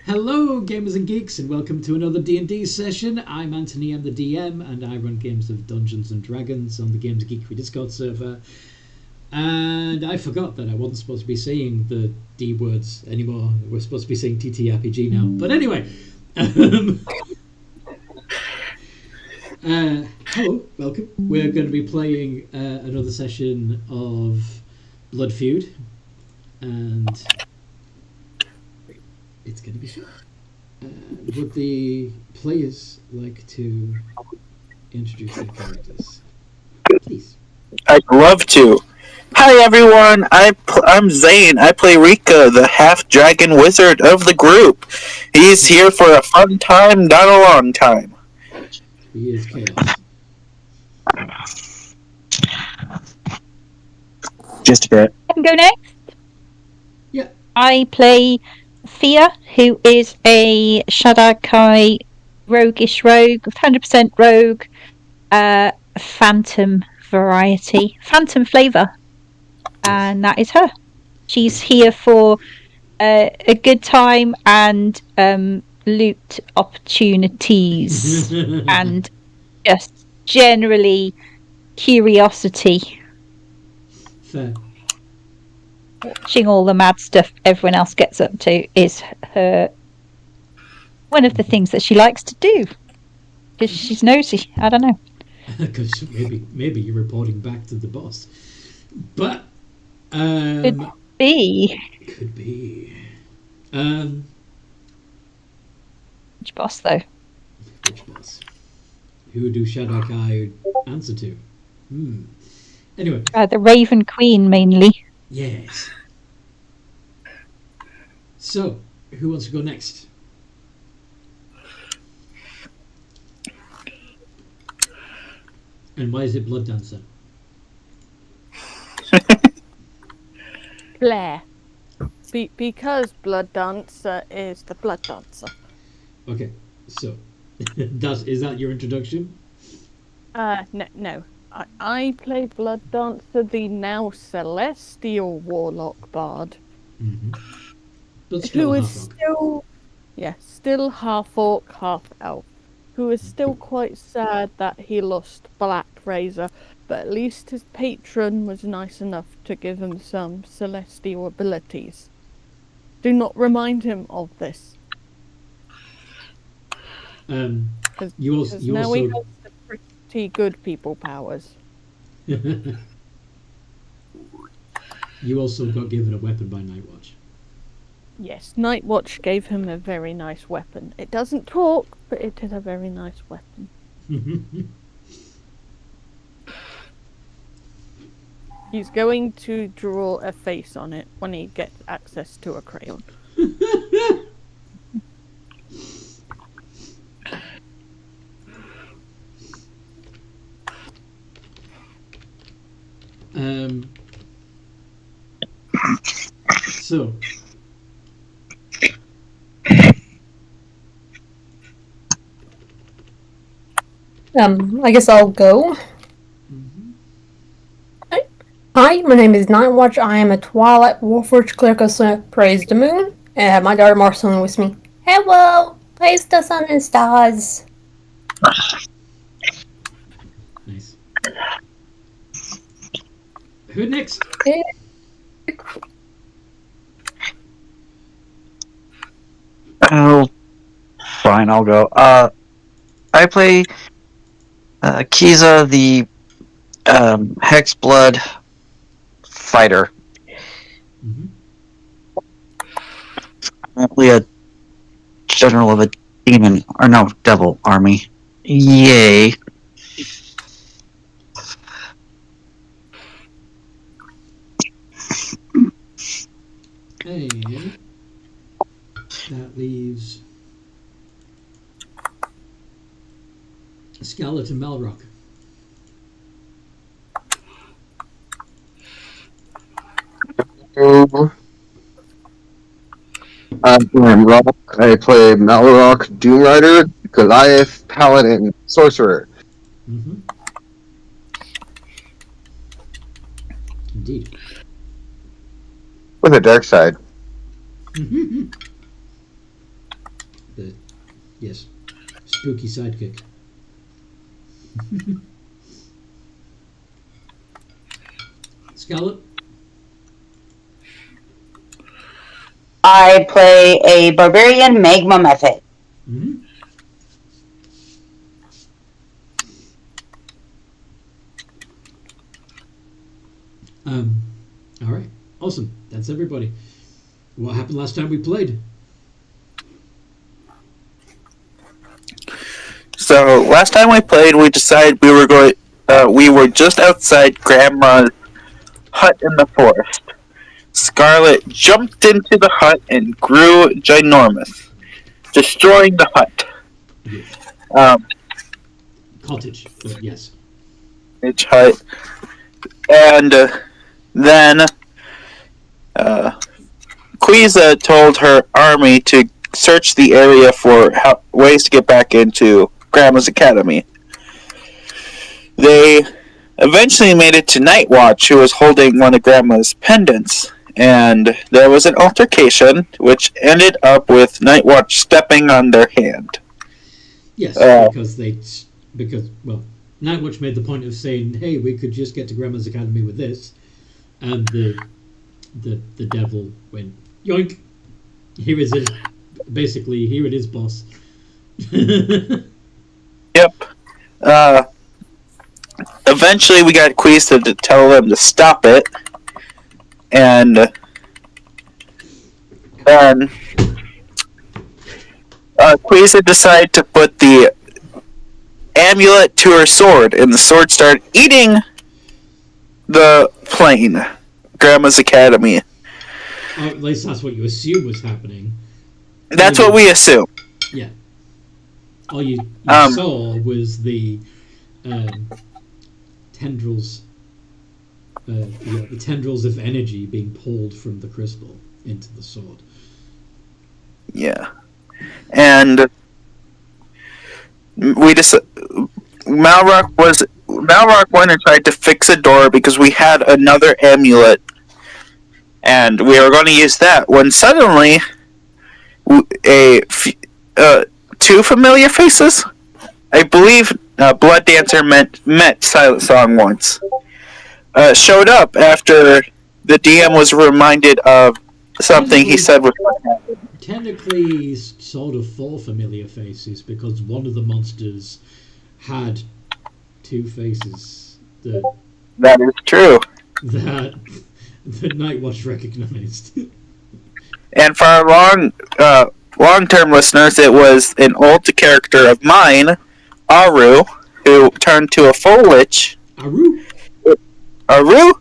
Hello, gamers and geeks, and welcome to another D&D session. I'm Anthony, I'm the DM, and I run games of Dungeons and Dragons on the Games Geekery Discord server. And I forgot that I wasn't supposed to be saying the D words anymore. We're supposed to be saying TTRPG now. But anyway, hello, welcome. We're going to be playing another session of Blood Feud, and it's going to be fun. Would the players like to introduce their characters? Please. I'd love to. Hi everyone, I'm Zane. I play Rika, the half-dragon wizard of the group. He's here for a fun time, not a long time. He is Chaos. Just a bit. I can go next? Yeah. I play Thea, who is a Shadakai roguish rogue, 100% rogue, phantom variety, phantom flavour. And that is her. She's here for a good time and loot opportunities and just generally curiosity. Fair. Watching all the mad stuff everyone else gets up to is one of the things that she likes to do. Because she's nosy. I don't know. Because maybe you're reporting back to the boss. But Could be. Could be. Which boss though? Which boss? Who do Shadakai answer to? Anyway. The Raven Queen mainly. Yes. So, who wants to go next? And why is it Blood Dancer? Blair. Because Blood Dancer is the Blood Dancer. Okay, so is that your introduction? No. I play Blood Dancer, the now celestial warlock bard. Mm-hmm. But still who is still half orc, half elf. Who is still quite sad that he lost Black Razor, but at least his patron was nice enough to give him some celestial abilities. Do not remind him of this. You also he has the pretty good people powers. You also got given a weapon by Nightwatch. Yes, Nightwatch gave him a very nice weapon. It doesn't talk, but it is a very nice weapon. He's going to draw a face on it when he gets access to a crayon. So I guess I'll go. Hi, my name is Nightwatch. I am a Twilight Warforged Cleric of Praise the Moon, and I have my daughter Marceline with me. Hello! Praise the sun and stars. Nice. Who next? Oh, fine, I'll go. I play Kiza, the Hexblood fighter. Mm-hmm. Probably a general of a devil army. Yay. And that leaves Skeleton Malrock. I'm Rock. I play Malrock Doomrider, Goliath Paladin Sorcerer. Mm-hmm. Indeed. With a dark side. Yes. Spooky sidekick. Scarlet? I play a barbarian magma method. Mm-hmm. All right. Awesome. That's everybody. What happened last time we played? So last time we played, we decided we were going. We were just outside Grandma's hut in the forest. Scarlet jumped into the hut and grew ginormous, destroying the hut. Yes. Cottage, but yes. Its hut, and then Quiza told her army to search the area for ways to get back into Grandma's academy. They eventually made it to Nightwatch, who was holding one of Grandma's pendants, and there was an altercation, which ended up with Nightwatch stepping on their hand. Yes, because Nightwatch made the point of saying, "Hey, we could just get to Grandma's academy with this," and the devil went yoink. Here is it. Basically, here it is, boss. Yep. Eventually, we got Quiza to tell them to stop it, and then Quiza decided to put the amulet to her sword, and the sword started eating the plane, Grandma's academy. At least that's what you assume was happening. That's what we assume. Yeah. All you saw was the tendrils, the tendrils of energy being pulled from the crystal into the sword. Yeah, and we just Malrock went and tried to fix a door because we had another amulet, and we were going to use that when suddenly two familiar faces, I believe Blood Dancer met Silent Song once, showed up after the DM was reminded of something he said was going to happen. Technically, sort of four familiar faces, because one of the monsters had two faces That is true. that the Nightwatch recognized. And for our long-term listeners, it was an old character of mine, Aru, who turned to a full lich. Aru? Aru?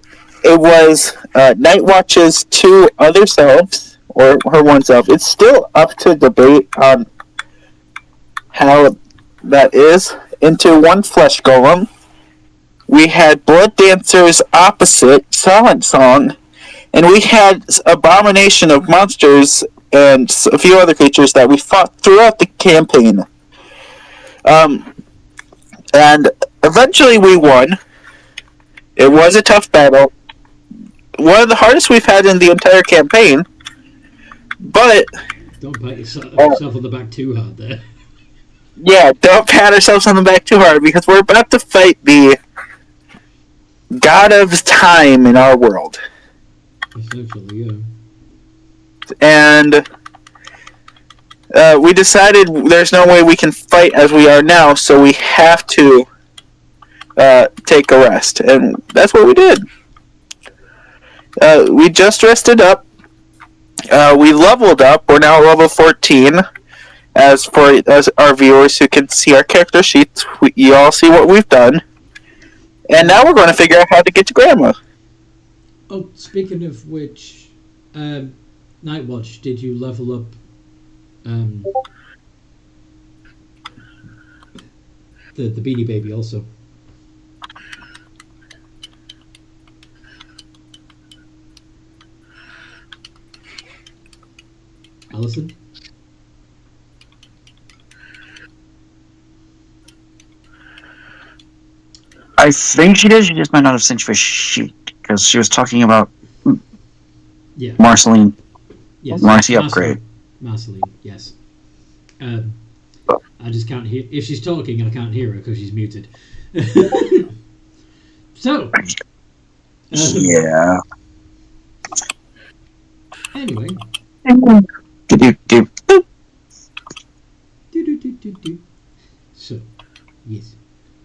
It was Nightwatch's two other selves, or her one self. It's still up to debate on how that is, into one flesh golem. We had Blood Dancer's opposite, Silent Song, and we had Abomination of Monsters and a few other creatures that we fought throughout the campaign. And eventually we won. It was a tough battle. One of the hardest we've had in the entire campaign. But Don't pat yourself on the back too hard there. yeah, don't pat ourselves on the back too hard, because we're about to fight the god of time in our world. Essentially, yeah. And we decided there's no way we can fight as we are now, so we have to take a rest. And that's what we did. We just rested up. We leveled up. We're now level 14. As our viewers who can see our character sheets, you all see what we've done. And now we're going to figure out how to get to Grandma. Oh, speaking of which, Nightwatch, did you level up the Beanie Baby also? Allison? I think she did. She just might not have sent you a sheet because she was talking about Marceline. Yes. Marcy upgrade. Marceline, yes. I just can't hear. If she's talking, I can't hear her because she's muted. So. Yeah. Anyway. Do. So, yes.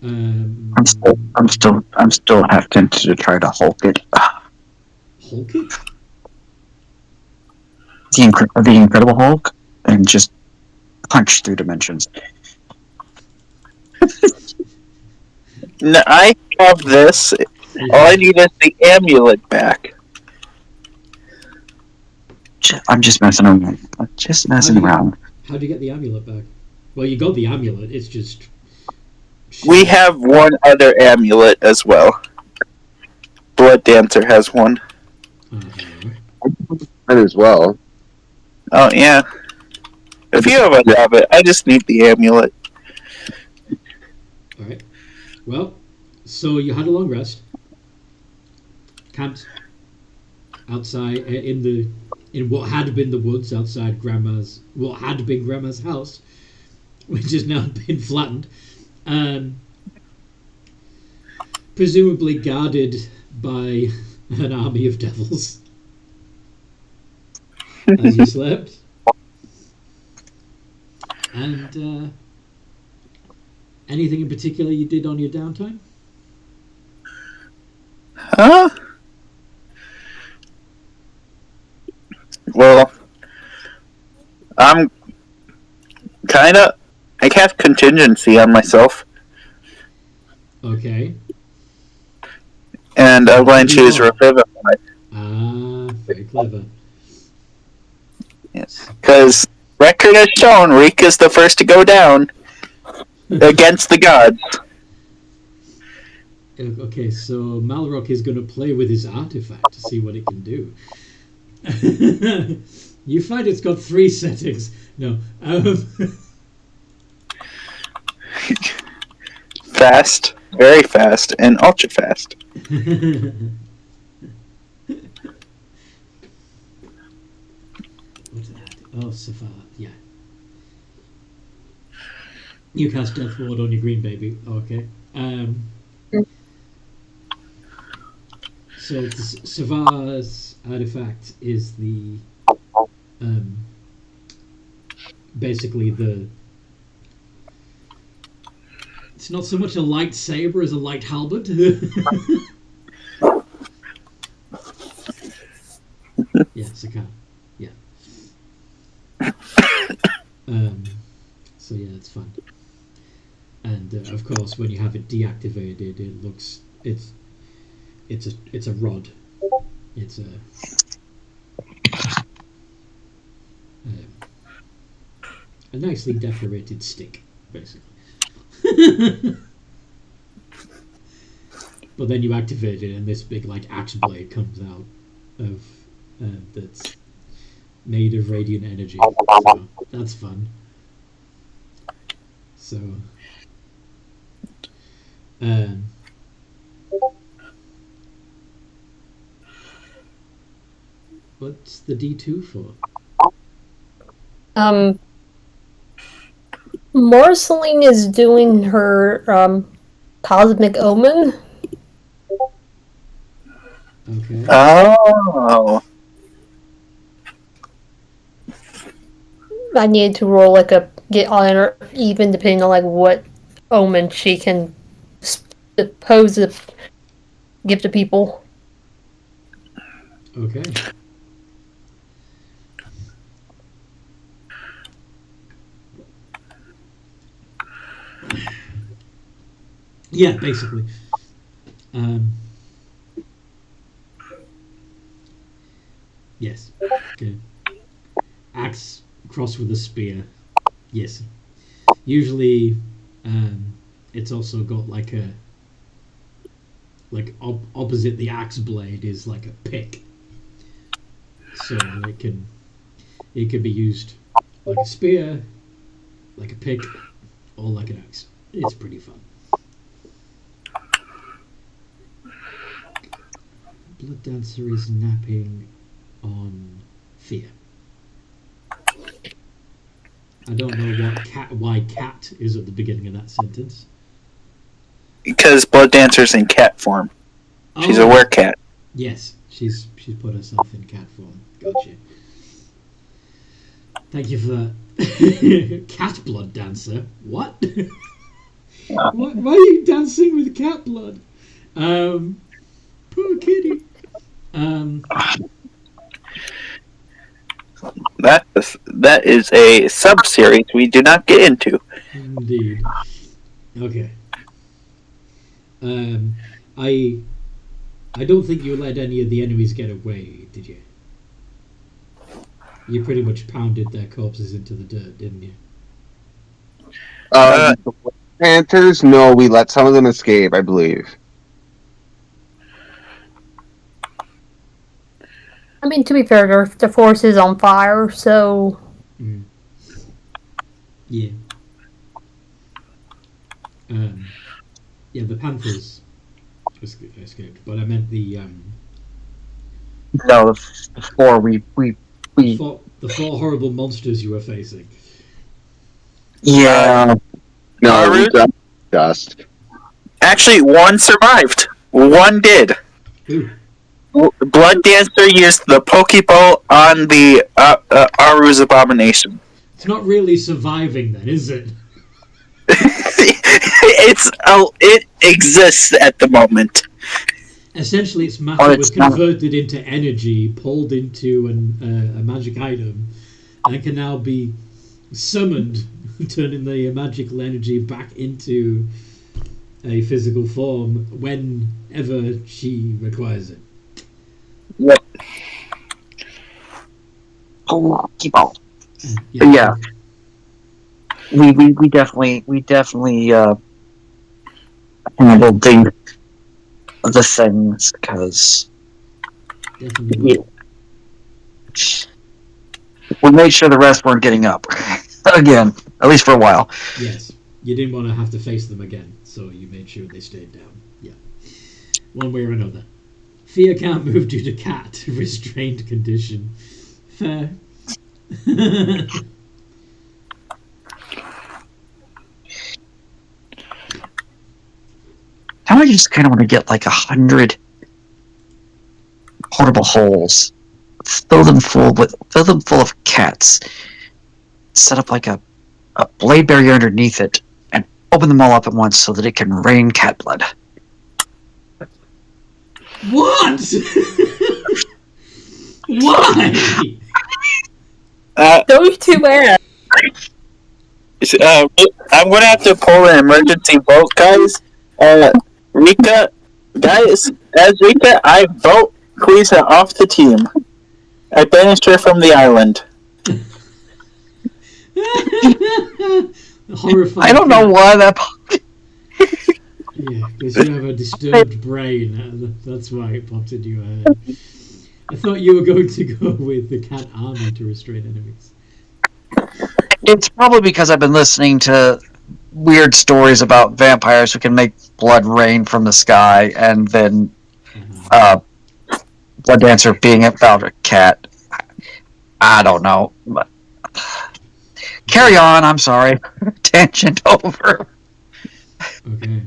I'm still half tempted to try to Hulk it. Hulk it? The Incredible Hulk, and just punch through dimensions. No, I have this. All I need is the amulet back. I'm just messing around. How do you get the amulet back? Well, you got the amulet. It's just. We have one other amulet as well. Blood Dancer has one. Might as well. Oh, yeah. A few of us have it. I just need the amulet. Alright. Well, so you had a long rest. Camped outside in what had been the woods outside what had been Grandma's house, which has now been flattened. Presumably guarded by an army of devils as you slept. And anything in particular you did on your downtime? Huh? Well, I'm I cast contingency on myself. Okay. And I'm going to choose Revivify. Ah, very clever. Yes. Because record has shown Reek is the first to go down against the gods. Okay, so Malrock is going to play with his artifact to see what it can do. You find it's got 3 settings. No. Fast, very fast, and ultra fast. What's that? Oh, Safar, yeah. You cast Death Ward on your green baby. Okay. So Savar's artifact is the basically it's not so much a lightsaber as a light halberd. Yeah, Sakar. Yeah. So yeah, it's fun. And of course, when you have it deactivated, it's a rod. It's a nicely decorated stick, basically. But then you activate it, and this big axe blade comes out of that's made of radiant energy. So that's fun. So. What's the D2 for? Marceline is doing her cosmic omen. Okay. Oh. I need to roll get on or even depending on what omen she can suppose to give to people. Okay. Yeah, basically. Yes. Okay. Axe crossed with a spear. Yes. Usually, it's also got opposite the axe blade is a pick. So it can be used like a spear, like a pick, or like an axe. It's pretty fun. Blood Dancer is napping on Fear. I don't know why cat is at the beginning of that sentence. Because Blood Dancer's in cat form. She's a werecat. Yes, she's put herself in cat form. Gotcha. Thank you for that. Cat blood dancer? What? Why are you dancing with cat blood? Poor kitty. That is a sub-series we do not get into. Indeed. Okay. I don't think you let any of the enemies get away, did you? You pretty much pounded their corpses into the dirt, didn't you? The Panthers, no, we let some of them escape, I believe. I mean, to be fair, the force is on fire, so... Yeah. Yeah, the Panthers escaped, but I meant the... No, the four The four horrible monsters you were facing. Yeah. No, we got dust. Actually, one survived. One did. Ooh. Blood Dancer used the Pokeball on the Aru's Abomination. It's not really surviving then, is it? It exists at the moment. Essentially, its matter was converted into energy, pulled into a magic item, and can now be summoned, turning the magical energy back into a physical form whenever she requires it. Yep. Pokeball. Yeah. We definitely handled the things because we made sure the rest weren't getting up again, at least for a while. Yes, you didn't want to have to face them again, so you made sure they stayed down. Yeah, one way or another. Fear can't move due to cat restrained condition. Fair. Now I just kind of want to get like 100 portable holes, fill them full of cats, set up like a blade barrier underneath it, and open them all up at once so that it can rain cat blood. What? Why? Those two ass. I'm going to have to pull an emergency vote, guys. Rika, guys, as Rika, I vote Quiza off the team. I banished her from the island. Horrifying. I don't know why that. Yeah, because you have a disturbed brain. That's why it popped into your head. I thought you were going to go with the cat army to restrain enemies. It's probably because I've been listening to weird stories about vampires who can make blood rain from the sky, and then Blood Dancer being about a cat. I don't know. But carry on, I'm sorry. Tangent over. Okay.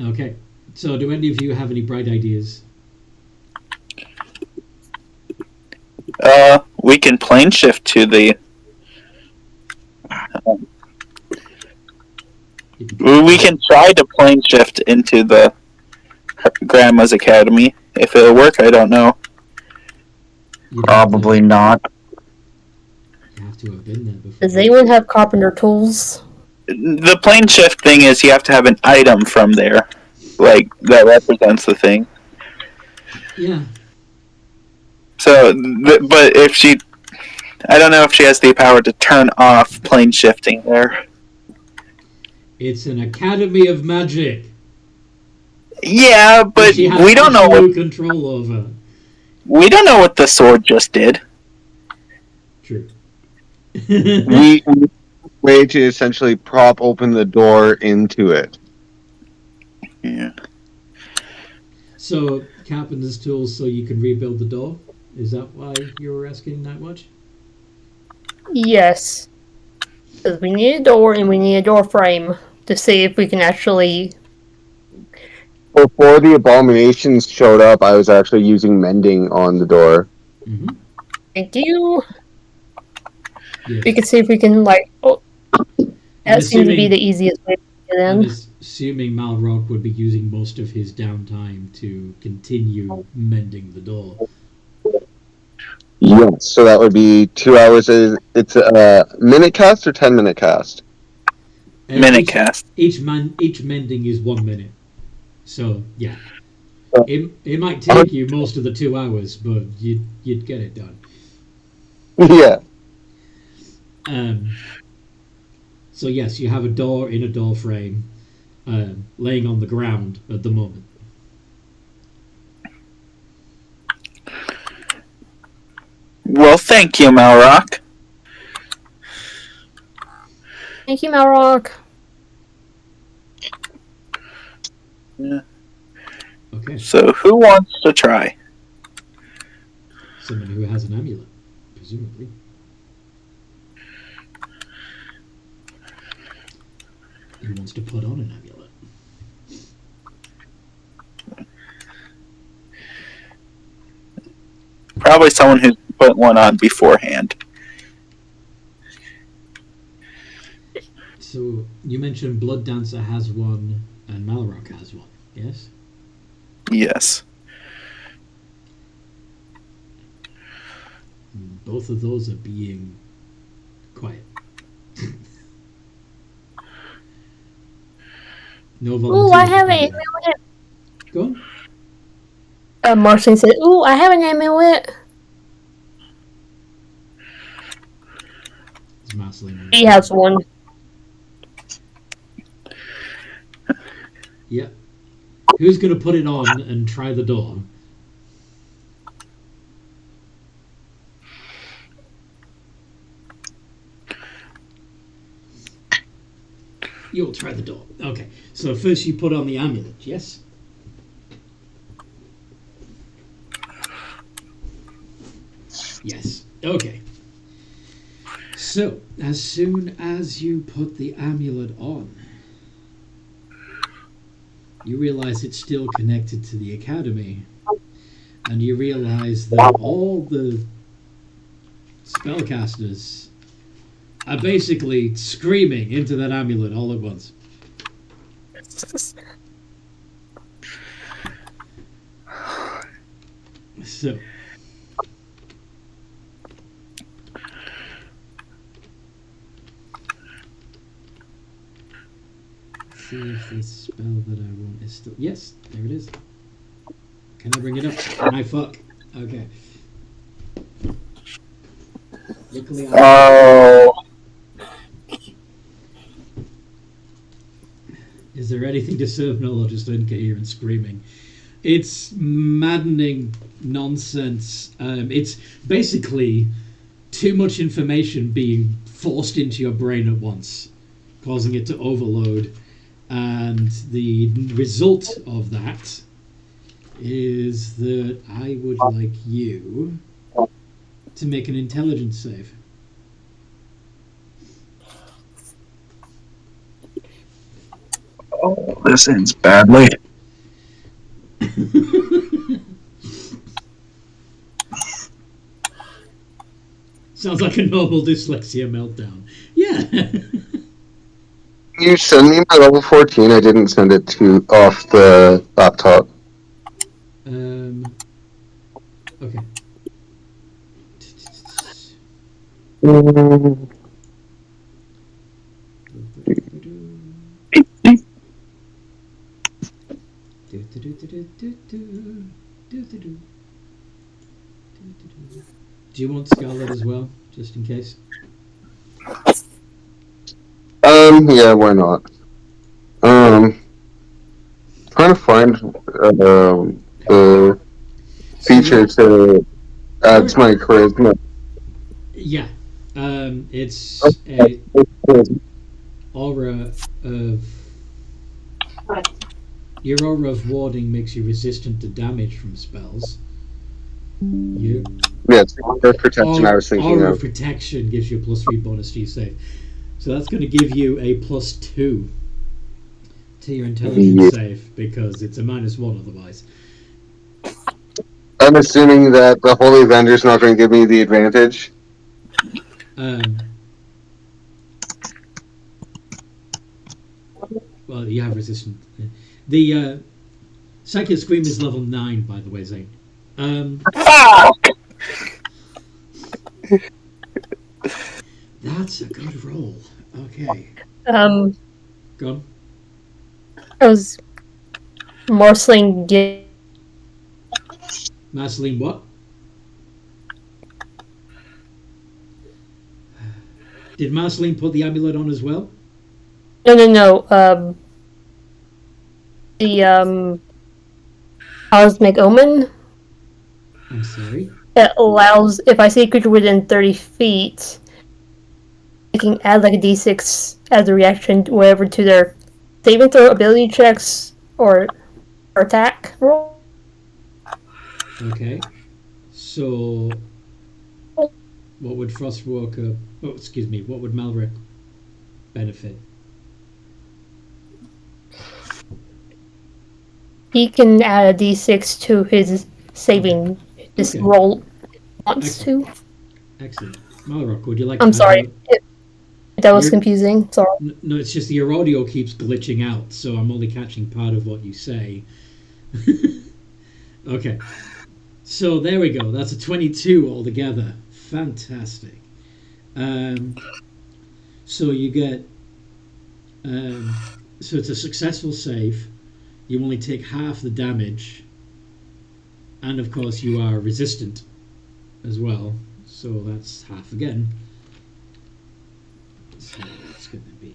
Okay. So, do any of you have any bright ideas? We can plane shift to the... we can try to plane shift into the Grandma's Academy. If it'll work, I don't know. Probably not. You have to have been there before. Does anyone have carpenter tools? The plane shift thing is you have to have an item from there, like, that represents the thing. Yeah. So, but if she... I don't know if she has the power to turn off plane shifting there. It's an academy of magic. Yeah, but She has we don't know what... control over. We don't know what the sword just did. True. We way to essentially prop open the door into it. Yeah. So, carpenter's tools so you can rebuild the door? Is that why you were asking Nightwatch? Yes. Because we need a door and we need a door frame to see if we can actually... Before the abominations showed up, I was actually using mending on the door. Mm-hmm. Thank you. Yes. We can see if we can, like... Oh, that seems to be assuming- the easiest way to get I'm in. assuming Malrock would be using most of his downtime to continue mending the door. Yes, so that would be 2 hours. It's a minute cast or 10-minute cast? Minute Each- cast. Each mending is 1 minute. So, yeah. Oh. It might take you most of the 2 hours, but you'd get it done. Yeah. So yes, you have a door in a door frame laying on the ground at the moment. Well, thank you, Malrock. Thank you, Malrock. Okay, So, who wants to try? someone who has an amulet, presumably. Who wants to put on an amulet? Probably someone who's put one on beforehand. So you mentioned Blood Dancer has one and Malrock has one, yes? Yes. Both of those are being quiet. No volunteers. Ooh, I have an either. amulet. Go on. Marceline said, ooh, I have an amulet. It's Marceline. He has one. Yeah. Who's going to put it on and try the door? You'll try the door. Okay. So first you put on the amulet, yes? Yes. Okay. So, as soon as you put the amulet on, you realize it's still connected to the academy, and you realize that all the spellcasters are basically screaming into that amulet all at once. So, see if this spell that I want is still... Yes, there it is. Can I bring it up? Can I fuck? Okay. Luckily, Oh, Is there anything to serve Null or just incoherent screaming? It's maddening nonsense. It's basically too much information being forced into your brain at once, causing it to overload. And the result of that is that I would like you to make an intelligence save. This ends badly. Sounds like a normal dyslexia meltdown. Yeah. You send me my level 14. I didn't send it to off the laptop. Okay. Do you want Scarlet as well, just in case? Yeah, why not? Trying to find the feature to add to my charisma. Yeah. It's a aura of Your aura of warding makes you resistant to damage from spells. You Yes, the protection I was thinking aura of. protection gives you a +3 bonus to your save. So that's going to give you a +2 to your intelligence save because it's a -1 otherwise. I'm assuming that the Holy Avenger's not going to give me the advantage. Well, you have resistance. The Psychic Scream is level 9, by the way, Zane. That's a good roll. Okay. Go on. I was Marceline get Marceline, what? Did Marceline put the amulet on as well? No. The Cosmic Omen. I'm sorry. It allows, if I see a creature within 30 feet, I can add like a d6 as a reaction, whatever, to their saving throw, ability checks, or attack roll. Okay. So, what would Frostwalker... Oh, excuse me. What would Malric benefit? He can add a d6 to his saving. This Okay. roll wants to. Excellent. Malrock, would you like to I'm add sorry. That was You're- confusing. Sorry. No, it's just your audio keeps glitching out, so I'm only catching part of what you say. Okay. So there we go. That's a 22 altogether. Fantastic. So you get... so it's a successful save. You only take half the damage. And of course you are resistant as well. So that's half again. So it's going to be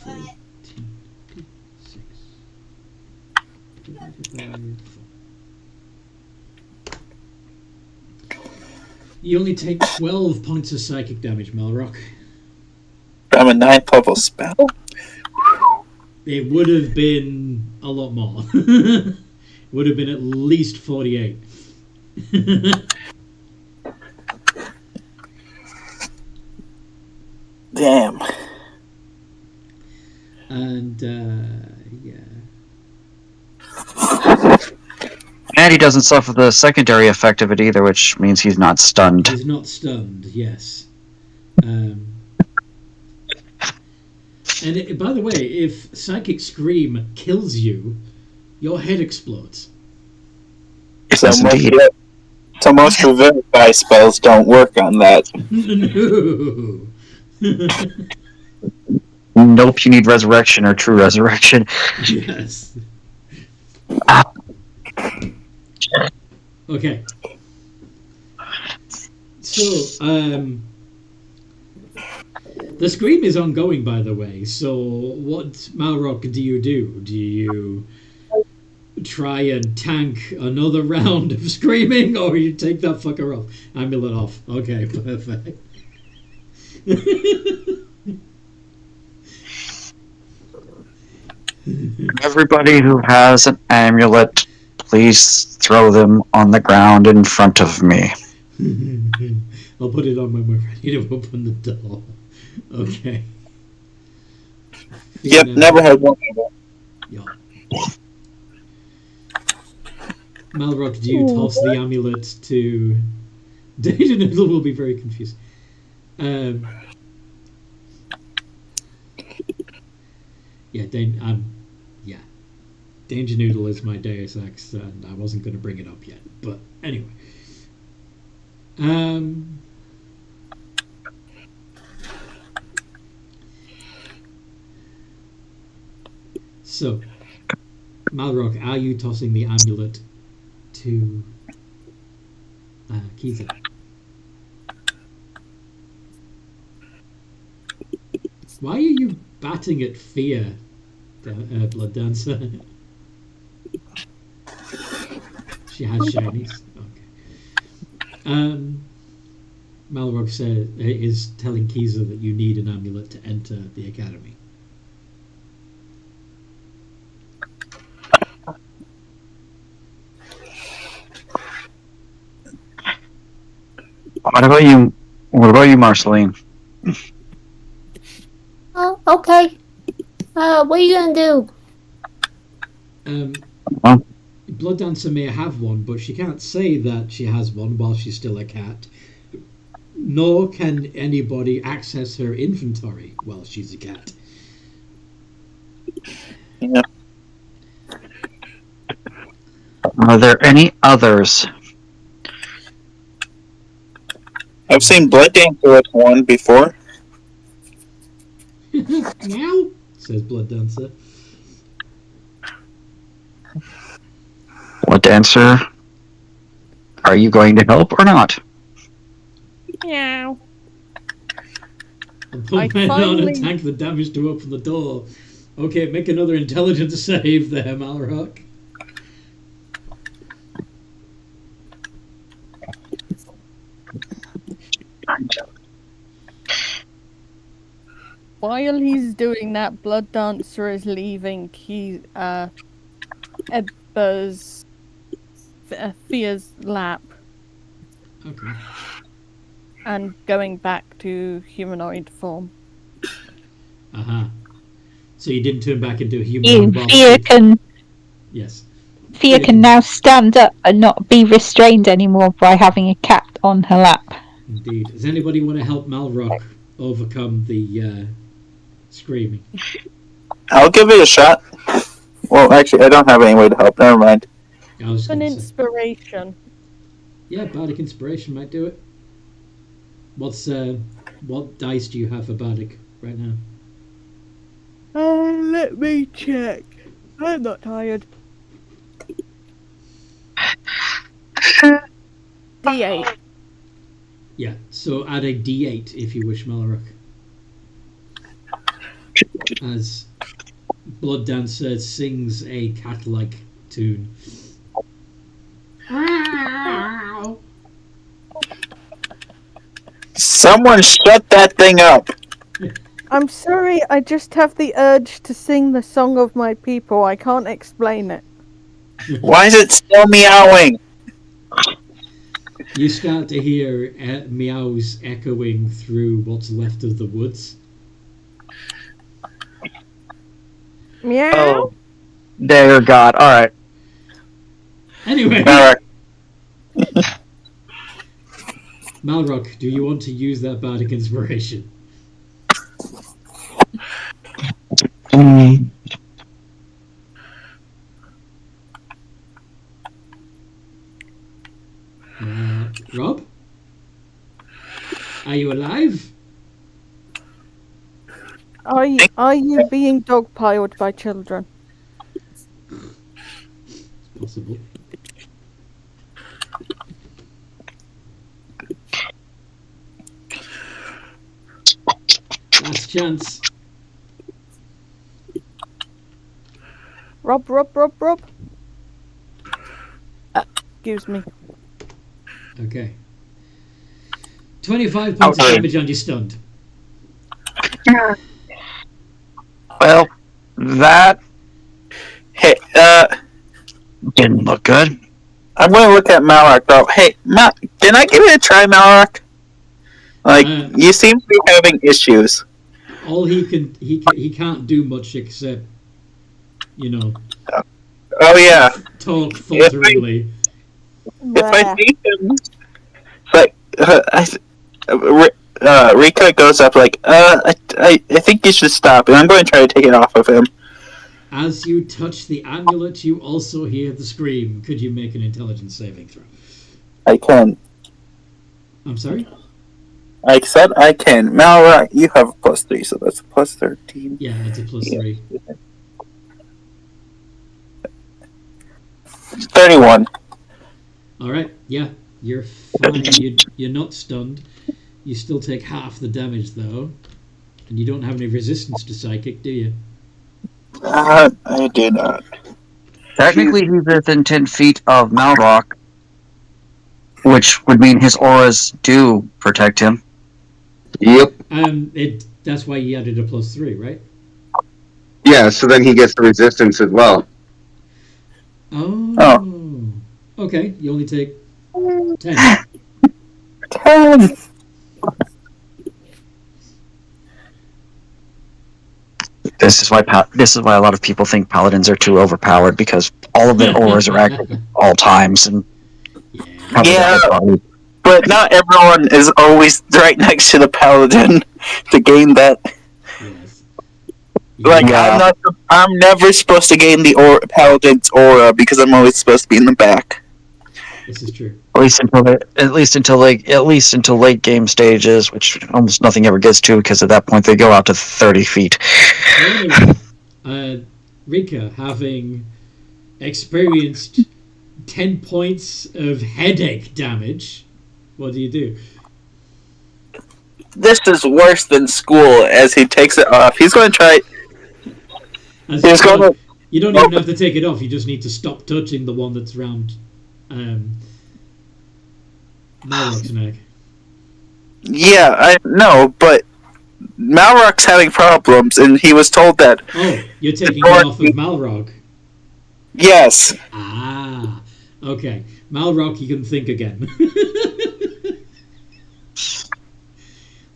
14, 6 divided by 4. You only take 12 points of psychic damage, Malrock. From a 9th level spell. It would have been a lot more. Would have been at least 48. Damn. And yeah. And he doesn't suffer the secondary effect of it either, which means he's not stunned. He's not stunned, yes. And by the way, if Psychic Scream kills you, your head explodes. So Yes, most, indeed. so most Revivify spells don't work on that. No. Nope, you need resurrection or true resurrection. Yes. Okay. So, the scream is ongoing, by the way. So, what, Malrock, do you do? Do you try and tank another round of screaming, or you take that fucker off? Amulet off. Okay, perfect. Everybody who has an amulet, please throw them on the ground in front of me. I'll put it on when we're ready to open the door. Okay. Yep, never had one of them. Yeah. Malrock, do you toss the amulet to... Danger Noodle will be very confused. Yeah, Danger Noodle is my Deus Ex, and I wasn't going to bring it up yet. But anyway. So, Malrock, are you tossing the amulet to Kiza? Why are you batting at fear, Blood Dancer? She has shinies. Okay. Malrock is telling Kiza that you need an amulet to enter the academy. What about you? What about you, Marceline? Oh, okay. What are you gonna do? Well, Blood Dancer may have one, but she can't say that she has one while she's still a cat. Nor can anybody access her inventory while she's a cat. Yeah. are there any others? I've seen Blood Dancer with one before. Meow, says Blood Dancer. What dancer? Are you going to help or not? Meow. I'll put men on and tank the damage to open the door. Okay, make another intelligence save there, Malrock. While he's doing that, Blood Dancer is leaving Ebba's Fia's lap Okay. and going back to humanoid form. Uh-huh. So you didn't turn back into a human. Fia can Yes. Fia can now stand up and not be restrained anymore by having a cat on her lap. Indeed. Does anybody want to help Malrock overcome the screaming? I'll give it a shot. Well, actually, I don't have any way to help. Never mind. I was An gonna say. inspiration. Yeah, Bardic Inspiration might do it. What dice do you have for Bardic right now? Let me check. I'm not tired. D8. Yeah, so add a D8 if you wish, Malrock. As Blood Dancer sings a cat-like tune. Someone shut that thing up. I'm sorry, I just have the urge to sing the song of my people. I can't explain it. Why is it still meowing? You start to hear meows echoing through what's left of the woods. Meow. Oh, dear God! All right. Anyway, Alright. Malrock, do you want to use that Bardic Inspiration? Rob? Are you alive? Are you being dogpiled by children? It's possible. Last chance. Rob. Excuse me. Okay. 25 points of damage and you're stunned. Well, that Hey, didn't look good. I'm going to look at Malrock though. Hey, can I give it a try, Malrock? Like, you seem to be having issues. All he can't do much except, Oh yeah. talk falteringly. If I see him, like, Rika goes up like, I think you should stop, and I'm going to try to take it off of him. As you touch the amulet, you also hear the scream. Could you make an intelligence saving throw? I can. I'm sorry? I said I can. Malrock, you have a +3, so that's a +13. Yeah, it's a +3. 31. Alright, yeah, you're fine. You're not stunned. You still take half the damage, though. And you don't have any resistance to psychic, do you? I do not. Technically, he's within 10 feet of Malrock, which would mean his auras do protect him. Yep. That's why you added a +3, right? Yeah, so then he gets the resistance as well. Oh. Okay, you only take 10. This is why a lot of people think paladins are too overpowered, because all of their auras are active at all times and cover the Yeah. whole body. But not everyone is always right next to the paladin to gain that. Yes. Like, Yeah. I'm never supposed to gain the paladin's aura because I'm always supposed to be in the back. This is true. At least until late game stages, which almost nothing ever gets to, because at that point they go out to 30 feet. Rika, having experienced 10 points of headache damage, what do you do? This is worse than school. As he takes it off, he's going to try. You don't even have to take it off. You just need to stop touching the one that's round Malrock's neck. Yeah, I know, but Malrock's having problems, and he was told that. Oh, you're taking it off of Malrock. Yes. Ah, okay. Malrock, you can think again.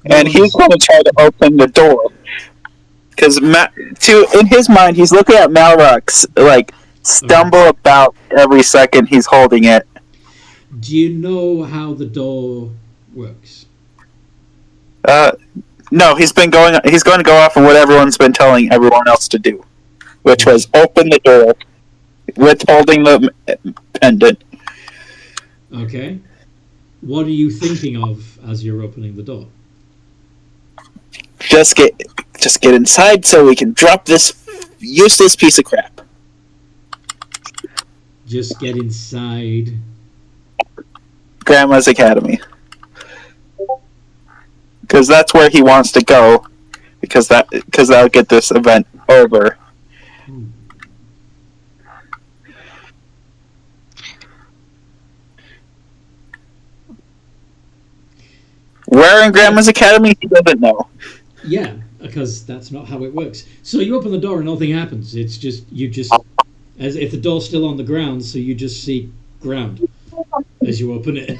And he's going to try to open the door. Because in his mind, he's looking at Malrock's, stumble about every second he's holding it. Do you know how the door works? No, he's going to go off of what everyone's been telling everyone else to do. Which was open the door with holding the pendant. Okay. What are you thinking of as you're opening the door? Just get inside so we can drop this useless piece of crap. Just get inside Grandma's Academy. Because that's where he wants to go. Because that'll get this event over. Where in Grandma's Academy, he doesn't know. Yeah, because that's not how it works. So you open the door and nothing happens. It's just, as if the door's still on the ground, so you just see ground as you open it.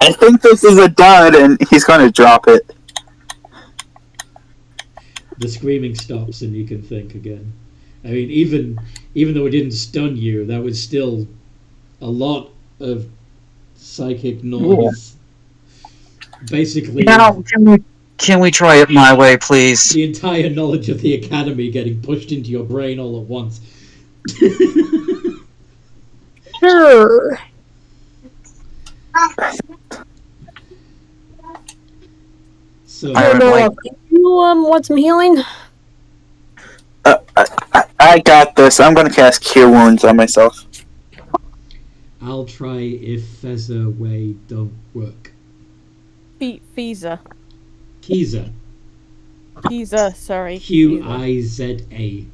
I think this is a dud, and he's going to drop it. The screaming stops and you can think again. I mean, even though it didn't stun you, that was still a lot of psychic noise. Basically, Now, can we try it my way, please? the entire knowledge of the academy getting pushed into your brain all at once. Sure. So, You want some healing? I got this. I'm going to cast Cure Wounds on myself. I'll try if there's a way don't work. Fiza. Kiza. Kiza, sorry. Qiza.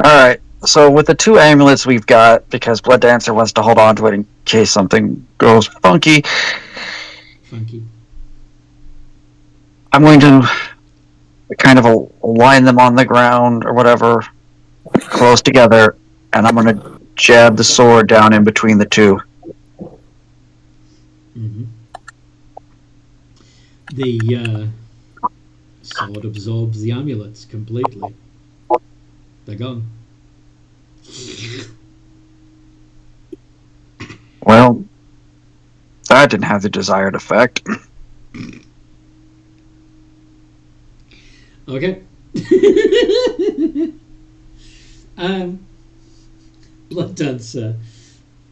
Alright, so with the 2 amulets we've got, because Blood Dancer wants to hold on to it in case something goes funky, I'm going to kind of align them on the ground or whatever, close together, and I'm going to jab the sword down in between the 2. Mm-hmm. The sword absorbs the amulets completely. They're gone. Well, that didn't have the desired effect. Okay. Blood Dancer,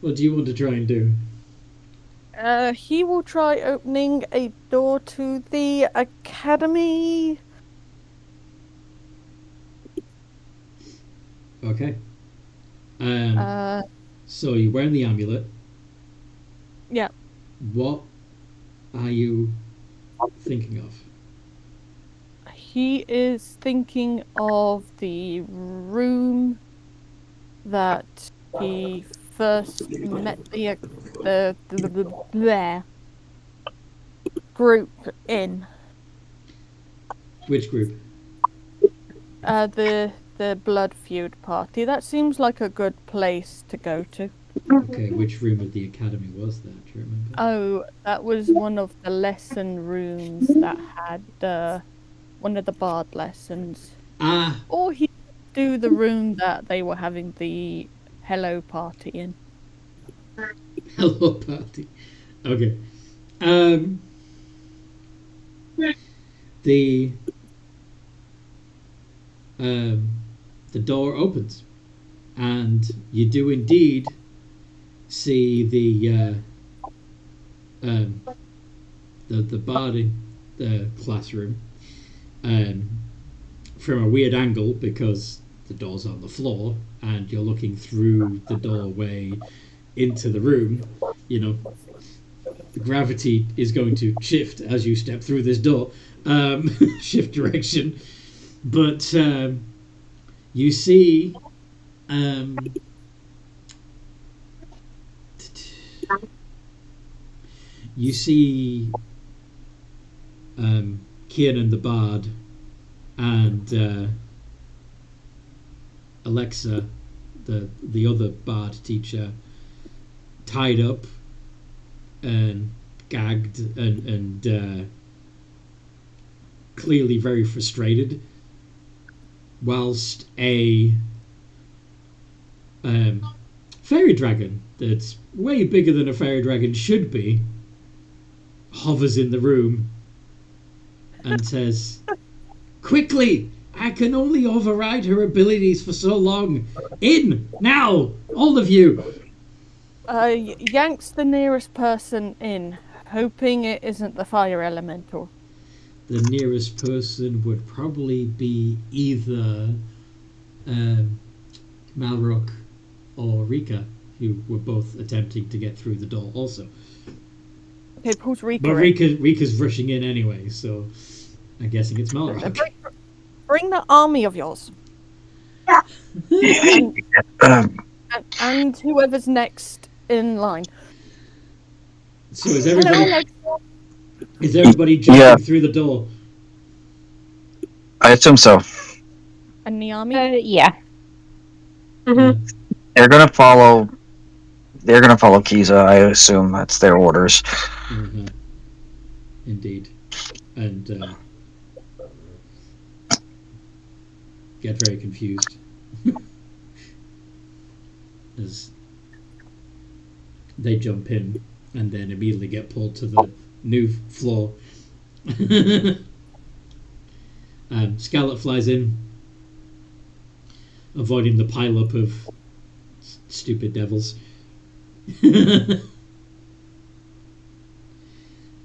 what do you want to try and do? He will try opening a door to the academy. Okay. So you're wearing the amulet. Yeah. What are you thinking of? He is thinking of the room that he first met the group in. Which group? The Blood Feud party. That seems like a good place to go to. Okay, which room of the academy was that? Do you remember? Oh, that was one of the lesson rooms that had one of the bard lessons. Ah, Or he could do the room that they were having the hello party in. hello party. Okay. The the door opens, and you do indeed see the bard in the classroom from a weird angle because the door's on the floor and you're looking through the doorway into the room. You know, the gravity is going to shift as you step through this door, shift direction. But you see Kieran the Bard and Alexa, the other Bard teacher, tied up and gagged and clearly very frustrated, whilst a fairy dragon that's way bigger than a fairy dragon should be hovers in the room and says, "Quickly! I can only override her abilities for so long. In! Now! All of you!" Yanks the nearest person in, hoping it isn't the fire elemental. The nearest person would probably be either Malrock or Rika, who were both attempting to get through the door also. Okay, pulls Rika But in. Rika's rushing in anyway, so I'm guessing it's Malrock. Bring the army of yours. and whoever's next in line. So is everybody jumping through the door? I assume so. And the army? Yeah. Mm-hmm. They're gonna follow Kiza, I assume that's their orders. Mm-hmm. Indeed. And get very confused as they jump in and then immediately get pulled to the new floor. Scarlet flies in, avoiding the pileup of stupid devils.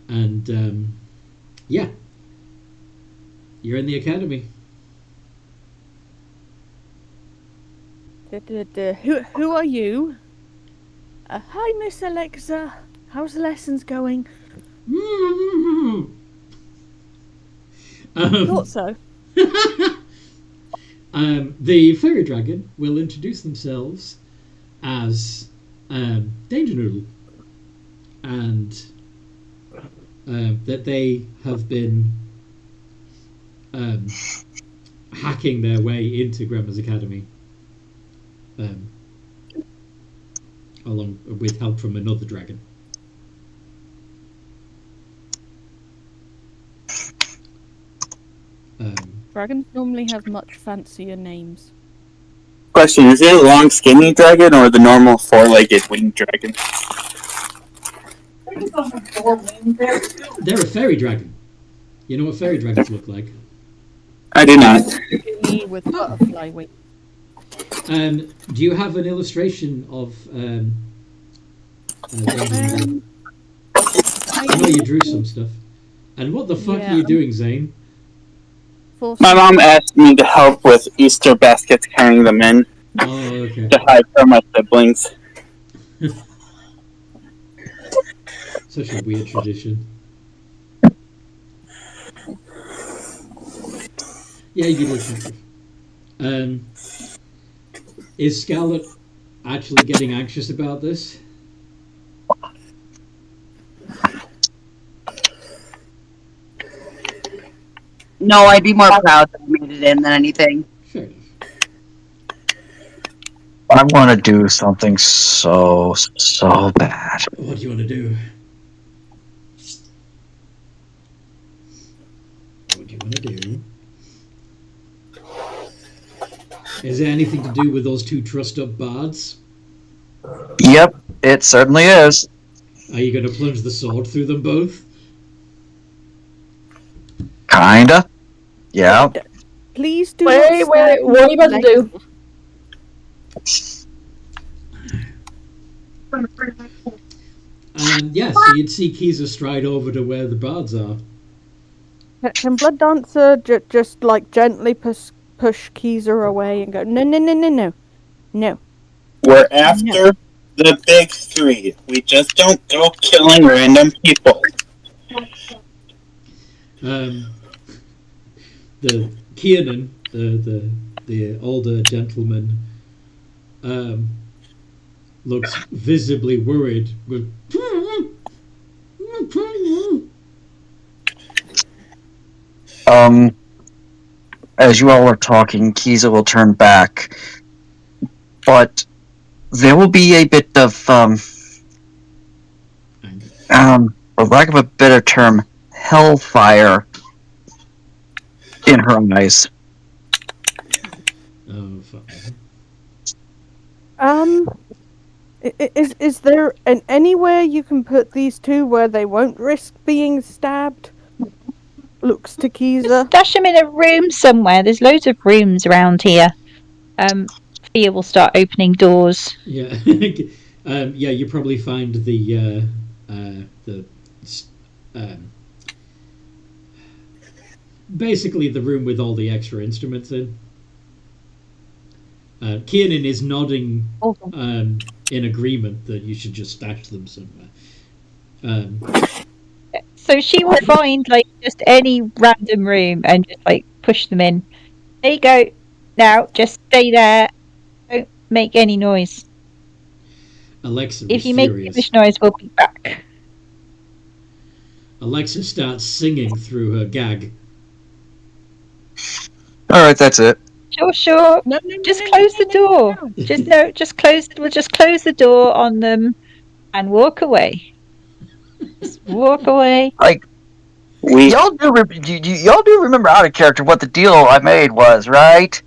And yeah, you're in the academy. Who are you? Hi, Miss Alexa. How's the lessons going? Thought so. The fairy dragon will introduce themselves as Danger Noodle, and that they have been hacking their way into Granma's academy, along with help from another dragon. Dragons normally have much fancier names. Question: is it a long, skinny dragon or the normal four-legged winged dragon? They're a fairy dragon. You know what fairy dragons look like? I do not. With butterfly wings. Do you have an illustration of? I know you drew some stuff. And what the fuck are you doing, Zane? My mom asked me to help with Easter baskets, carrying them in okay. to hide from my siblings. Such a weird tradition. Yeah, you do some stuff. Is Scarlet actually getting anxious about this? No, I'd be more proud that I made it in than anything. Fair enough. I want to do something so bad. What do you want to do? What do you want to do? Is there anything to do with those two trussed-up bards? Yep, it certainly is. Are you going to plunge the sword through them both? Kinda. Yeah. Please do. Wait, what are you about to do? Yeah, so you'd see Kiza stride over to where the bards are. Can Blood Dancer just like gently push Kiza away and go, no. We're after the big three. We just don't go killing random people. The Kiernan, the older gentleman, looks visibly worried. As you all are talking, Kiza will turn back, but there will be a bit of, for lack of a better term, hellfire in her eyes. Oh, fuck. Is there anywhere you can put these two where they won't risk being stabbed? Looks to Kiza. Stash them in a room somewhere. There's loads of rooms around here. Thea will start opening doors. Yeah, you probably find the basically the room with all the extra instruments in. Kiernan is nodding in agreement that you should just stash them somewhere. So she will find like just any random room and just like push them in. There you go. Now just stay there. Don't make any noise. Alexa, if you make too much noise, we'll be back. Alexa starts singing through her gag. All right, that's it. Sure. No, just close the door. Just close. We'll just close the door on them and walk away. Just walk away. Like, y'all do remember out of character what the deal I made was, right?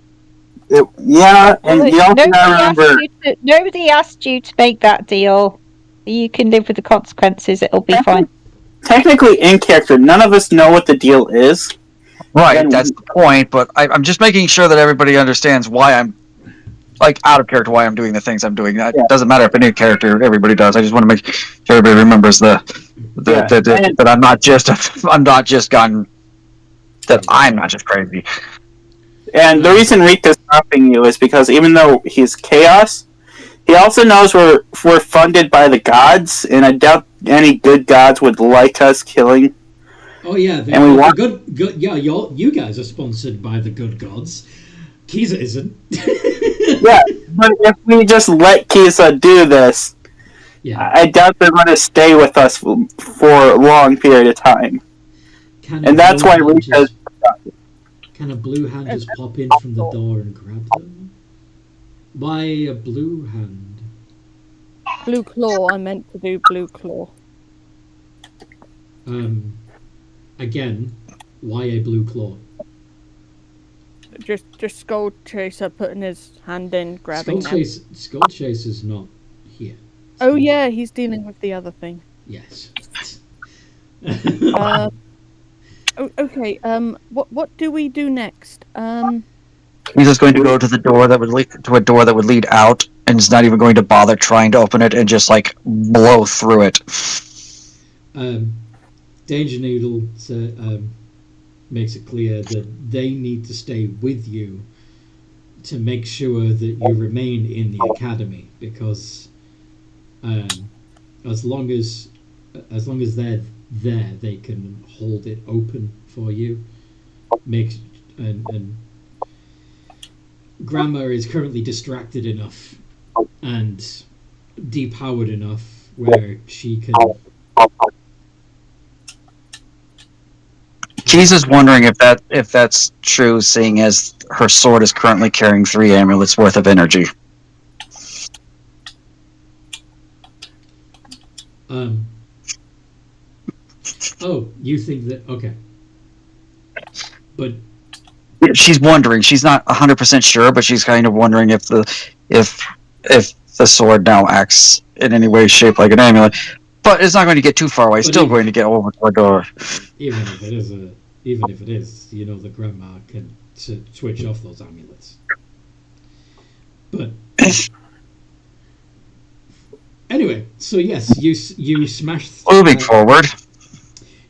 Yeah, and y'all remember. Nobody asked you to make that deal. You can live with the consequences. It'll be fine. Technically, in character, none of us know what the deal is. Right, that's the point, but I'm just making sure that everybody understands why I'm, like, out of character, why I'm doing the things I'm doing. It doesn't matter if any character, everybody does. I just want to make sure everybody remembers that I'm not just crazy. And the reason Rika's stopping you is because even though he's chaos, he also knows we're funded by the gods, and I doubt any good gods would like us killing. Oh yeah, good. Yeah, you guys are sponsored by the good gods. Kiza isn't. Yeah, but if we just let Kiza do this, I doubt they're going to stay with us for a long period of time. And that's why Rika's. Can a blue hand just pop in from the door and grab them? Why a blue hand? Blue claw. I meant to do blue claw. Again, why a blue claw? Just Skull Chaser putting his hand in, grabbing Skull Chaser's not here. Oh yeah, he's dealing with the other thing. Yes. Okay. What do we do next? He's just going to go to the door that would lead to a door that would lead out, and is not even going to bother trying to open it, and just like blow through it. Danger Noodle makes it clear that they need to stay with you to make sure that you remain in the academy, because as long as they're there, they can hold it open for you. And Granma is currently distracted enough and depowered enough where she can. Kiza's wondering if that's true, seeing as her sword is currently carrying 3 amulets worth of energy. Oh, you think that? Okay, but She's wondering. She's not 100% sure, but she's kind of wondering if the sword now acts in any way shaped like an amulet. But it's not going to get too far away. It's But still it- going to get over to our door. even if it is the grandma can switch off those amulets. But anyway, so yes, you smashed. Moving forward.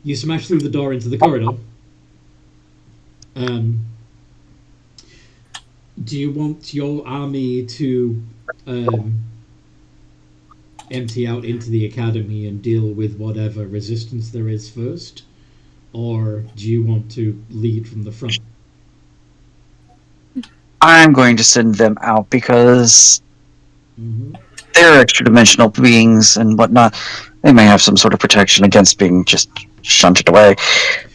You smash through the door into the corridor. Do you want your army to empty out into the academy and deal with whatever resistance there is first? Or do you want to lead from the front? I'm going to send them out because they're extra-dimensional beings and whatnot. They may have some sort of protection against being just shunted away.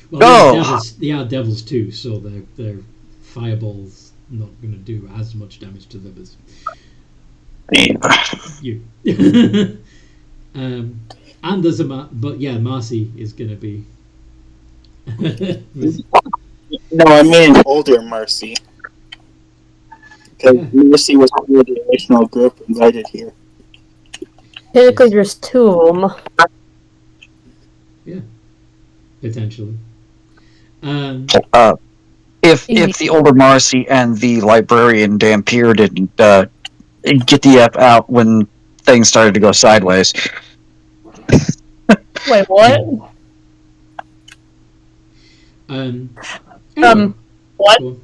Well, they are devils too, so their fireball's not going to do as much damage to them as you. And there's but yeah, Marcy is going to be. No, I mean an older Mercy. Because Mercy was part of the original group invited here. Technically, there's two of them. Yeah, potentially. If the older Marcy and the librarian Dampier didn't get the F out when things started to go sideways. Wait, what? Anyway, What? cool.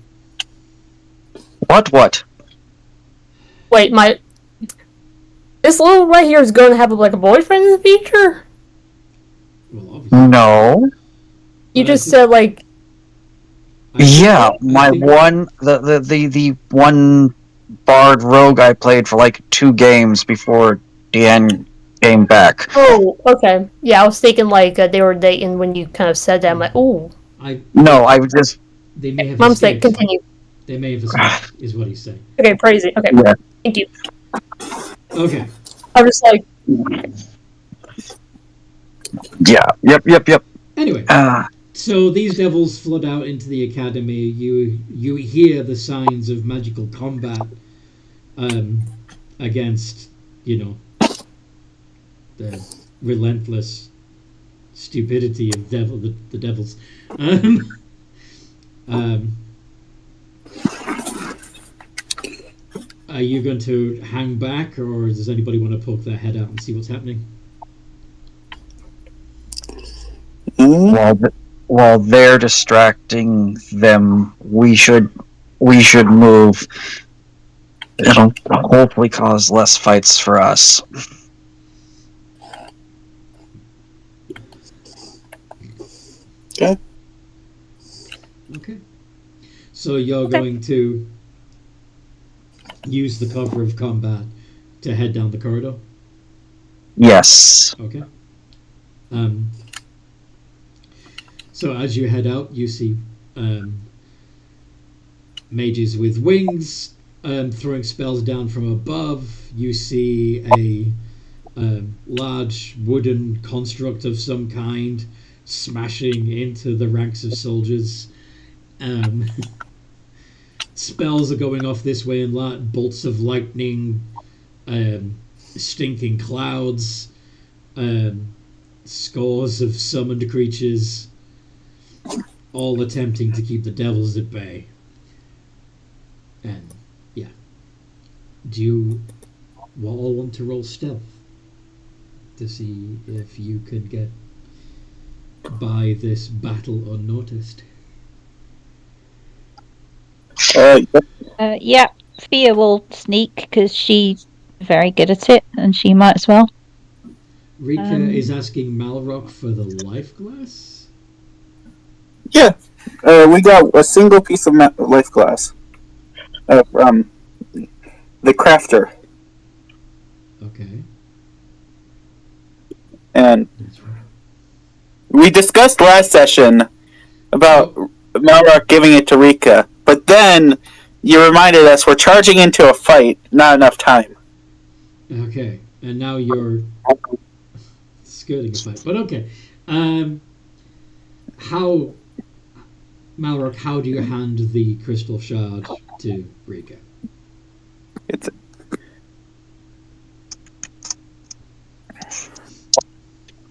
What? Wait, this little right here is going to have like a boyfriend in the future? Well, obviously. No. You But just said like, Yeah, I my think- the one bard rogue I played for like 2 games before Deanne came back. oh, okay. Yeah, I was thinking like they were dating when you kind of said that. I'm like, ooh. No, I was just They may have Mom's like, escaped. continue. They may have escaped, is what he's saying. Okay, praise it. Okay, Yeah. thank you. Okay. I'm just like, Yep. Anyway, so these devils flood out into the academy. You hear the signs of magical combat against, the relentless stupidity of the devils. Are you going to hang back, or does anybody want to poke their head out and see what's happening? while they're distracting them, we should move. It'll hopefully cause less fights for us. Okay. Okay. So you're going to use the cover of combat to head down the corridor? Yes. Okay. So as you head out, you see mages with wings throwing spells down from above. You see a large wooden construct of some kind smashing into the ranks of soldiers. Spells are going off this way and that. Bolts of lightning, stinking clouds, scores of summoned creatures, all attempting to keep the devils at bay. And yeah, do you all want to roll stealth to see if you can get by this battle unnoticed? Yeah, Thea will sneak because she's very good at it, and she might as well. Rika is asking Malrock for the life glass. Yeah, we got a single piece of life glass. The crafter. Okay. And That's right. we discussed last session about Malrock giving it to Rika, but then you reminded us we're charging into a fight, not enough time. Okay, and now you're skirting a fight. But okay. How, Malrock, how do you hand the crystal shard to Rika? It's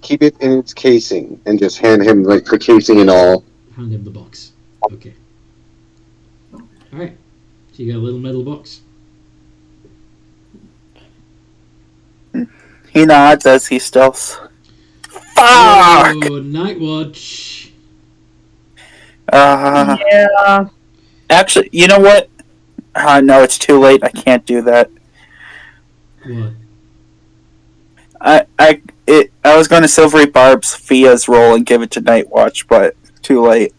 Keep it in its casing and just hand him like the casing and all. Hand him the box. Okay. Alright. So you got a little metal box. he nods as he stealths. Fuck! Oh, Night Watch. Yeah. Actually, you know what? No, it's too late. I can't do that. What? I was going to Silvery Barb's Fia's roll and give it to Night Watch, but too late.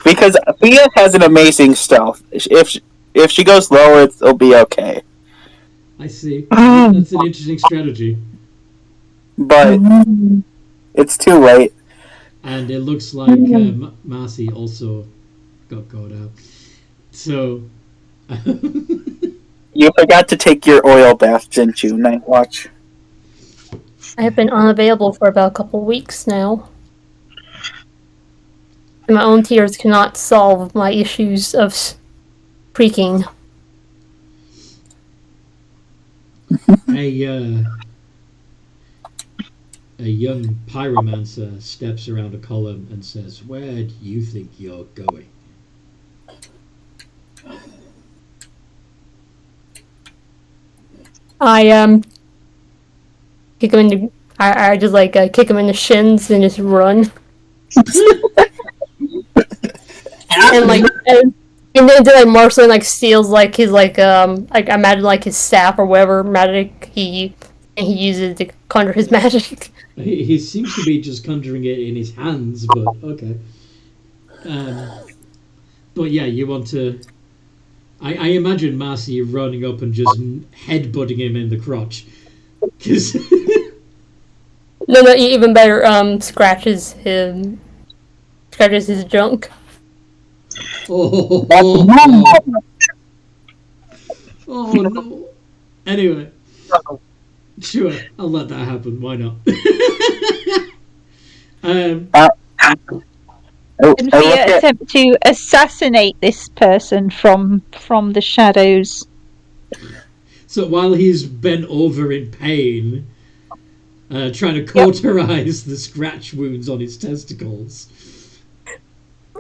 Because Fia has an amazing stealth. If she goes lower, it'll be okay. I see. That's an interesting strategy. But it's too late. And it looks like Marcy also got caught out. So... You forgot to take your oil bath, didn't you, Night Watch? I have been unavailable for about a couple weeks now. My own tears cannot solve my issues of creaking. A young pyromancer steps around a column and says, "Where do you think you're going?" I kick him in the. I just like kick him in the shins and just run. and then like Marceline like steals like his like I imagine like his staff or whatever magic he uses to conjure his magic. He seems to be just conjuring it in his hands, but okay. But yeah, you want to... I imagine Marcy running up and just headbutting him in the crotch. Cause No, even better, scratches his junk. Oh no. Anyway. Sure, I'll let that happen. Why not? Can Fia attempt to assassinate this person from the shadows? So while he's bent over in pain, trying to cauterize the scratch wounds on his testicles.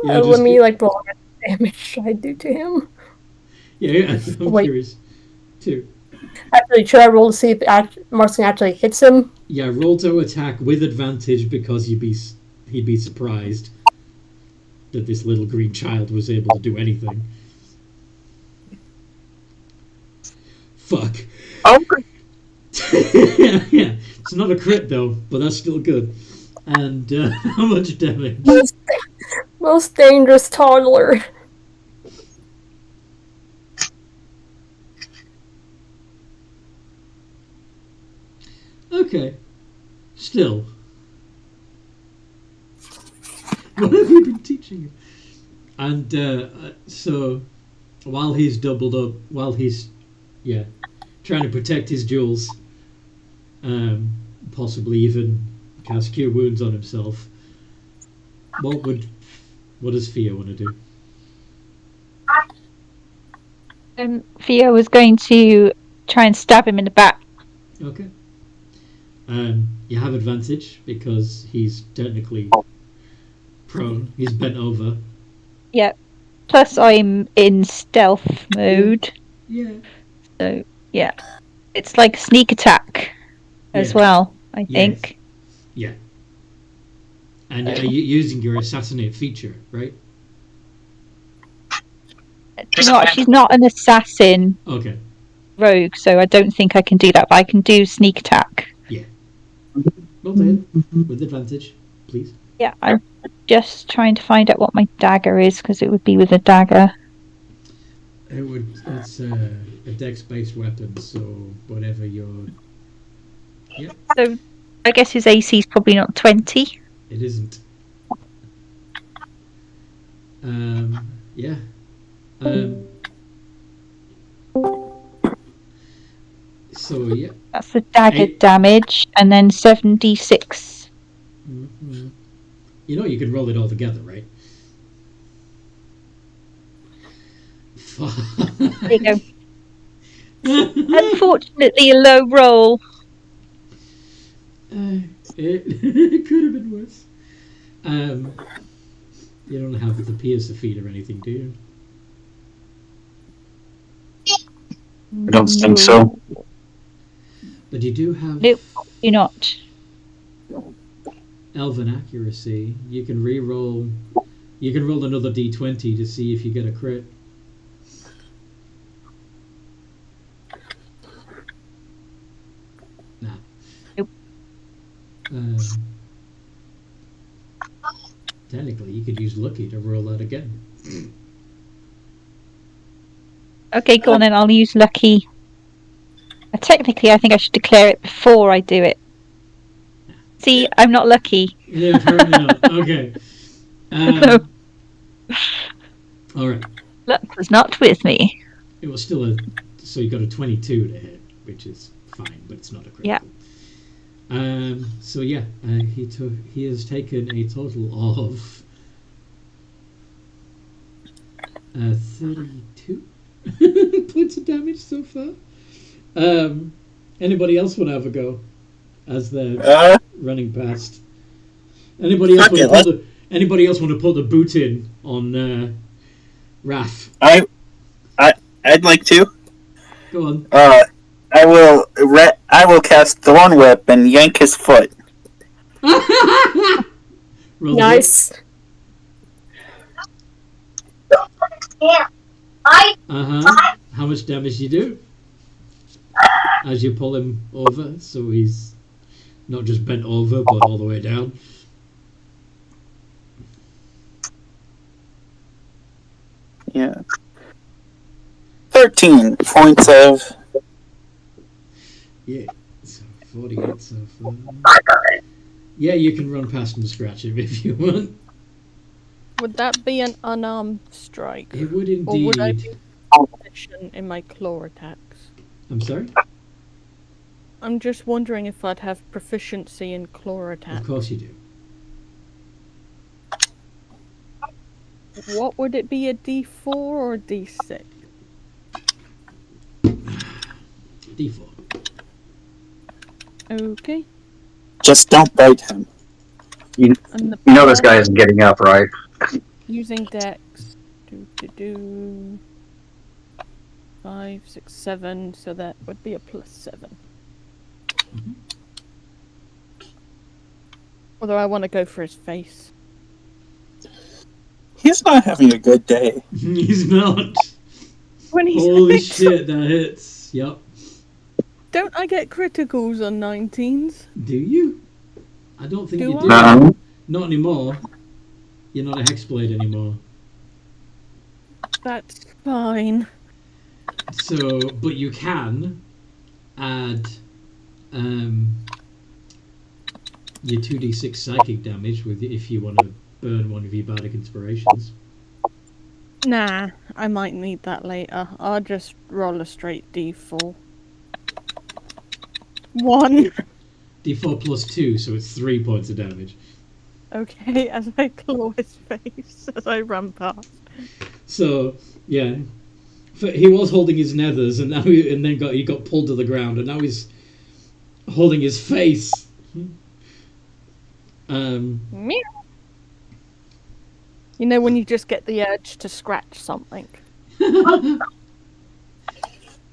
Let me like roll how much damage I do to him. Yeah, I'm curious too. Actually, should I roll to see if Marceline actually hits him? Yeah, roll to attack with advantage because he'd be surprised that this little green child was able to do anything. Fuck. Oh. Yeah, it's not a crit though, but that's still good. And how much damage? Most dangerous toddler. Okay. Still. What have you been teaching him? And so, while he's doubled up, while he's, trying to protect his jewels, possibly even cast Cure Wounds on himself, what does Fia want to do? Fia was going to try and stab him in the back. Okay. You have advantage because he's technically prone. He's bent over. Yeah. Plus, I'm in stealth mode. Yeah. So, yeah. It's like a sneak attack as well, I think. Yeah. And are you using your assassinate feature, right? You know what? She's not an assassin rogue, so I don't think I can do that, but I can do sneak attack. Yeah. Well done. With advantage, please. Yeah, I'm just trying to find out what my dagger is, because it would be with a dagger. It's a dex-based weapon, so whatever your... Yeah. So I guess his AC is probably not 20. It isn't. Yeah. So, yeah. That's the dagger 8. damage, and then 7d6. Mm-hmm. You know you can roll it all together, right? There you go. Unfortunately, a low roll. It could have been worse. You don't have the pierce feat or anything, do you? I don't think so. But you do have Nope, you're not. elven accuracy. You can re-roll. You can roll another d20 to see if you get a crit. Nah. Nope. Technically, you could use lucky to roll that again. Okay, go on then. I'll use lucky. Technically, I think I should declare it before I do it. See, I'm not lucky. Yeah, apparently not. Okay. All right. Luck was not with me. It was still a. So you got a 22 to hit, which is fine, but it's not a critical. Yeah. So yeah, he has taken a total of 32 points of damage so far. Anybody else want to have a go as they're running past? Anybody else want to put the boot in on Raph? I'd like to. Go on. I will cast Thorn Whip and yank his foot. Roll Nice. How much damage do you do? As you pull him over, so he's not just bent over, but all the way down. Yeah. 13 points of... Yeah, so 48 so far. Yeah, you can run past and scratch him if you want. Would that be an unarmed strike? It would indeed. Or would I be proficient in my claw attacks? I'm sorry? I'm just wondering if I'd have proficiency in claw attacks. Of course you do. What would it be, a D4 or a D6? D4. Okay. Just don't bite him. You And the know this guy isn't getting up, right? using Dex. 5, 6, 7, so that would be a +7. Mm-hmm. Although I want to go for his face. He's not having a good day. He's not. When he's Holy hit, shit, that hits. Yep. don't I get criticals on 19s? Do you? I don't think Do you do. No. Not anymore. You're not a Hexblade anymore. That's fine. So, but you can add your 2d6 psychic damage with if you want to burn one of your bardic inspirations. Nah, I might need that later. I'll just roll a straight D4. 1. D4 plus 2, so it's 3 points of damage. Okay, as I claw his face as I run past. So, yeah. He was holding his nethers, and now he got pulled to the ground, and now he's holding his face. Meow. You know when you just get the urge to scratch something.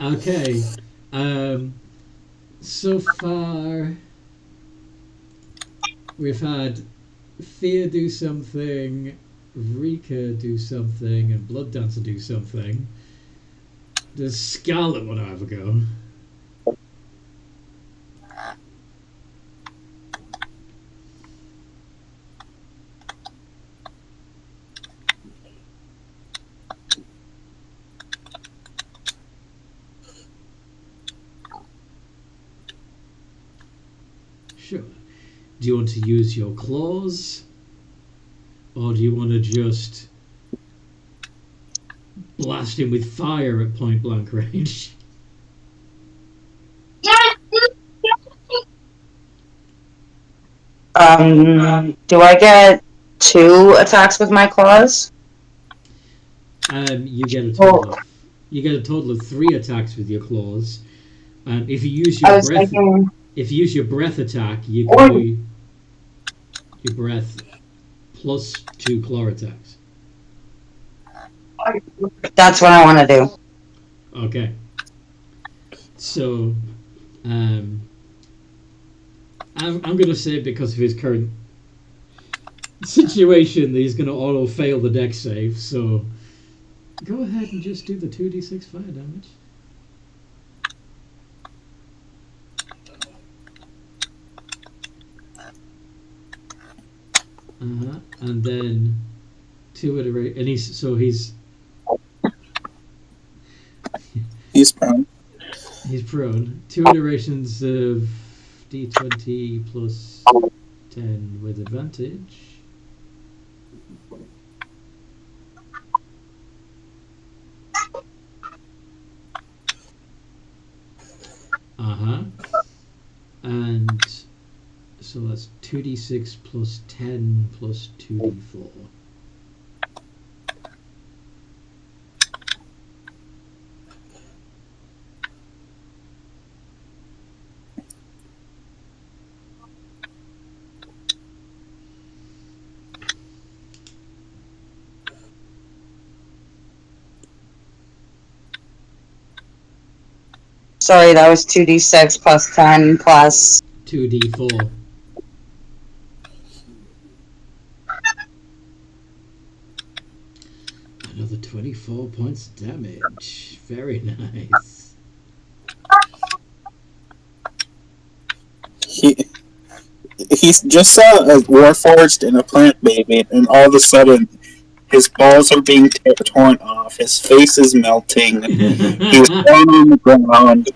Okay. So far, we've had Fear do something, Rika do something, and Blood Dancer do something. Does Scarlet want to have a go? Sure. Do you want to use your claws? Or do you want to just blast him with fire at point blank range? Do I get 2 attacks with my claws? You get a total of 3 attacks with your claws. If you use your breath attack, you can do your breath plus 2 claw attacks. That's what I want to do. Okay. So, I'm going to say because of his current situation that he's going to auto fail the dex save. So, go ahead and just do the 2d6 fire damage. And then 2 iterations, and He's prone. he's prone. 2 iterations of d20 plus 10 with advantage. And so that's 2d6 plus 10 plus 2d4. Sorry, that was 2d6 plus 10 plus 2d4. Another 24 points of damage. Very nice. He's just saw a Warforged and a plant baby, and all of a sudden, his balls are being torn off. His face is melting. He's falling on the ground.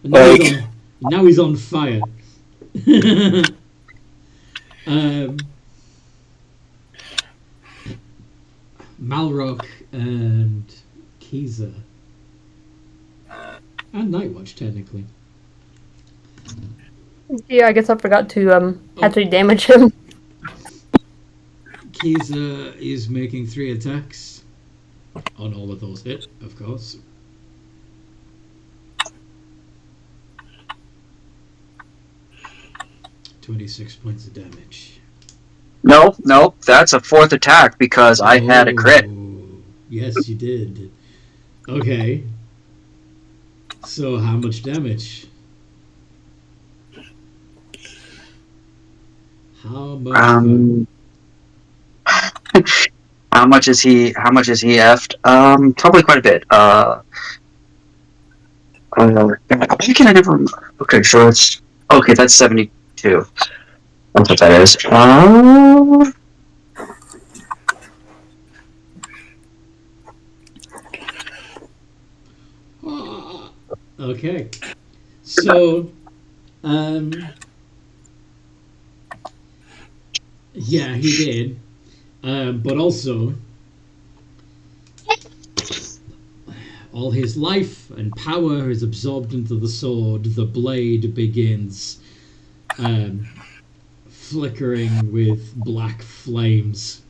Now he's on fire. Malrock and Kiza. And Nightwatch, technically. Yeah, I guess I forgot to actually damage him. Kiza is making 3 attacks. On all of those hit, of course. $26 points of damage. Nope, that's a 4th attack because I had a crit. Yes, you did. Okay. So, how much damage? How much? How much is he effed? Probably quite a bit. Why can I never remember? Okay, so it's okay. That's 72. That's what that is. Okay. So, yeah, he did. But also, all his life and power is absorbed into the sword. The blade begins flickering with black flames.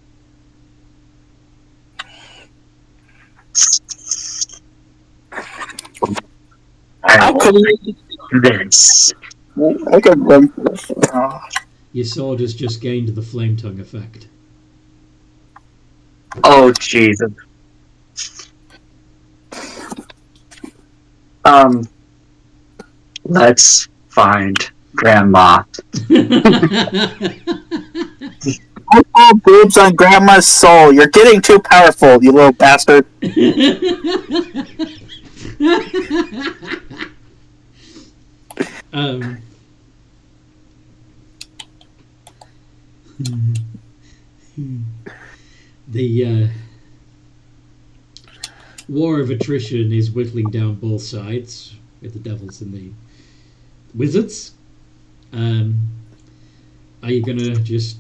I couldn't. This. I could run. Your sword has just gained the flame tongue effect. Oh, Jesus. Let's find Grandma. Oh, boobs on Grandma's soul. You're getting too powerful, you little bastard. The war of attrition is whittling down both sides, with the devils and the wizards. Are you gonna just...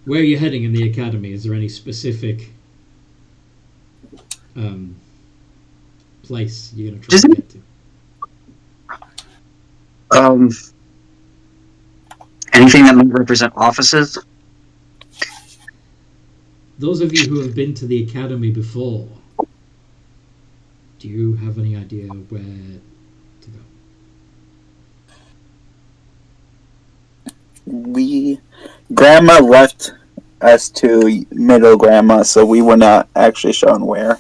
Where are you heading in the academy? Is there any specific place you're gonna try to get to? Anything that might represent offices? Those of you who have been to the academy before, do you have any idea where to go? Grandma left us to middle grandma, so we were not actually shown where.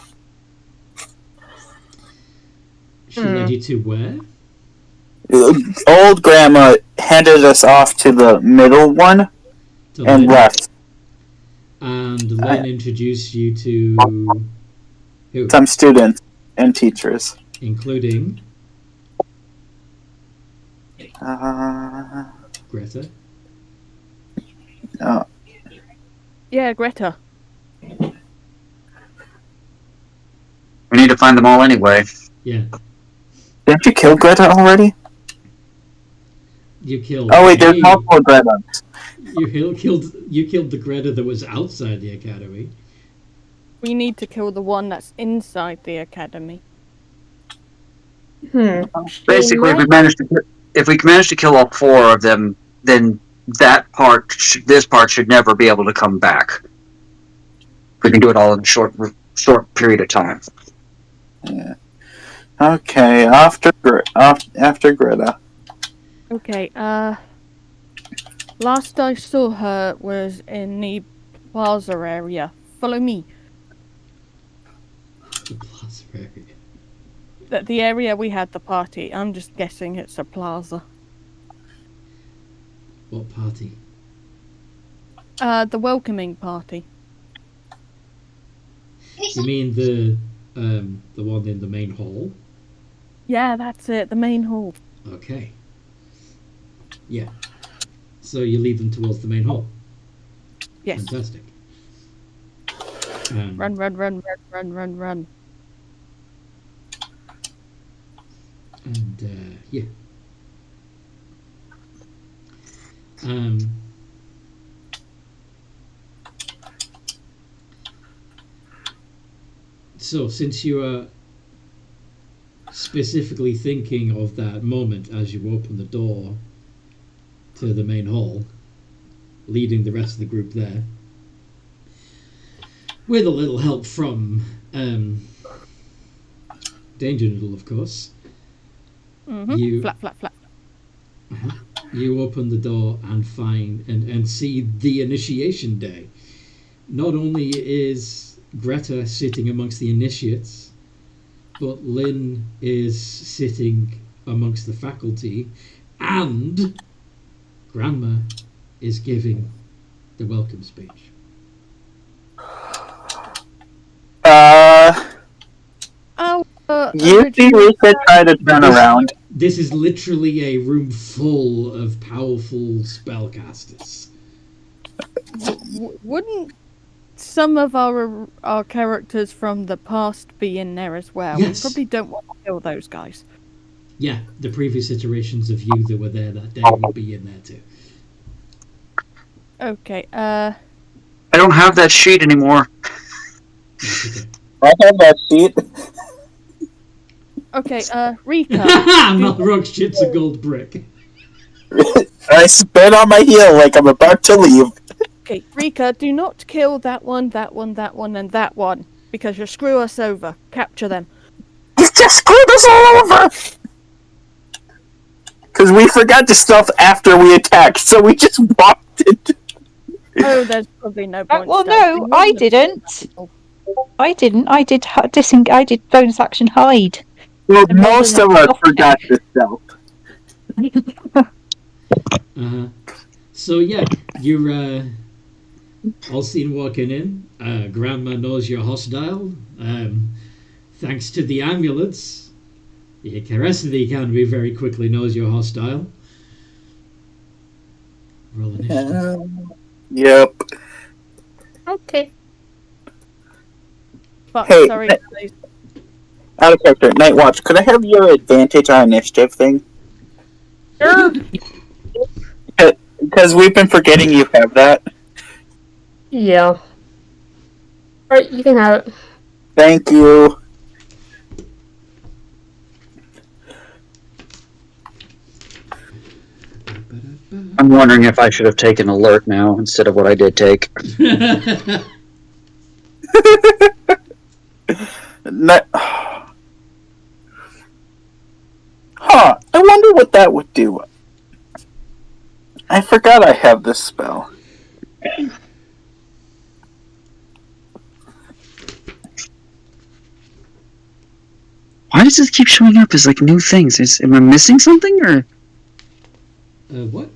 She led you to where? Old grandma handed us off to the middle one To and Lynn. left. And Lynn introduced you to who? Some students and teachers. Including Uh, Greta. oh, Yeah, Greta. We need to find them all anyway. Yeah. didn't you kill Greta already? You killed. Oh wait, there's me. multiple Greta. You killed the Greta that was outside the academy. We need to kill the one that's inside the academy. Basically, if we manage to kill all 4 of them, then this part should never be able to come back. We can do it all in a short period of time. Yeah. Okay, after Greta. Okay, last I saw her was in the plaza area. Follow me. The plaza area. The area we had the party. I'm just guessing it's a plaza. What party? The welcoming party. You mean the one in the main hall? Yeah, that's it. The main hall. Okay. Yeah. So you lead them towards the main hall. Yes. Fantastic. Run, run, run, run, run, run, run. And yeah. So since you are specifically thinking of that moment as you open the door to the main hall, leading the rest of the group there, with a little help from Danger Noodle, of course. Mm-hmm. Flap, flap, flap. You open the door and find and see the initiation day. Not only is Greta sitting amongst the initiates, but Lynn is sitting amongst the faculty, and Granma is giving the welcome speech. You see Lisa try to turn around. This is literally a room full of powerful spellcasters. Wouldn't some of our characters from the past be in there as well? Yes. We probably don't want to kill those guys. Yeah, the previous iterations of you that were there that day will be in there too. Okay, I don't have that sheet anymore. Okay. I have that sheet. Okay, Rika. Not rock shit's a gold brick. I spit on my heel like I'm about to leave. Okay, Rika, do not kill that one, that one, that one, and that one, because you'll screw us over. Capture them. You just screwed us all over! Because we forgot the stuff after we attacked, so we just walked it. Oh, there's probably no point. Well, no, I didn't. I didn't. I did I did bonus action hide. Well, most of us forgot the stealth. So yeah, you're all seen walking in. Grandma knows you're hostile. Thanks to the amulets, the rest of the academy very quickly knows you're hostile. Roll initiative. Yep. Okay. Fuck, Hey, sorry, hey. guys. Out of character, Night Watch, could I have your advantage on initiative thing? Sure. Because we've been forgetting you have that. Yeah. Alright, you can have it. Thank you. I'm wondering if I should have taken alert now instead of what I did take. Huh, I wonder what that would do. I forgot I have this spell. Why does this keep showing up as like new things? Am I missing something or? What?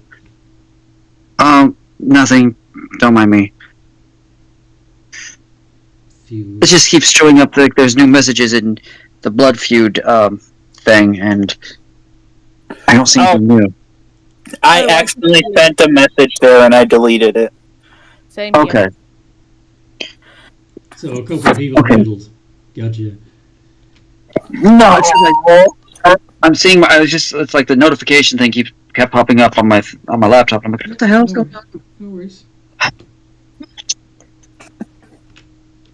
Nothing. Don't mind me. Feud. It just keeps showing up like there's new messages in the Blood Feud thing, and I don't see anything new. I accidentally sent a message there and I deleted it. Same here. Okay. So a couple of people doodled. Gotcha. No, it's like I'm seeing. It's like the notification thing kept popping up on my laptop. I'm like, what the hell is going on? No worries.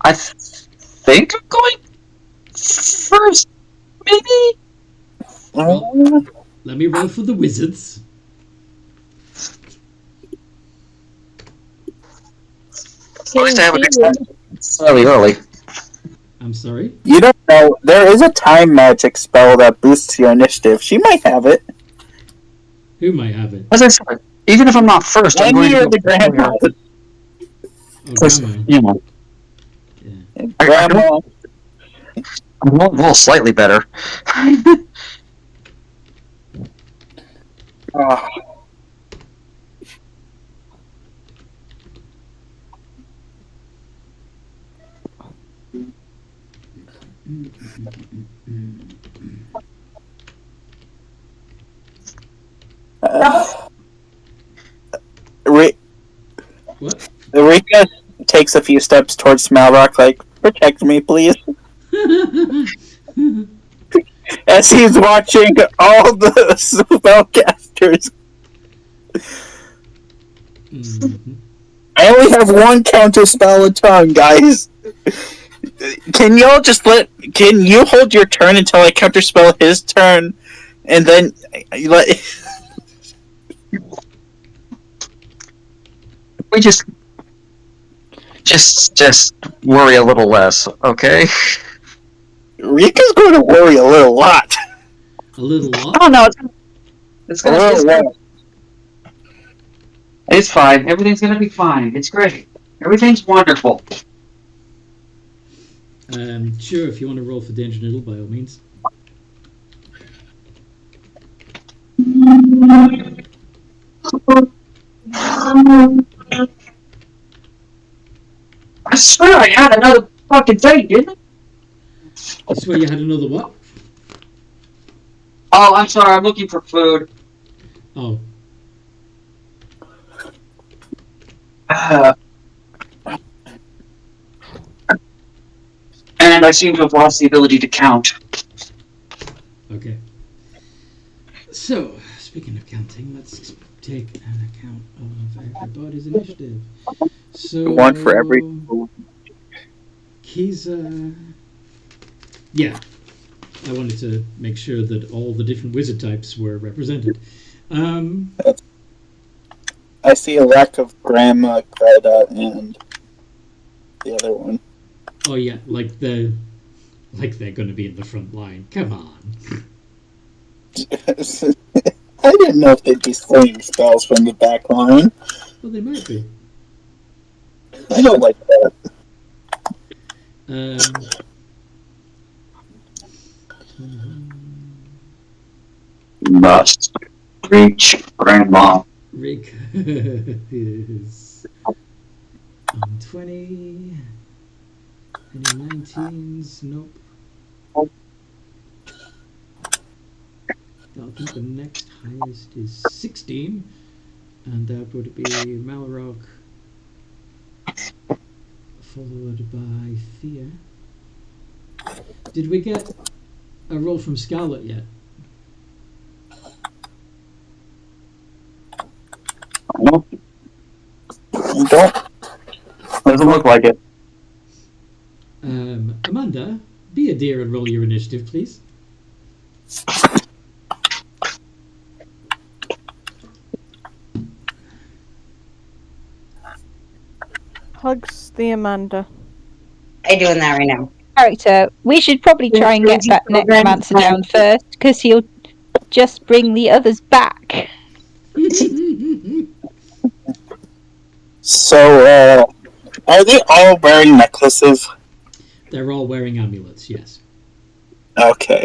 I think I'm going first, maybe. Well, let me roll for the wizards. At least I have a good start. It's fairly early. I'm sorry? You don't know, there is a time magic spell that boosts your initiative. She might have it. Who might have it? As I said, even if I'm not first, I'm going to the grandma. Oh, Because, Granma. you know, Yeah. Grandma. I'm a little slightly better. Oh. What? Rika takes a few steps towards Smalrock, like, protect me, please. As he's watching all the spellcasters. Mm-hmm. I only have one counter spell a turn, guys. Can you hold your turn until I counterspell his turn, and then let? We just worry a little less, okay? Rika's going to worry a little lot. A little lot? Oh no, it's fine. Everything's gonna be fine. It's great. Everything's wonderful. Sure, if you want to roll for Danger Noodle, by all means. I swear I had another fucking thing, didn't I? I swear you had another what? Oh, I'm sorry. I'm looking for food. Oh. And I seem to have lost the ability to count. Okay. So, speaking of counting, let's take an account of everybody's initiative. So, One for every. Kiza. Yeah. I wanted to make sure that all the different wizard types were represented. I see a lack of Grandma, Greta, and the other one. Oh yeah, like they're going to be in the front line. Come on. I didn't know if they'd be slinging spells from the back line. Well, they might be. I don't like that. Must reach Grandma. Rick is on 20. Any 19s? Nope. I think the next highest is 16, and that would be Malrock, followed by Thea. Did we get a roll from Scarlet yet? Nope. Don't. Doesn't look like it. Amanda, be a dear and roll your initiative, please. hugs the Amanda. I'm doing that right now. Character, we should probably try and get that necromancer down first, because he'll just bring the others back. So, are they all wearing necklaces? They're all wearing amulets, yes. Okay.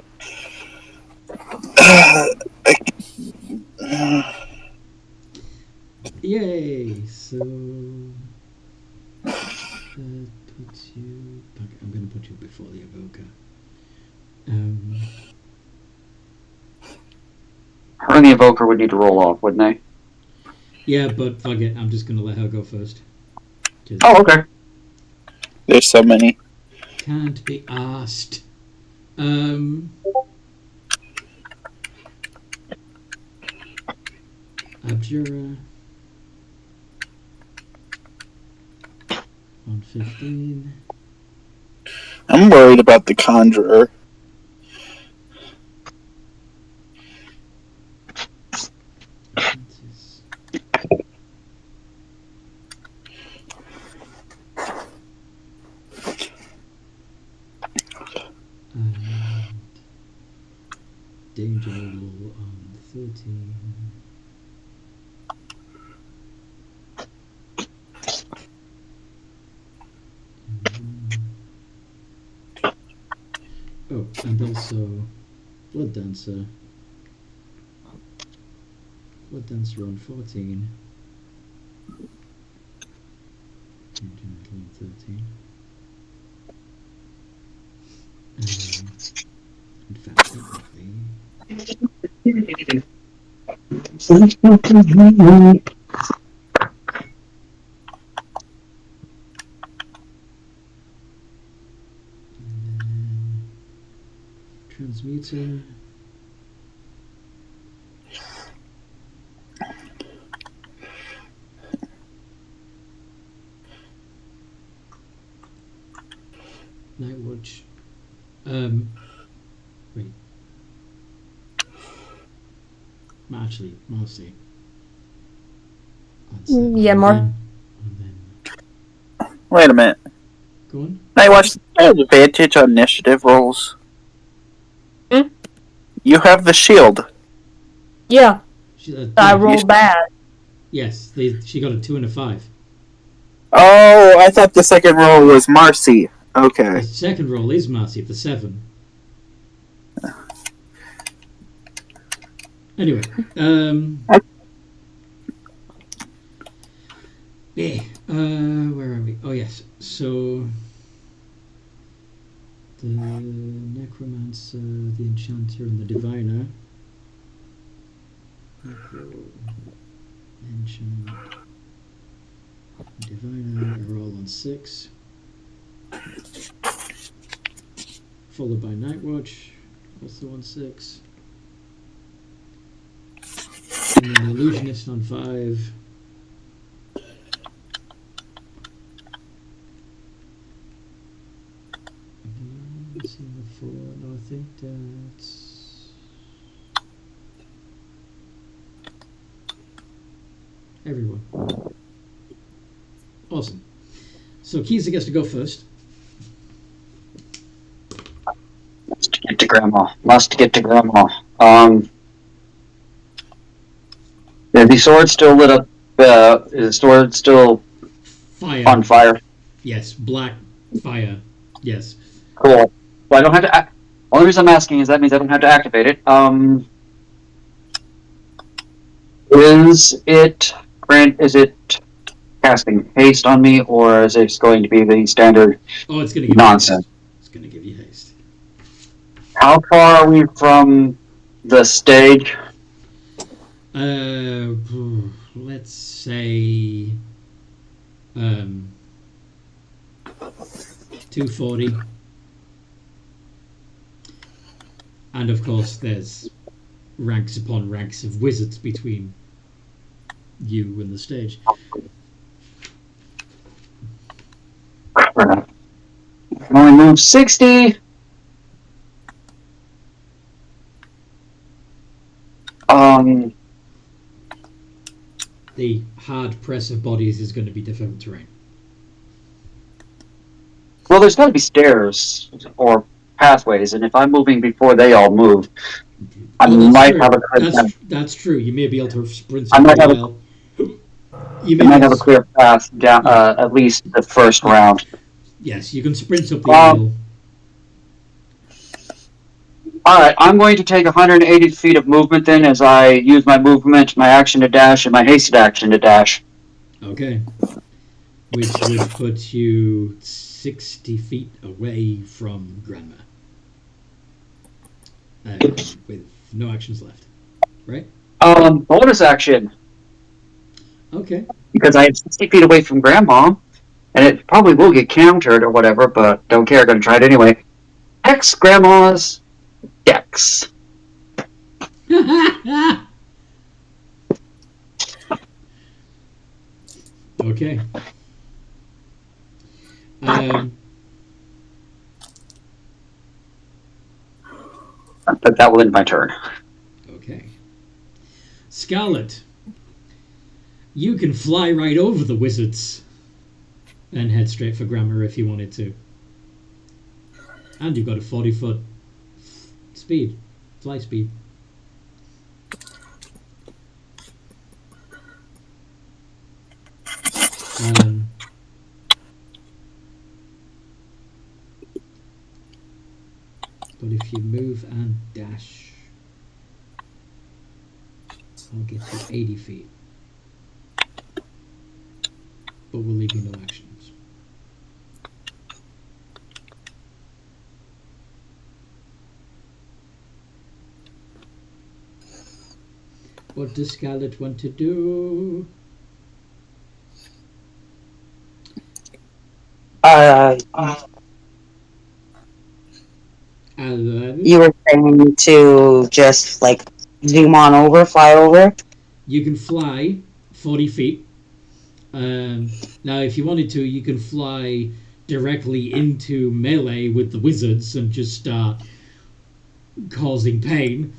Yay! So that puts you back. I'm going to put you before the evoker. Her and the evoker would need to roll off, wouldn't they? Yeah, but fuck it. I'm just going to let her go first. Oh, okay. There's so many. Can't be asked. Abjura. On 15. I'm worried about the conjurer. Danger level on 13. Oh, and also Blood Dancer. Blood Dancer on 14. Danger level on 13. In fact, technically. Transmuter. Night Watch. Wait. Actually, Marcy. Yeah, Mar. Wait a minute. Go on. I watched advantage on initiative rolls. Hmm? You have the shield. Yeah, I Yeah, rolled bad. yes, she got a 2 and a 5. Oh, I thought the second roll was Marcy. Okay. The second roll is Marcy at the 7. Anyway, yeah, where are we? Oh yes, so the necromancer, the enchanter, and the diviner. Enchant, diviner are all on 6, followed by Nightwatch, also on 6. And then the illusionist on 5. Let's see the 4. No, I think that's everyone. Awesome. So Kisa gets to go first. Must get to Grandma. Is the sword still lit up? Is the sword still Fire. on fire? Yes, black fire. Yes. Cool. Well, I don't have to. Only reason I'm asking is that means I don't have to activate it. Is it casting haste on me, or is it going to be the standard Oh, it's going to give nonsense? You haste. It's going to give you haste. How far are we from the stage? Let's say 240. And of course, there's ranks upon ranks of wizards between you and the stage. I can only move 60. The hard press of bodies is going to be difficult terrain. Well, there's got to be stairs or pathways, and if I'm moving before they all move, I Oh, that's might true. have a clear. That's true. You may be able to sprint I up might a have a, while. You I may might be have a able to, clear path down Yeah. at least the first Yeah. round. yes, you can sprint up the Um, aisle. All right, I'm going to take 180 feet of movement then, as I use my movement, my action to dash, and my hasted action to dash. Okay. Which would put you 60 feet away from Granma. With no actions left. Right? Bonus action, Okay. because I am 60 feet away from Grandma, and it probably will get countered or whatever, but don't care, gonna try it anyway. Hex Grandma's Dex. Okay. But that will end my turn. Okay. Scarlet, you can fly right over the wizards and head straight for Granma if you wanted to. And you've got a 40-foot speed, fly speed. But if you move and dash, I'll get you 80 feet. But we'll leave you no actions. What does Scarlet want to do? You were saying to just like zoom on over, fly over. You can fly 40 feet. Now, if you wanted to, you can fly directly into melee with the wizards and just start causing pain,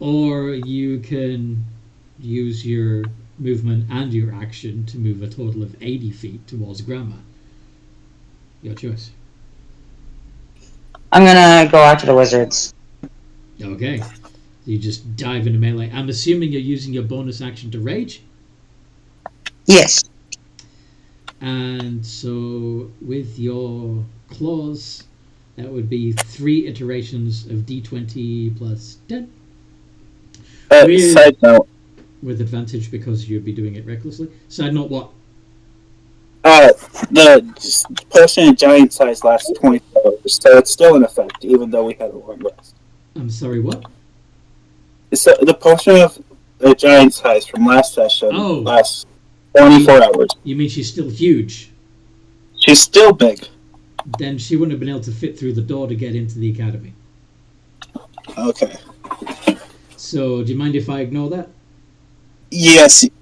or you can use your movement and your action to move a total of 80 feet towards Granma. Your choice. I'm gonna go after the wizards. Okay. So you just dive into melee. I'm assuming you're using your bonus action to rage? Yes. And so with your claws, that would be 3 iterations of d20 plus 10. Side note. With advantage because you'd be doing it recklessly. Side note what? The potion of giant size lasts 24 hours, so it's still in effect, even though we had a long rest. I'm sorry, what? So the potion of the giant size from last session lasts 24 hours. You mean she's still huge? She's still big. Then she wouldn't have been able to fit through the door to get into the academy. Okay. So, do you mind if I ignore that? Yes, it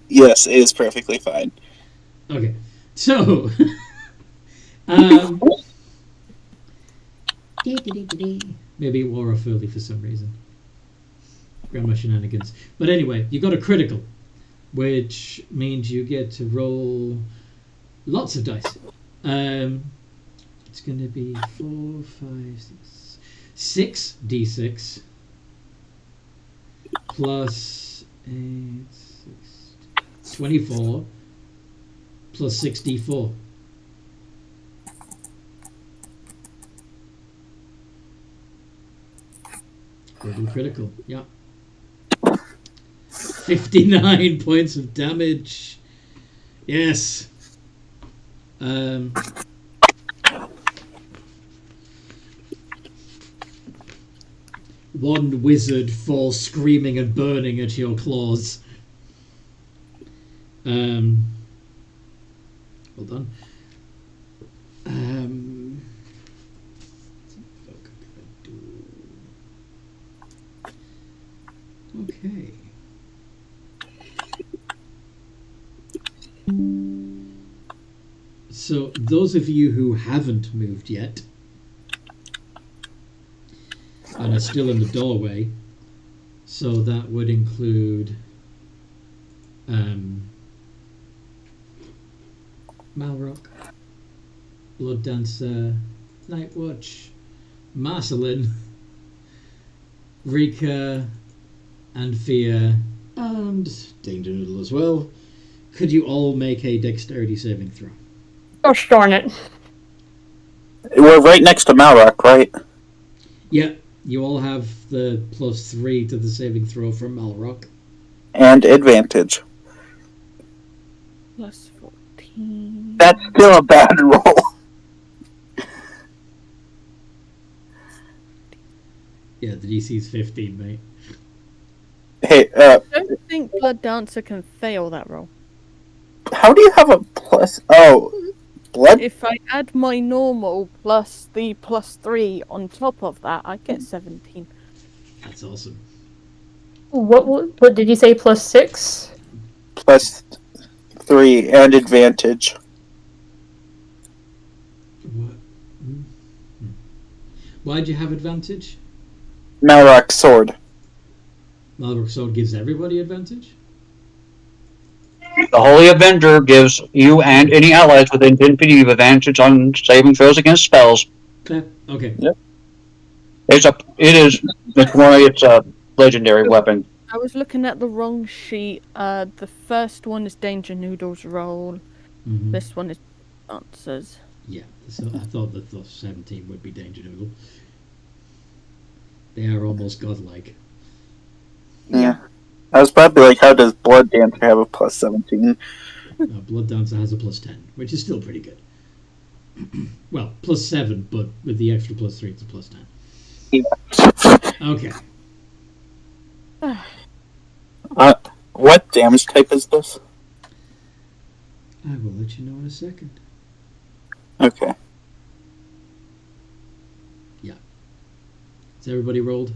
is perfectly fine. Okay. So, maybe it wore off early for some reason. Grandma shenanigans. But anyway, you got a critical, which means you get to roll lots of dice. It's going to be 4, 5, 6 d6 plus 8, 6, 24 plus 6 d4. Golden critical, yeah. 59 points of damage. Yes. One wizard falls screaming and burning at your claws. Hold on. Okay. So those of you who haven't moved yet and are still in the doorway, so that would include Malrock, Blood Dancer, Nightwatch, Marcelin, Rika, and Fia, and Danger Noodle as well. Could you all make a dexterity saving throw? Gosh darn it. We're right next to Malrock, right? Yeah, you all have the +3 to the saving throw from Malrock. And advantage. +14. That's still a bad roll. Yeah, the DC is 15, mate. Hey, I don't think Blood Dancer can fail that roll. how do you have a plus? Oh, blood. If I add my normal plus the +3 on top of that, I get 17. That's awesome. What did you say? +6? +3 and advantage. What? Why'd you have advantage? Malrock's sword. Malrock's sword gives everybody advantage? The Holy Avenger gives you and any allies within 10 feet of advantage on saving throws against spells. Yeah, okay. It's a legendary weapon. I was looking at the wrong sheet. The first one is Danger Noodle's roll. Mm-hmm. This one is Dancer's. Yeah, so I thought that the 17 would be Danger Noodle. They are almost godlike. Yeah. I was probably like, how does Blood Dancer have a +17? Blood Dancer has a +10, which is still pretty good. Well, +7, but with the extra +3, it's a +10. Yeah. Okay. What damage type is this? I will let you know in a second. Okay. Yeah. Has everybody rolled?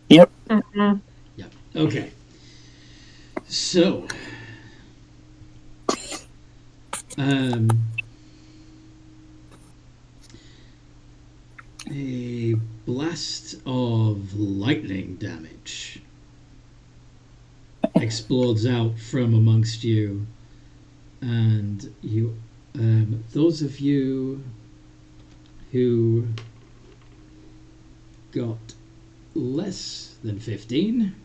Yep. Mm-hmm. Yeah. Okay. So, a blast of lightning damage explodes out from amongst you, and you, those of you who got less than 15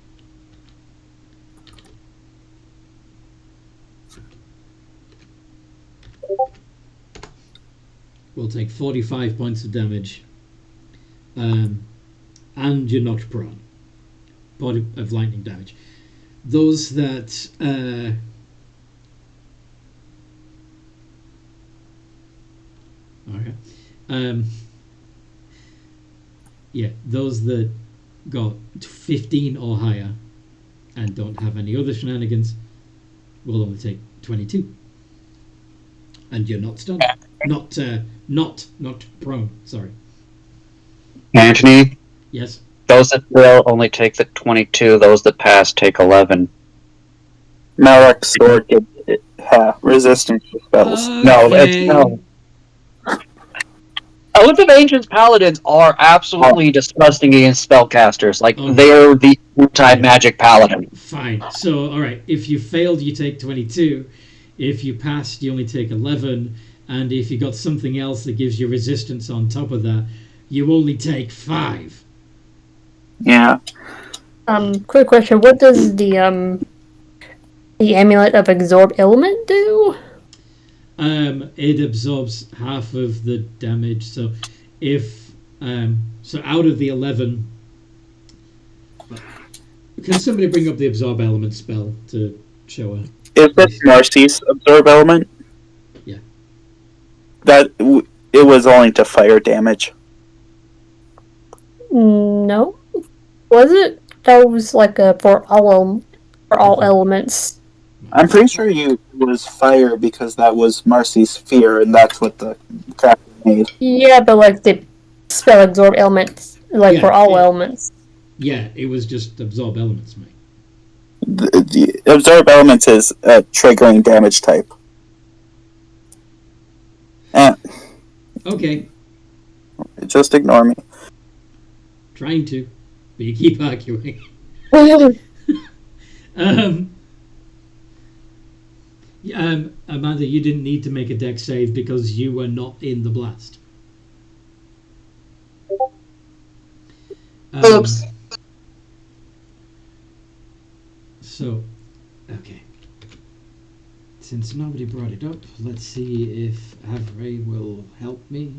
will take 45 points of damage, and you're knocked prone. Body of lightning damage. Those that okay, yeah, those that got 15 or higher and don't have any other shenanigans will only take 22. And you're not stunned. Not prone. Sorry. Anthony, Yes. those that fail only take the 22. Those that pass take 11. Malrock's sword gives it resistance to spells. No, it's. Olympic Ancients Paladins are absolutely disgusting against spellcasters. Like, they're the anti-magic paladin. Fine. So, all right. If you failed, you take 22. If you passed, you only take 11. And if you got something else that gives you resistance on top of that, you only take 5. Yeah. Quick question. What does the Amulet of Absorb Element do? It absorbs half of the damage. So if so out of the 11, can somebody bring up the absorb element spell to show her? Is this Marcy's absorb element? Yeah. It was only to fire damage. No. Was it? That was like for all elements. I'm pretty sure it was fire because that was Marcy's fear, and that's what the crap made. Yeah, but like the spell absorb elements, Yeah, for all elements. Yeah, it was just absorb elements, mate. The absorb elements is a triggering damage type. Okay, Just ignore me. trying to, but you keep arguing. Amanda, you didn't need to make a dex save because you were not in the blast. Oops. So, okay. Since nobody brought it up, let's see if Avray will help me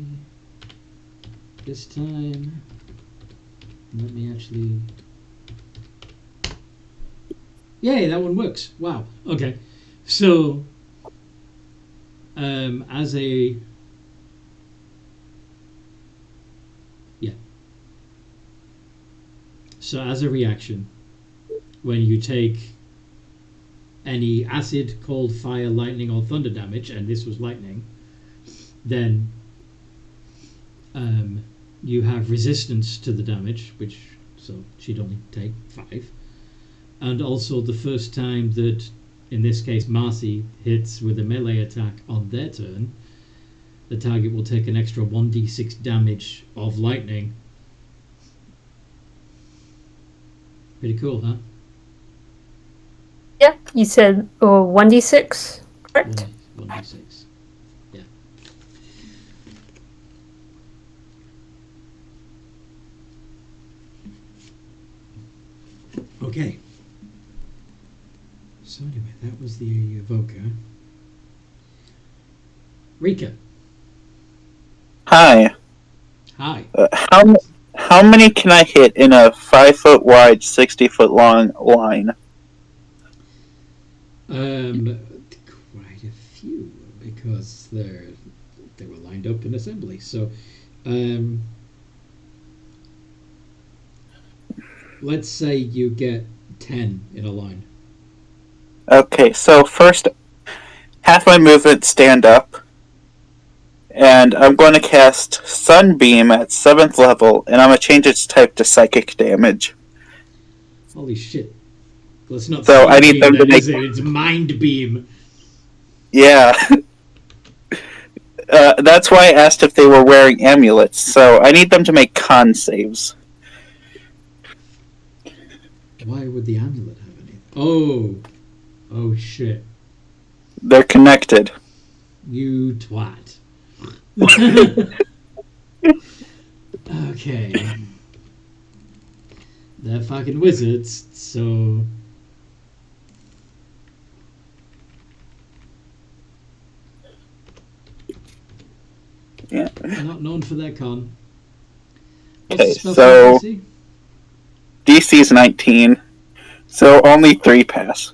this time. Let me actually... Yay, that one works. Wow. Okay. So, as a... Yeah. So, as a reaction, when you take any acid, cold, fire, lightning, or thunder damage, and this was lightning, then you have resistance to the damage, which, so she'd only take 5. And also the first time that, in this case, Marcy hits with a melee attack on their turn, the target will take an extra 1d6 damage of lightning. Pretty cool, huh? Yeah, you said 1d6, correct? 1d6. Yeah. Okay. So anyway, that was the evoker. Rika. Hi. Hi. How many can I hit in a 5-foot wide, 60-foot long line? Quite a few, because they were lined up in assembly. So, let's say you get 10 in a line. Okay, so first, half my movement stand up, and I'm going to cast Sunbeam at 7th level, and I'm going to change its type to psychic damage. Holy shit. Well, it's not So I Sun need Beam them to then, make... is it? It's Mind Beam. Yeah. That's why I asked if they were wearing amulets, so I need them to make con saves. Why would the amulet have anything? Oh shit. They're connected. You twat. Okay. They're fucking wizards, so... Yeah. Not known for their con. Okay, What's the spell so DC? DC is 19, so only 3 pass.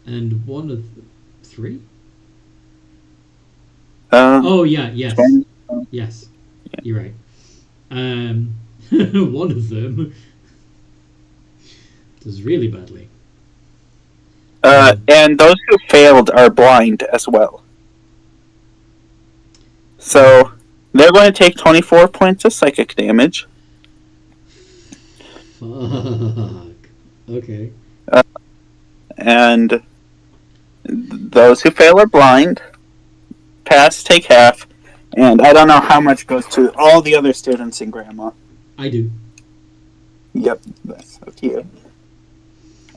And one of 3? Oh yeah, yes. 20? Yes. Yeah. You're right. One of them does really badly. And those who failed are blind as well. So they're going to take 24 points of psychic damage. Fuck. Okay. And those who fail are blind. Pass, take half. And I don't know how much goes to all the other students in Granma. I do. Yep, that's up to you.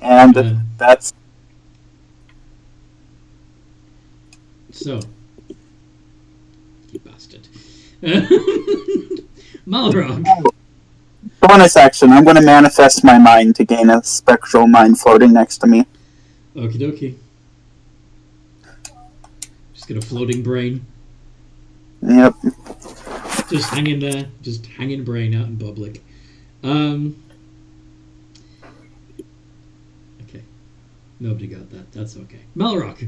And that's... So. You bastard. Malrock. Bonus action, I'm going to manifest my mind to gain a spectral mind floating next to me. Okie dokie. Just get a floating brain. Yep. Just hanging there. Just hanging brain out in public. Okay. Nobody got that. That's okay. Malrock.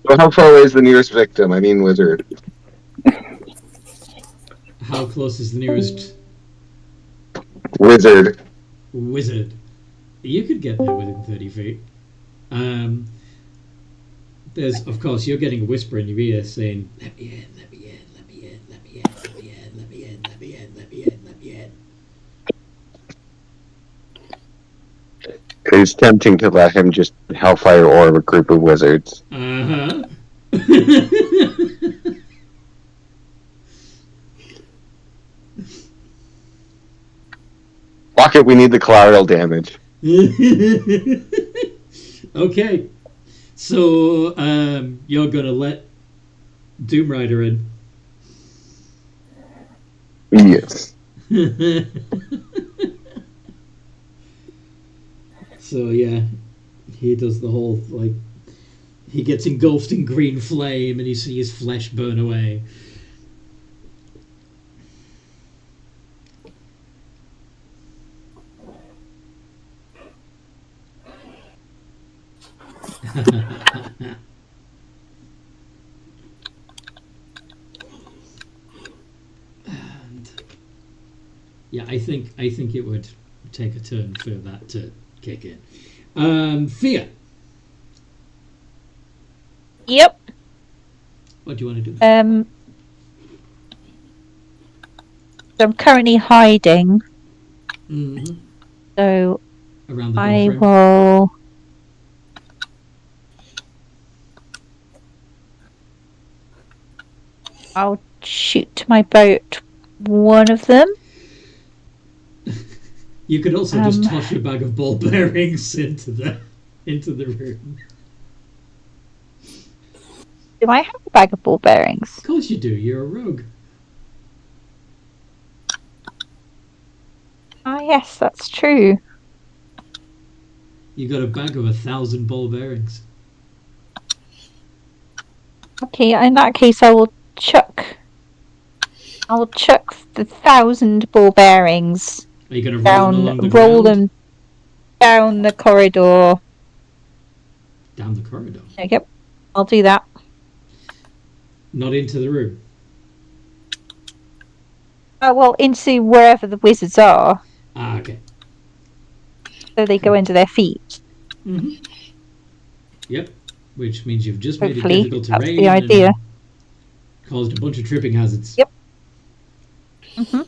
So how far away is the nearest victim? I mean wizard. How close is the nearest Wizard. wizard? You could get there within 30 feet. There's, of course, you're getting a whisper in your ear saying, "Let me in, let me in, let me in, let me in, let me in, let me in, let me in, let me in, let me in." It's tempting to let him just hellfire orb a group of wizards. Uh-huh. Fuck it, we need the collateral damage. Okay. So you're gonna let Doom Rider in. Yes. So yeah, he does the whole like he gets engulfed in green flame and you see his flesh burn away. And yeah, I think it would take a turn for that to kick in. Fear. Yep. What do you want to do? I'm currently hiding, Mm-hmm. so Around the I door frame. will. I'll shoot my boat. One of them. You could also just toss your bag of ball bearings into the room. Do I have a bag of ball bearings? Of course you do. You're a rogue. Ah, yes, that's true. You got a bag of 1,000 ball bearings. Okay, in that case, I will chuck the 1,000 ball bearings Are you going to roll them down the corridor. Down the corridor? Yep, I'll do that. Not into the room? Well, into wherever the wizards are. Ah, okay. So they go into their feet. Mm-hmm. Yep. Which means you've just Hopefully, made it difficult that's terrain the idea. and caused a bunch of tripping hazards. Yep. Mm-hmm.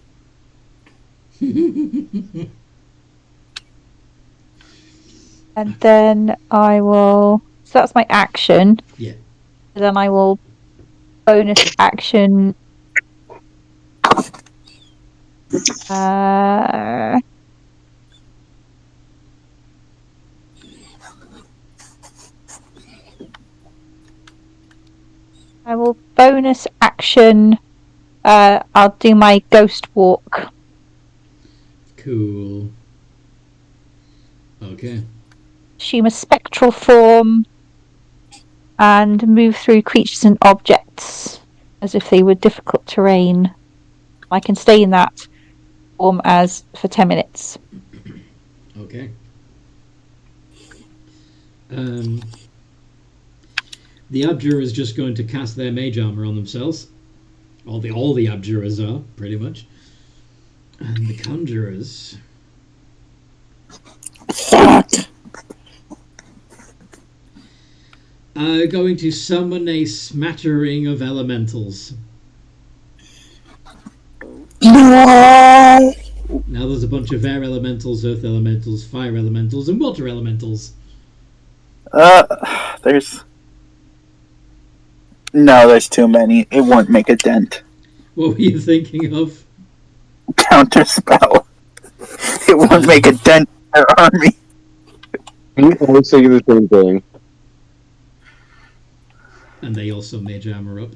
And then I will... So that's my action. Yeah. And then I will bonus action... I will bonus action... I'll do my ghost walk. Cool. Okay. Assume a spectral form and move through creatures and objects as if they were difficult terrain. I can stay in that form for 10 minutes. Okay. The Abjurer is just going to cast their mage armor on themselves. All the Abjurers are, pretty much. And the Conjurers... Fuck! Are going to summon a smattering of elementals. No! Now there's a bunch of air elementals, earth elementals, fire elementals, and water elementals. There's too many. It won't make a dent. What were you thinking of? Counterspell. It won't make a dent in their army. I was thinking the same thing. And they also mage armor up.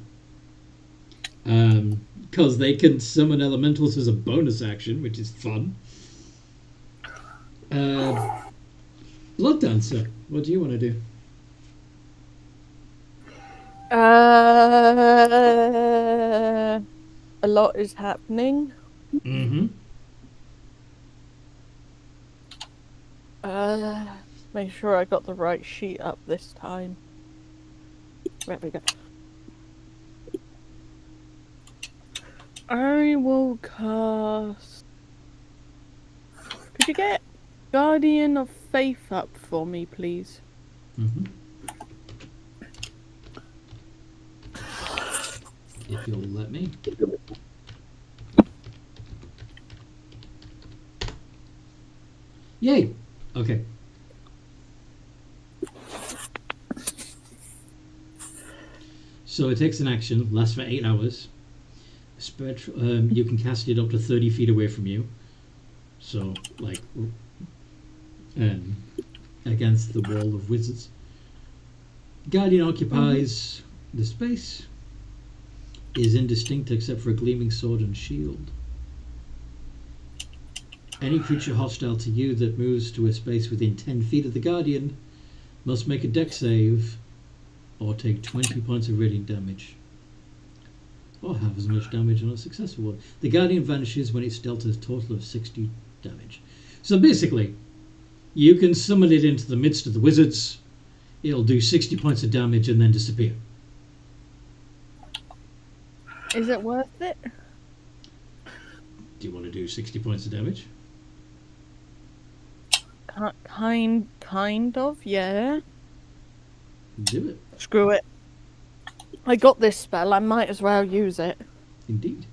Because they can summon elementals as a bonus action, which is fun. Blood Dancer, what do you want to do? A lot is happening. Mm-hmm. Make sure I got the right sheet up this time. There we go. I will cast... Could you get Guardian of Faith up for me, please? Mm-hmm. If you'll let me. Yay! Okay. So it takes an action, lasts for 8 hours. You can cast it up to 30 feet away from you. So, like, against the wall of wizards. Guardian occupies the space, is indistinct except for a gleaming sword and shield. Any creature hostile to you that moves to a space within 10 feet of the Guardian must make a dex save or take 20 points of radiant damage, or have as much damage on a successful one. The Guardian vanishes when it's dealt a total of 60 damage. So basically, you can summon it into the midst of the wizards, it'll do 60 points of damage and then disappear. Is it worth it? Do you want to do 60 points of damage? Kind of, yeah. Do it. Screw it. I got this spell, I might as well use it. Indeed.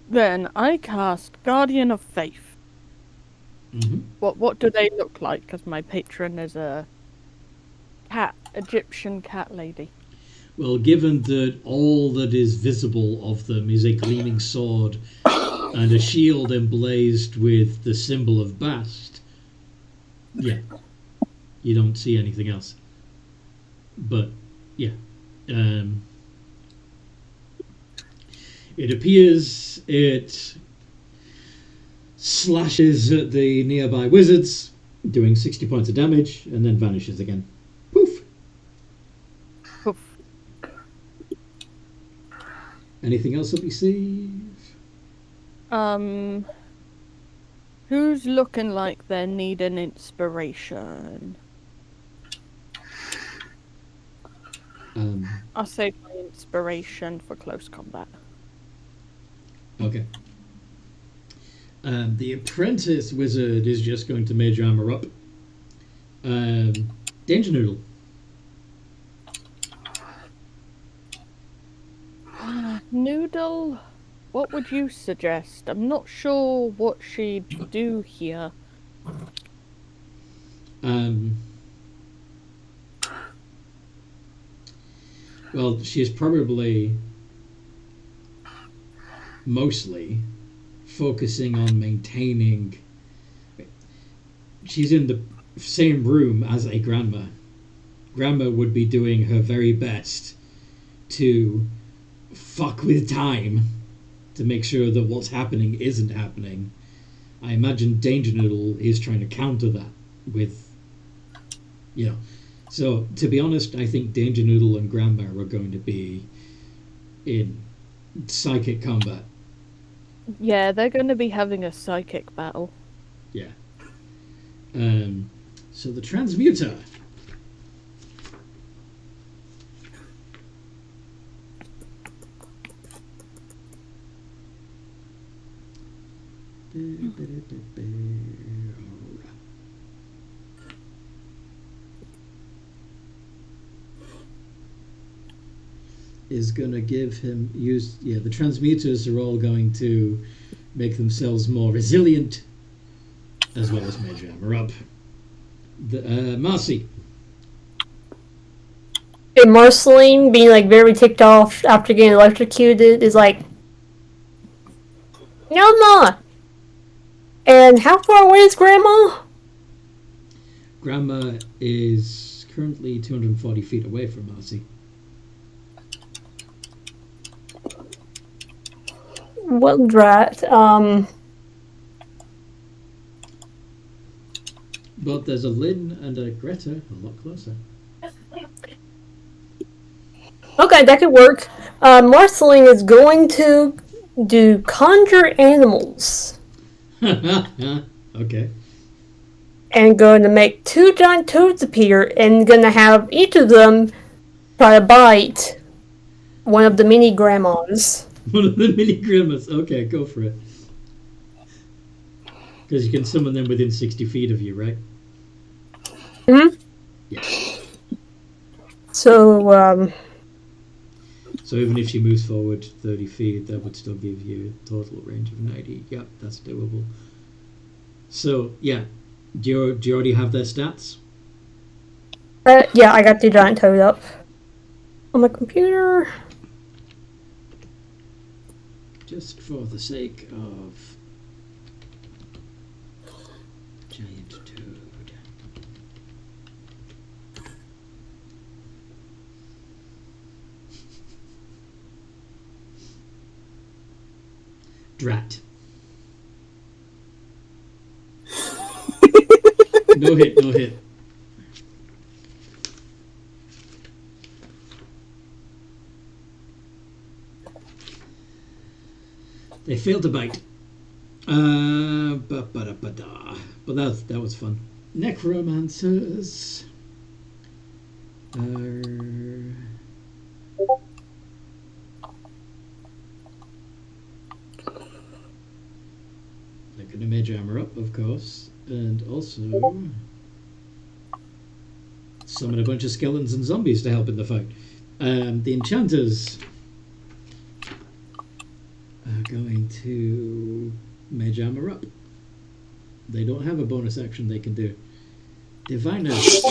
Then I cast Guardian of Faith. Mm-hmm. What do they look like? Because my patron is a cat, Egyptian cat lady. Well, given that all that is visible of them is a gleaming sword and a shield emblazed with the symbol of Bast, yeah, you don't see anything else. But, yeah. It appears, it slashes at the nearby wizards, doing 60 points of damage, and then vanishes again. Poof! Poof. Anything else up you see? Who's looking like they need an inspiration? I'll save my inspiration for close combat. Okay. The apprentice wizard is just going to mage armor up. Danger Noodle. Noodle, what would you suggest? I'm not sure what she'd do here. Well, she's probably mostly focusing on maintaining. She's in the same room as a Granma. Granma would be doing her very best to fuck with time to make sure that what's happening isn't happening. I imagine Danger Noodle is trying to counter that with, you know. So, to be honest, I think Danger Noodle and Granma are going to be in psychic combat. Yeah, they're going to be having a psychic battle. Yeah. So the Transmuter. Is going to give him the transmuters are all going to make themselves more resilient as well as mage armor up. Marcy. And Marceline, being like very ticked off after getting electrocuted, is like, Grandma! And how far away is Grandma? Grandma is currently 240 feet away from Marcy. Well, drat. But there's a Lynn and a Greta a lot closer. Okay, that could work. Marceline is going to do conjure animals. Okay. And going to make 2 giant toads appear and going to have each of them try to bite one of the mini grandmas. One of the mini Granmas. Okay, go for it. Because you can summon them within 60 feet of you, right? Mm-hmm. Yeah. So, So even if she moves forward 30 feet, that would still give you a total range of 90. Yep, that's doable. So, yeah. Do you already have their stats? yeah, I got the giant toad up on my computer. Just for the sake of giant toad. Drat. No hit, no hit. They failed to bite. But that was fun. Necromancers. They're gonna mage armor up, of course, and also summon a bunch of skeletons and zombies to help in the fight. The enchanters are going to mage armor up. They don't have a bonus action they can do. Diviners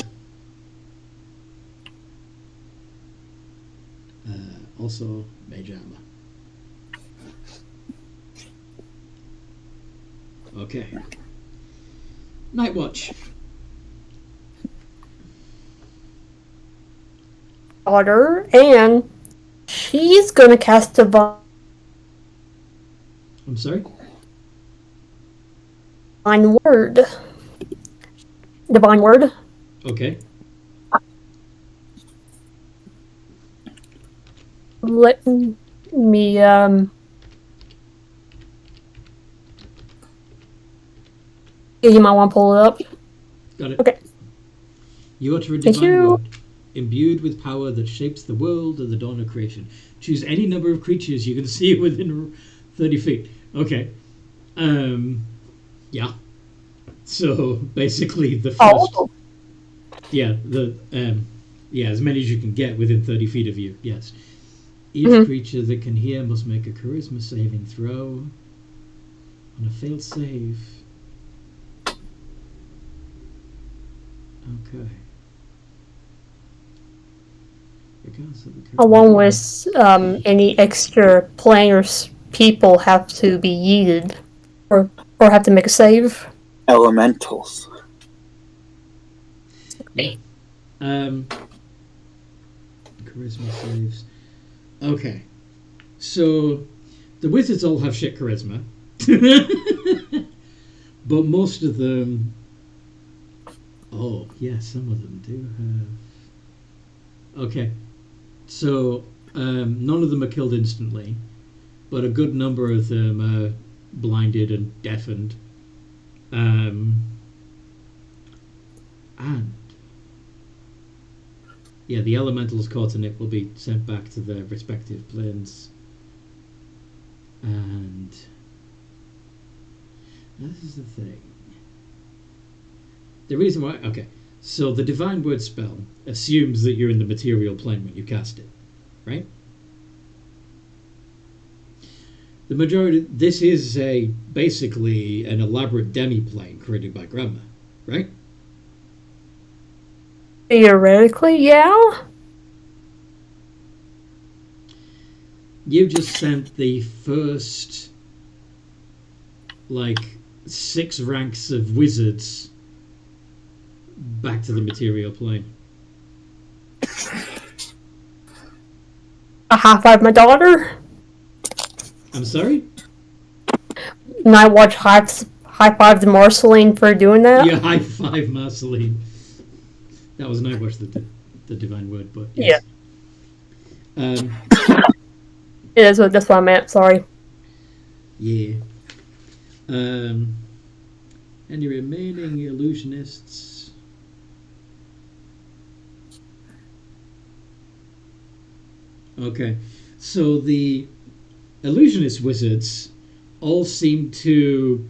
also mage armor. Okay. Night Watch. Daughter, and she's gonna cast Divine I'm sorry? Word. Divine Word. Okay. Let me you might want to pull it up. Got it. Okay. You utter a Thank divine you. word, imbued with power that shapes the world at the dawn of creation. Choose any number of creatures you can see within 30 feet. Okay. Yeah. So basically the first as many as you can get within 30 feet of you, yes. Each creature that can hear must make a charisma saving throw. On a failed save. Okay. Along with any extra players, people have to be yeeted or have to make a save. Elementals. Yeah. Charisma saves. Okay. So the wizards all have shit charisma. But most of them some of them do have. Okay. So none of them are killed instantly, but a good number of them are blinded and deafened. And the elementals caught in it will be sent back to their respective planes. And this is the thing. The reason why... Okay, so the Divine Word spell assumes that you're in the material plane when you cast it, right? The majority... This is basically an elaborate demi-plane created by Granma, right? Theoretically, yeah. You just sent the first 6 ranks of wizards back to the material plane. A high five my daughter. I'm sorry? And I watch high five the Marceline for doing that. Yeah, high five Marceline. That was Night Watch, the Divine Word, but yes. Yeah. That's what I meant, sorry. Yeah. Any remaining illusionists? Okay. So the illusionist wizards all seem to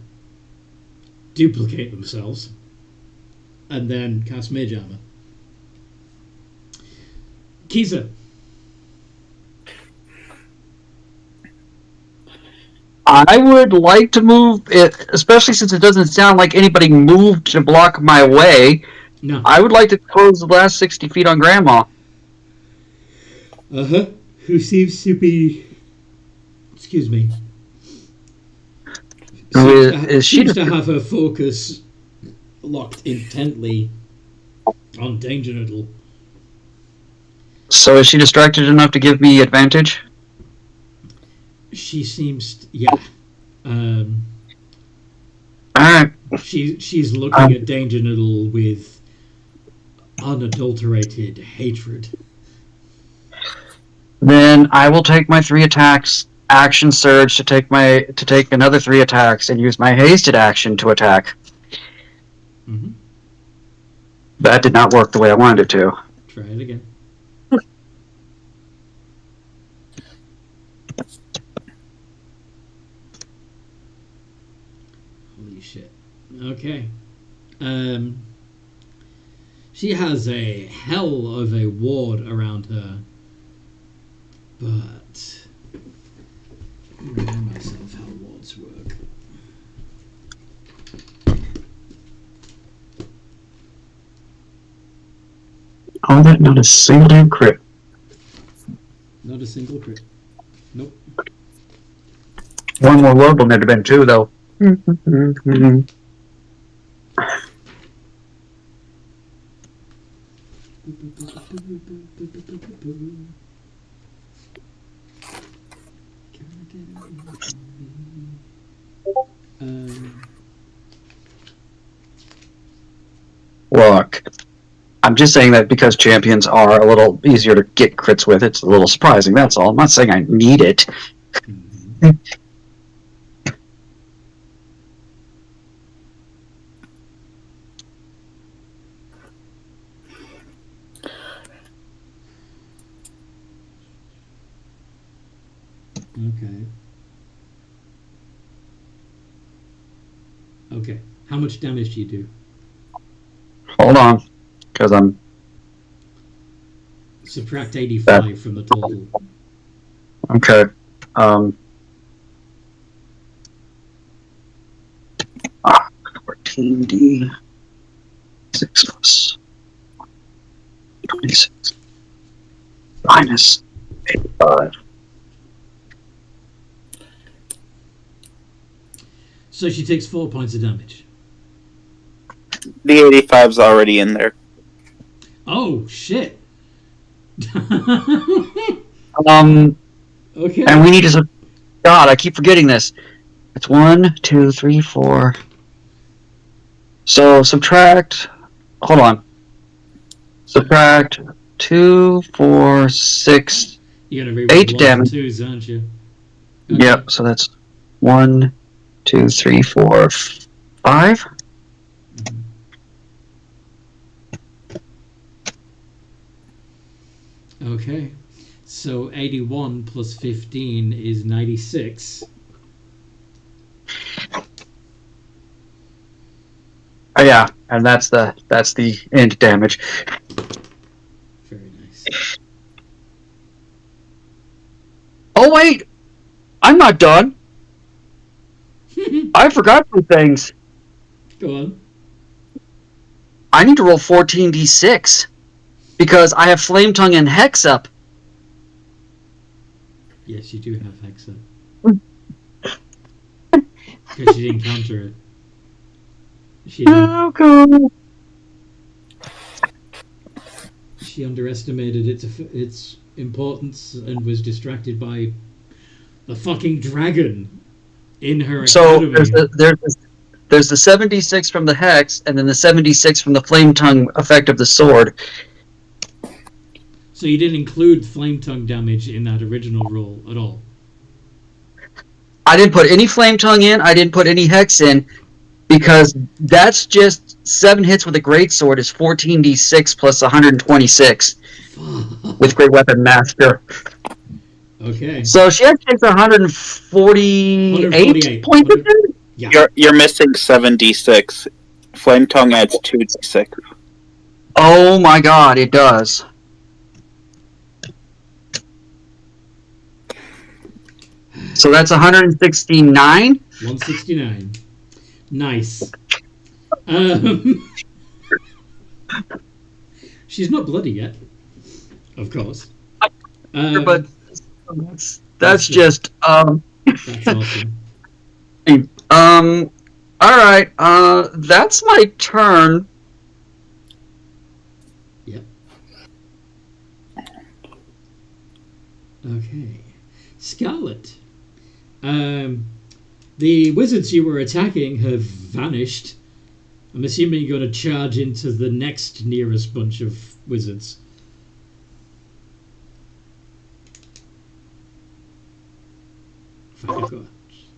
duplicate themselves and then cast mage armor. Kiza. I would like to move it, especially since it doesn't sound like anybody moved to block my way. No. I would like to close the last 60 feet on Grandma. Uh-huh. Who seems to be... Excuse me. Seems to have her focus locked intently on Danger Noodle. So is she distracted enough to give me advantage? She seems... Yeah. Alright. She's looking at Danger Noodle with unadulterated hatred. Then I will take my 3 attacks, action surge to take another 3 attacks, and use my hasted action to attack. Mm-hmm. That did not work the way I wanted it to. Try it again. Holy shit. Okay. She has a hell of a ward around her. But remind myself how wards work. Oh, that not a single damn crit. Not a single crit. Nope. One more load will never been 2 though. Look, I'm just saying that because champions are a little easier to get crits with, it's a little surprising, that's all. I'm not saying I need it. Okay. Okay. How much damage do you do? Hold on, because I'm... Subtract 85 from the total. Okay. 14d 6 plus 26 minus 85. So she takes 4 points of damage. The 85's already in there. Oh, shit. Okay. And we need to... God, I keep forgetting this. It's 1, 2, 3, 4. So subtract... Hold on. Subtract 2, 4, 6, You're gonna 8 damage. twos, aren't you? Yep, so that's 1, 2, 3, 4, 5. Okay. So 81 plus 15 is 96. Oh yeah, and that's the end damage. Very nice. Oh wait, I'm not done. I forgot some things. Go on. I need to roll 14d6 because I have Flame Tongue and Hex up. Yes, you do have Hexa. Because she didn't counter it. She underestimated its importance and was distracted by the fucking dragon in her academy. So there's the 76 from the Hex, and then the 76 from the Flame Tongue effect of the sword. So you didn't include Flame Tongue damage in that original roll at all? I didn't put any Flame Tongue in, I didn't put any Hex in, because that's just 7 hits with a Greatsword is 14d6 plus 126 with Great Weapon Master. Okay. So she actually takes 148 points of damage? Yeah. You're missing 7d6. Flame Tongue adds 2d6. Oh my god, it does. So that's 169? 169. Nice. She's not bloody yet, of course. But that's just That's awesome. Alright, that's my turn. Yep. Okay. Scarlet. The wizards you were attacking have vanished. I'm assuming you're going to charge into the next nearest bunch of wizards.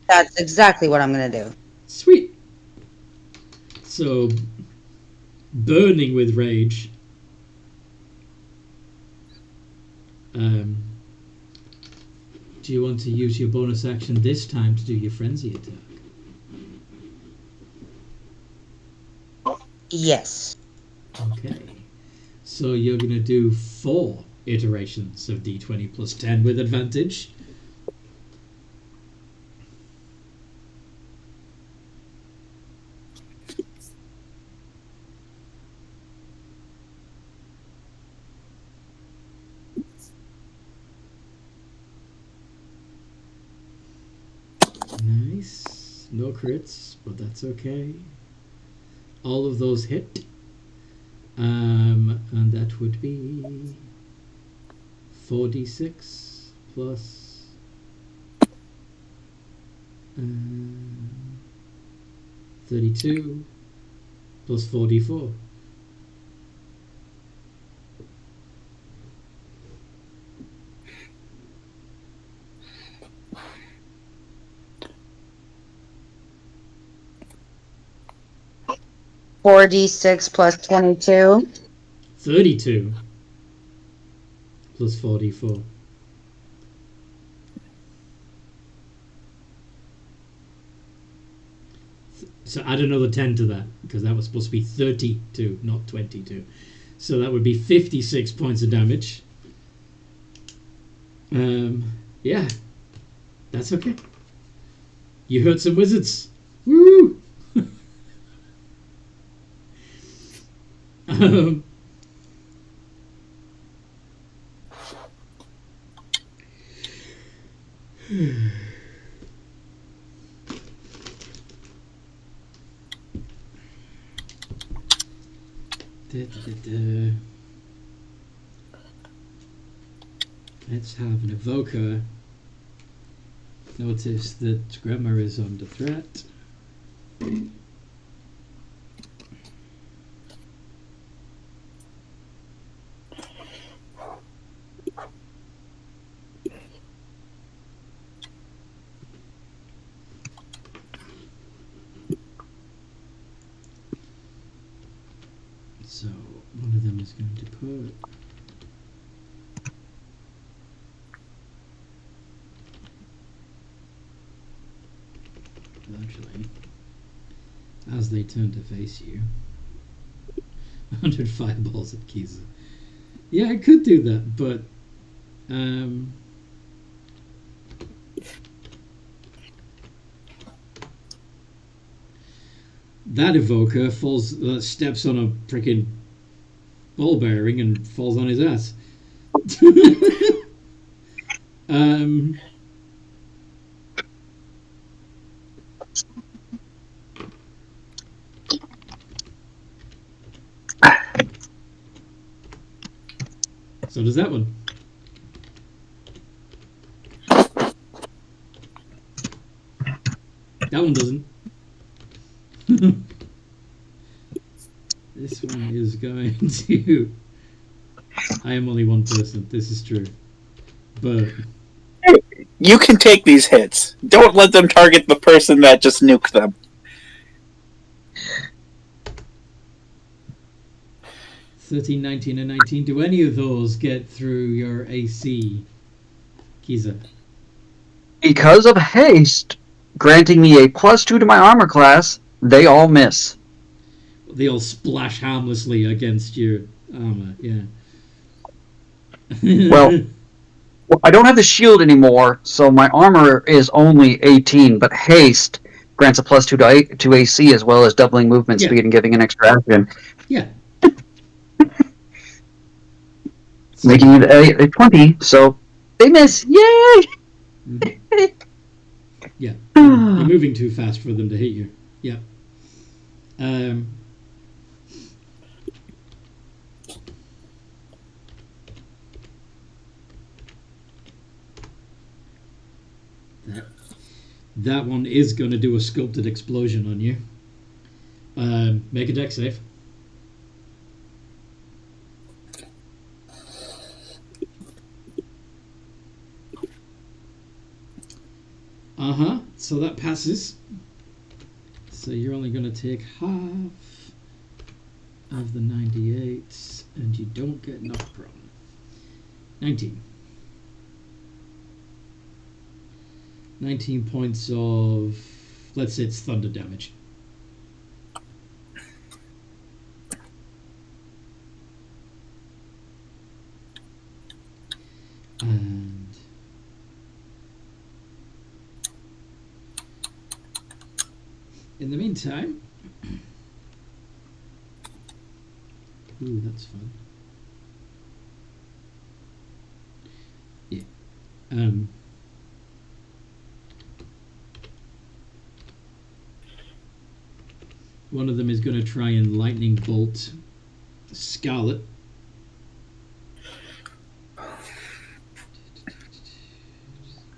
That's exactly what I'm gonna do. Sweet. So, burning with rage. Do you want to use your bonus action this time to do your frenzy attack? Yes. Okay. So you're going to do 4 iterations of D20 plus 10 with advantage. Nice. No crits, but that's okay. All of those hit. And that would be 4d6 plus 32 plus 4d4. Four d6 plus 22. 32 plus 4d4. So add another 10 to that, because that was supposed to be 32, not 22. So that would be 56 points of damage. Yeah, that's okay. You hurt some wizards. Woo! Let's have an evoker. Notice that Granma is under threat. So one of them is going to put actually, as they turn to face you, 100 fireballs at Kiza. Yeah, I could do that, but that evoker falls, steps on a freaking ball bearing and falls on his ass. So does that one. That one doesn't. This one is going to... I am only one person, this is true. But... You can take these hits. Don't let them target the person that just nuked them. 13, 19, and 19. Do any of those get through your AC, Kiza? Because of haste, granting me a +2 to my armor class, they all miss. They all splash harmlessly against your armor, yeah. Well, I don't have the shield anymore, so my armor is only 18, but haste grants a +2 to AC as well as doubling movement speed and giving an extra action. Yeah. Making it a 20, so they miss. Yay! Mm-hmm. Yeah. You're moving too fast for them to hit you. Yeah. That one is going to do a sculpted explosion on you. Make a dex save. So that passes. So you're only going to take half of the 98, and you don't get knocked prone. 19. 19 points of, let's say it's thunder damage. And in the meantime, ooh, that's fun. Yeah. One of them is going to try and lightning bolt Scarlet.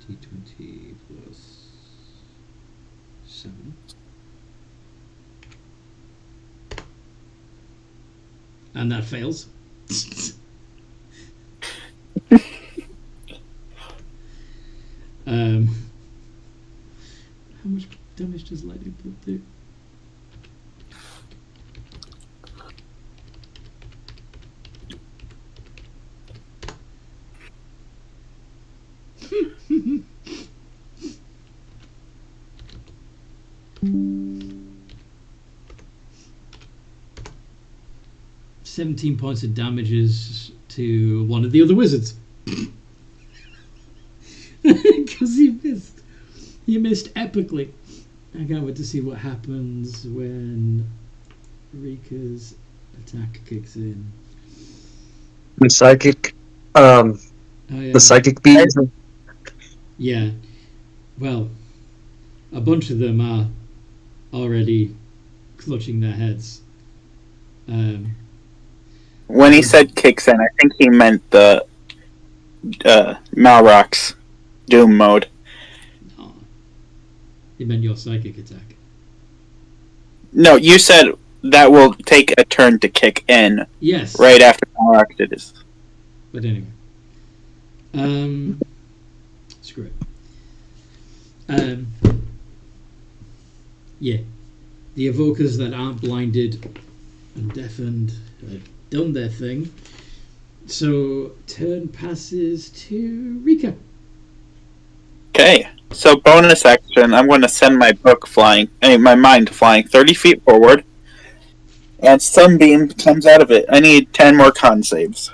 D20 plus 7. And that fails. How much damage does lightning bolt do? $17 points of damages to one of the other wizards. Because he missed. He missed epically. I can't wait to see what happens when Rika's attack kicks in. The psychic, Oh, yeah. the psychic beams. Yeah. Well, a bunch of them are already clutching their heads. When he said kicks in, I think he meant the Malrock's Doom mode. Oh, he meant your psychic attack. No, you said that will take a turn to kick in. Yes. Right after Malrock did his. But anyway. Screw it. Yeah. The evokers that aren't blinded and deafened have done their thing. So turn passes to Rika. Okay, so bonus action, I'm going to send my book flying, my mind flying 30 feet forward, and Sunbeam comes out of it. I need 10 more con saves.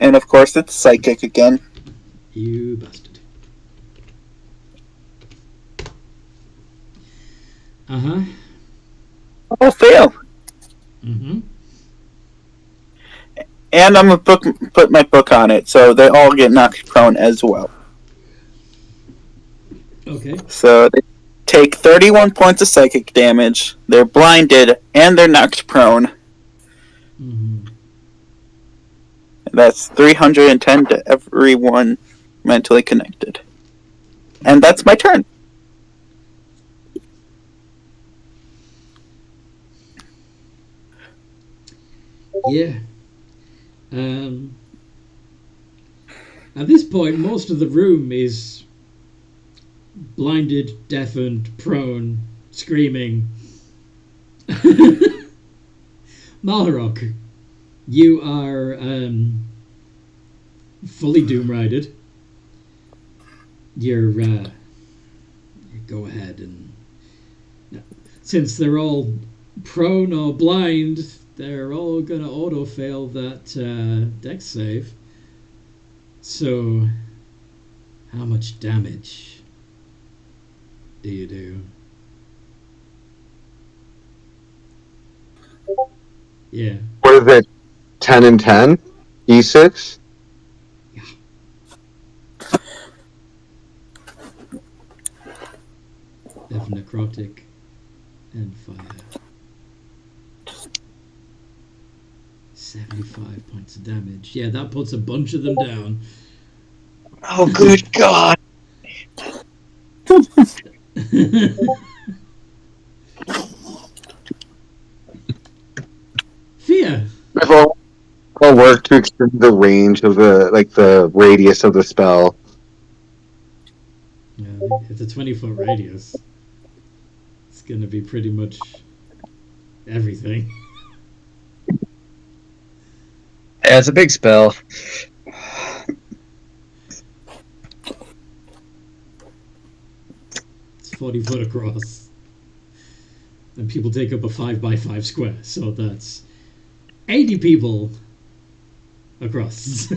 And of course, it's psychic again. You bastard. Uh-huh. Oh, fail. Mm-hmm. And I'm going to put my book on it, so they all get knocked prone as well. Okay. So they take 31 points of psychic damage, they're blinded, and they're knocked prone. Mm-hmm. That's 310 to everyone mentally connected. And that's my turn. Yeah. At this point, most of the room is blinded, deafened, prone, screaming. Malrock, you are fully doom-rided. You're go ahead and since they're all prone or blind, they're all gonna auto-fail that dex save. So, how much damage do you do? Yeah. What is it? 10 and 10? E6? Yeah. Of necrotic and fire. 75 points of damage. Yeah, that puts a bunch of them down. Oh, good God. Fear. If I'll work to extend the range of the radius of the spell. Yeah, it's a 20-foot radius. It's going to be pretty much everything. Yeah, it's a big spell. It's 40 foot across. And people take up a 5x5 square, so that's 80 people across.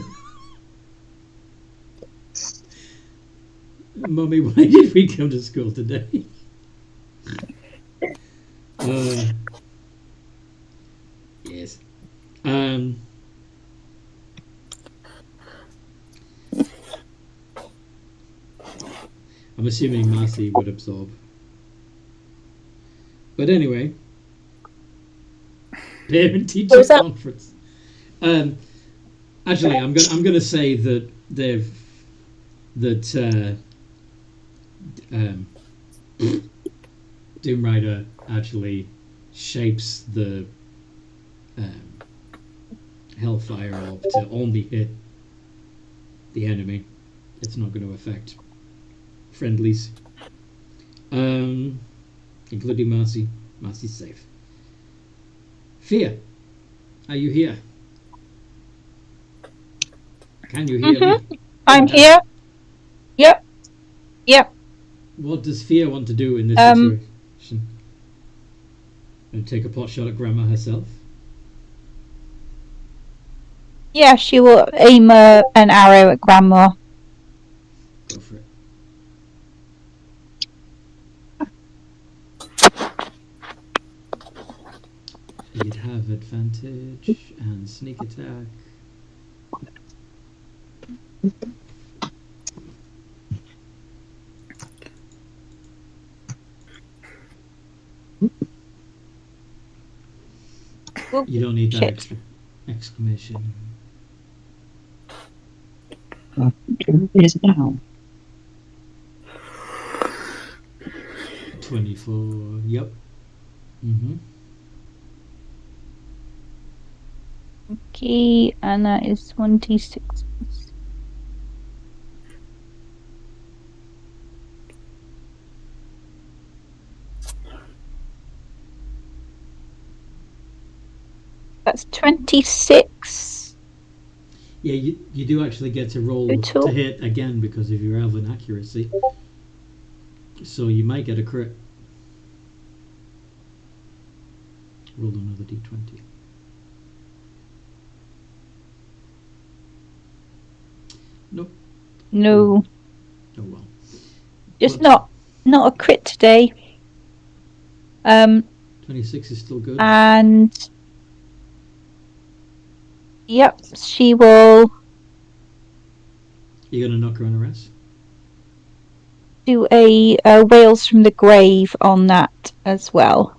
Mummy, why did we come to school today? Yes. I'm assuming Marcy would absorb. But anyway, parent-teacher Where's that? conference. Actually, I'm gonna say that Doom Rider actually shapes the Hellfire Orb to only hit the enemy. It's not going to affect friendlies, including Marcy. Marcy's safe. Fear, are you here? Can you hear me? I'm here. Yep. Yep. What does Fear want to do in this situation? Gonna take a pot shot at Granma herself? Yeah, she will aim an arrow at Granma. Go for it. You'd have advantage and sneak attack. You don't need that Shit. extra exclamation. It is now. 24. Yep. Okay, and that is 1d6. That's 26. Yeah, you do actually get to roll Total. to hit again because of your elven accuracy. So you might get a crit. Roll another d20. Nope. No, Oh well. just What? not a crit today. 26 is still good. And yep, she will You're gonna knock her on her ass? do a Whales from the Grave on that as well.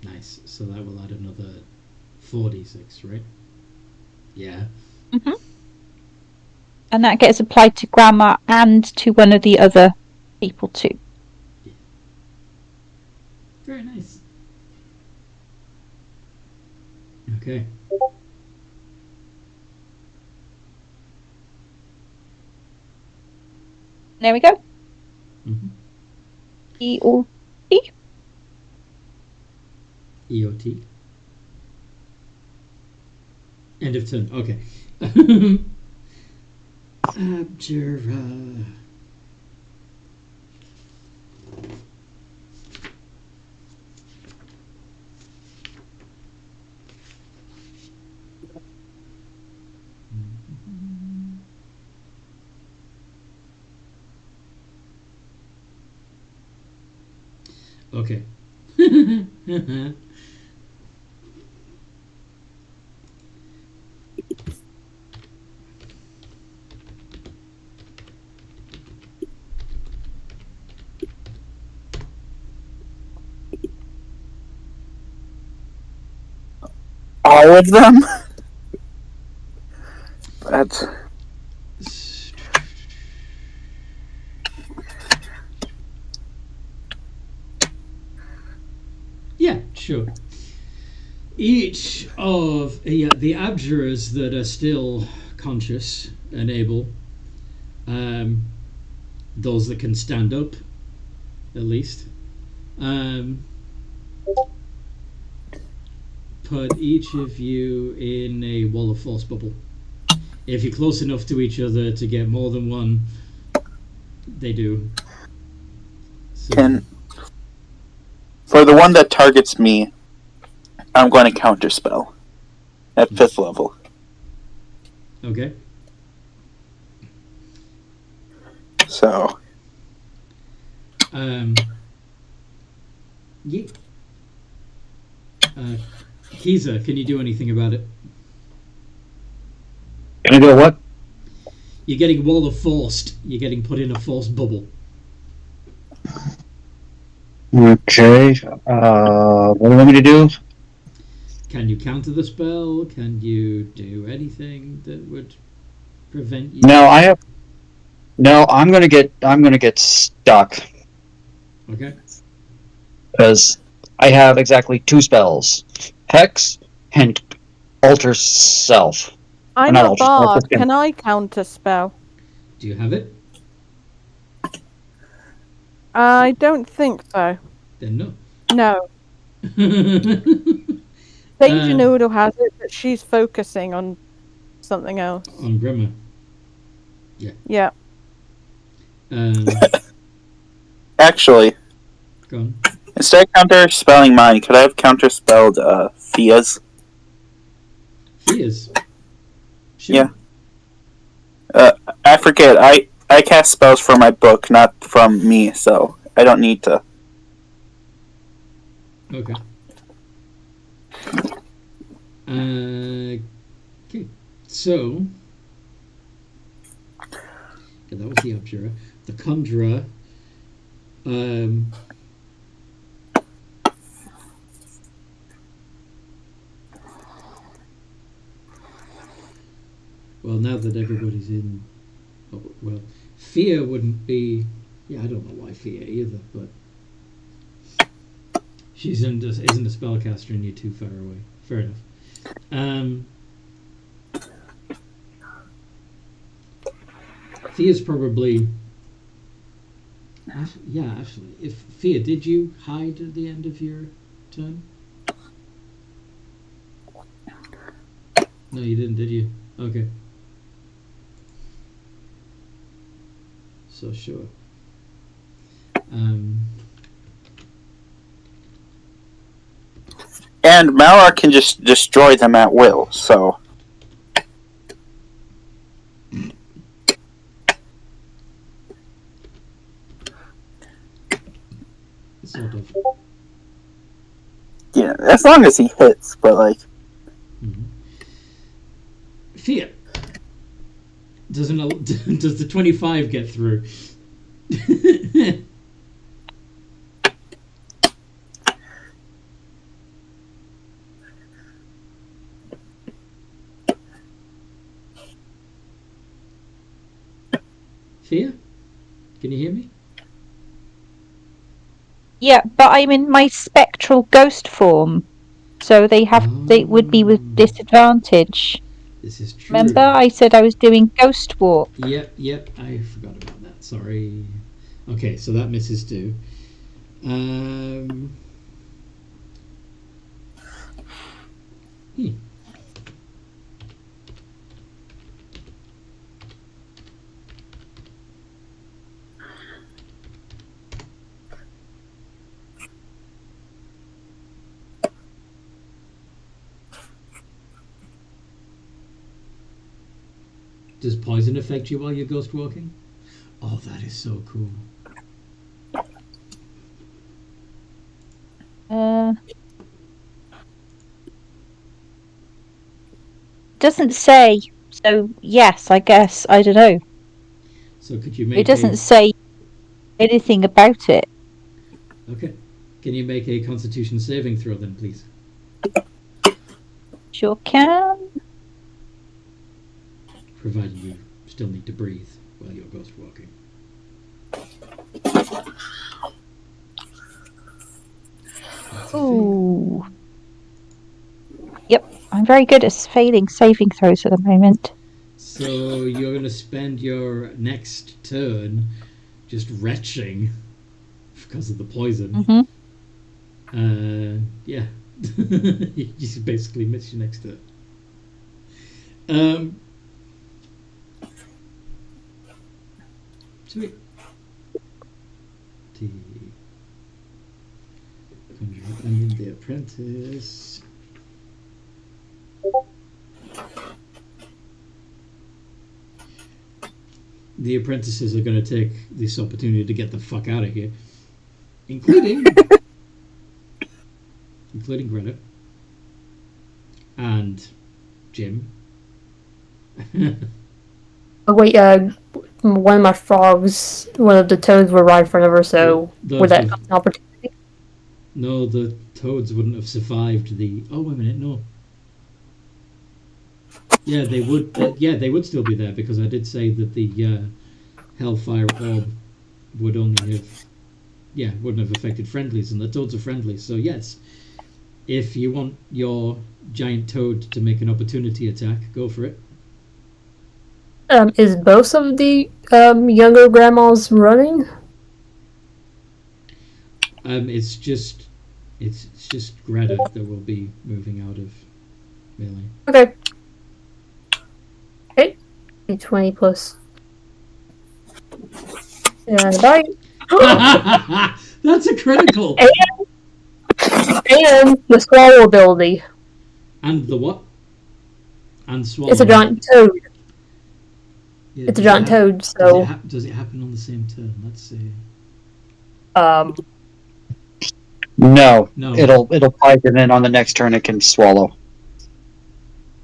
Nice. So that will add another 4d6, right? Yeah. And that gets applied to Granma and to one of the other people too. Very nice. Okay. There we go. Mm-hmm. EOT. EOT. End of turn. Okay. Abjura. Okay. All of them? odds. Yeah, sure. Each of the abjurers that are still conscious and able, those that can stand up, at least, put each of you in a wall of force bubble. If you're close enough to each other to get more than one, they do. So, For the one that targets me, I'm going to counterspell at 5th level. okay. So, Yeah. Kiza, can you do anything about it? Can I do a what? You're getting wall of forced. You're getting put in a forced bubble. Okay. What do you want me to do? Can you counter the spell? Can you do anything that would prevent you? No, I have. No, I'm gonna get stuck Okay. because I have exactly 2 spells: Hex and Alter Self. I'm not a alter- bard. alter- Can I counter spell? Do you have it? I don't think so. Then no. No. Danger Noodle has it, but she's focusing on something else. On Granma. Yeah. actually, Go on. instead of counterspelling mine, could I have counterspelled Thea's? Fears. Sure. Yeah. I forget. I cast spells from my book, not from me, so I don't need to. Okay. Okay. So. Okay, that was the abjurer. The conjurer. Well, now that everybody's in, well, fear wouldn't be. Yeah, I don't know why fear either, but she isn't a spellcaster and you're too far away. Fair enough. Fear's probably. Yeah, actually, if Fear, did you hide at the end of your turn? No, you didn't, did you? Okay. So sure. And Malar can just destroy them at will, so. Sort of. Yeah, as long as he hits, but like. Mm-hmm. Fear. Does the 25 get through? Fear? Can you hear me? Yeah, but I'm in my spectral ghost form, so they would be with disadvantage. This is true. Remember, I said I was doing ghost walk. Yep, I forgot about that. Sorry. Okay, so that misses too. Does poison affect you while you're ghost walking? Oh, that is so cool. Doesn't say. So yes, I guess. I don't know. So could you make It doesn't say anything about it. Okay. Can you make a Constitution saving throw then, please? Sure can. provided you still need to breathe while you're ghost walking. Ooh. Yep, I'm very good at failing saving throws at the moment. So you're going to spend your next turn just retching because of the poison. Mm-hmm. Yeah. You just basically miss your next turn. Sweet. And the apprentice. The apprentices are going to take this opportunity to get the fuck out of here, including Greta and Jim. Oh, wait, one of my frogs, one of the toads were right in front of her, so would that an opportunity? No, the toads wouldn't have survived the... Oh, wait a minute, no. Yeah, they would. They would still be there because I did say that the Hellfire Orb would only have... Yeah, wouldn't have affected friendlies, and the toads are friendly. So yes, if you want your giant toad to make an opportunity attack, go for it. Is both of the younger grandmas running? It's just Greta that will be moving out of melee. Okay. Okay. D20 plus. And I. That's a critical. And the swallow ability. And the what? And swallow. It's a giant toad. Yeah, It's a giant toad, so. Does it happen on the same turn? Let's see. No. No. It'll poison in on the next turn. It can swallow.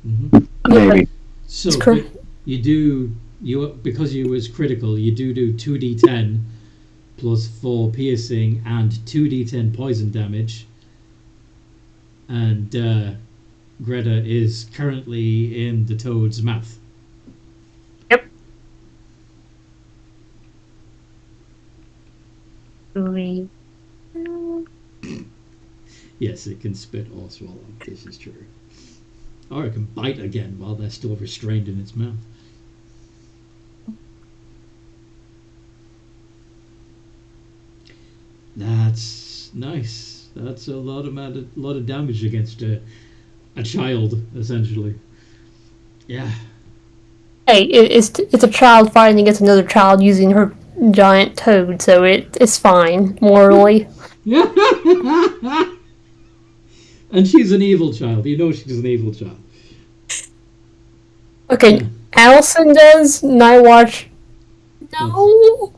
Mm-hmm. Maybe. So because you was critical, you do 2d10 plus 4 piercing and 2d10 poison damage. And Greta is currently in the toad's mouth. Yep. Yes, it can spit or swallow. This is true. Or it can bite again while they're still restrained in its mouth. That's nice. That's a lot of damage against a child, essentially. Yeah. Hey, it's a child fighting against another child using her giant toad, so it's fine morally. And she's an evil child. You know she's an evil child. Okay, Allison does Night Watch. No,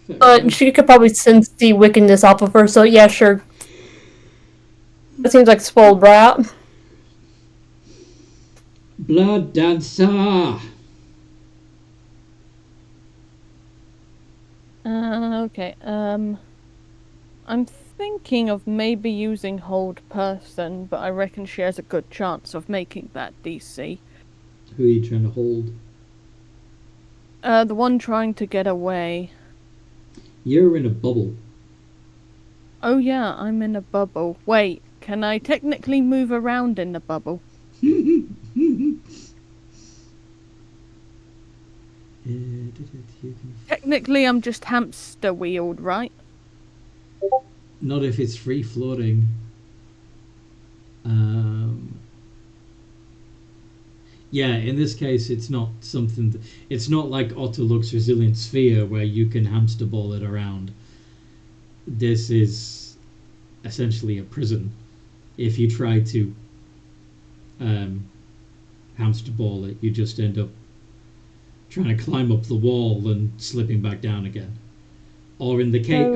but she could probably sense the wickedness off of her. So yeah, sure. That seems like spoiled brat. Blood dancer. Okay. I'm thinking of maybe using hold person, but I reckon she has a good chance of making that DC. Who are you trying to hold? The one trying to get away. You're in a bubble. Oh yeah, I'm in a bubble. Wait, can I technically move around in the bubble? Technically, I'm just hamster wheeled, right? Not if it's free floating. Yeah, in this case, it's not something. It's not like Autolux Resilient Sphere where you can hamster ball it around. This is essentially a prison. If you try to hamster ball it, you just end up trying to climb up the wall and slipping back down again. Or in the case,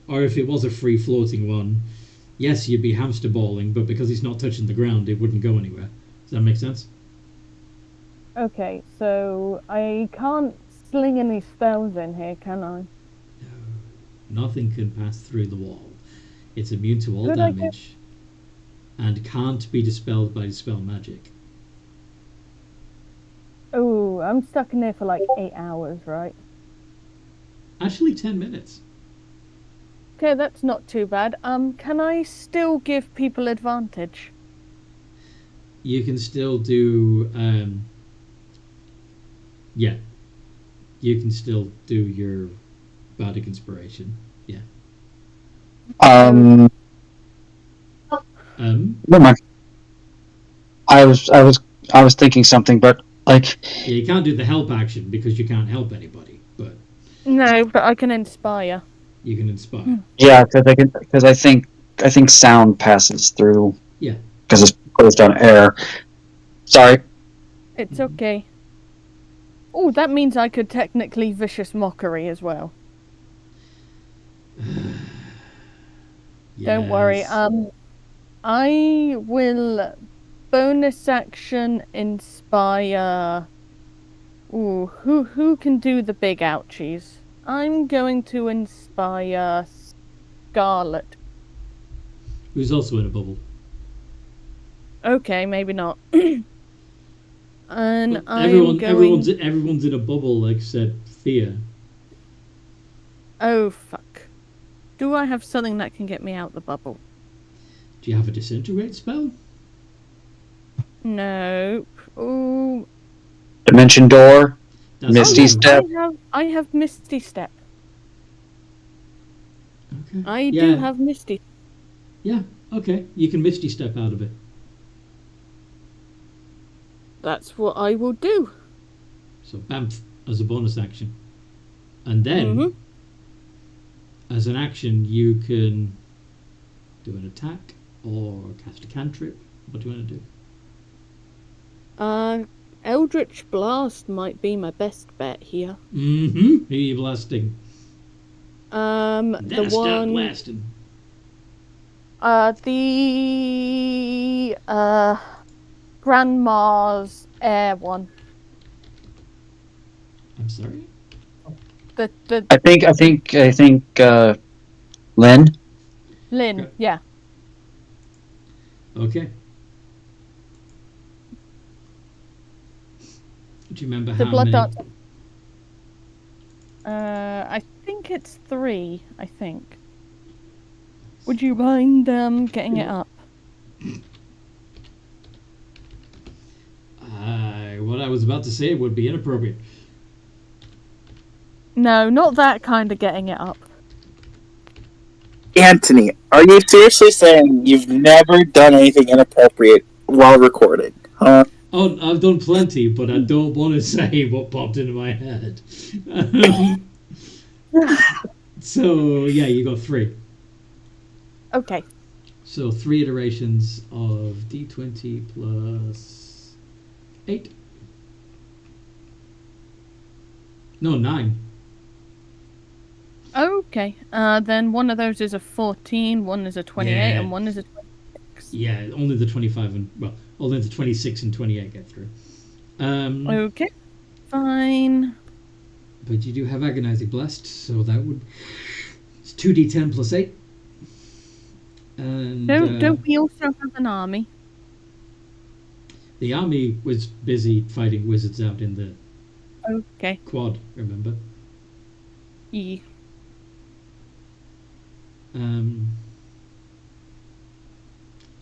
or if it was a free floating one, yes, you'd be hamster balling, but because it's not touching the ground, it wouldn't go anywhere. Does that make sense? Okay, so I can't sling any spells in here, can I? No, nothing can pass through the wall. It's immune to all Could damage and can't be dispelled by dispel magic. Oh, I'm stuck in there for like 8 hours, right? Actually, 10 minutes. Okay, that's not too bad. Can I still give people advantage? You can still do, yeah. You can still do your bardic inspiration. Yeah. Never mind. I was thinking something, but like, Yeah, you can't do the help action because you can't help anybody, but No, but I can inspire. you can inspire. yeah, because I think sound passes through. Yeah. Because it's posed on air. Sorry. It's okay. Oh, that means I could technically vicious mockery as well. Don't worry. Yes. I will bonus action inspire. Ooh, who can do the big ouchies? I'm going to inspire Scarlet. Who's also in a bubble. Okay, maybe not. And But everyone's everyone's in a bubble except Thea. Oh fuck! Do I have something that can get me out the bubble? Do you have a disintegrate spell? Nope. Ooh. Dimension door. That's Misty not- Step. I have Misty Step. Okay. I do have Misty. Yeah. Okay. You can Misty Step out of it. That's what I will do. So bamf as a bonus action, and then as an action you can do an attack or cast a cantrip. What do you want to do? Eldritch Blast might be my best bet here. Who are you blasting? The Then start one. blasting. The Grandma's air one. I'm sorry. The I think Lynn. Lynn, Okay. yeah. Okay. Do you remember The how blood many? dart. I think it's 3. I think. Would you mind getting it up? What I was about to say would be inappropriate. No, not that kind of getting it up. Anthony, are you seriously saying you've never done anything inappropriate while recording? Huh? Oh, I've done plenty, but I don't want to say what popped into my head. So yeah, you got 3. Okay. So 3 iterations of D20 plus 8. No, 9. Okay. Then one of those is a 14, one is a 28, Yeah. and one is a 26. Yeah, only the 25 and only the 26 and 28 get through. Okay. Fine. But you do have agonizing blast, so that would it's 2d10 plus 8. And Don't we also have an army? the army was busy fighting wizards out in the Okay. quad. Remember? Yeah.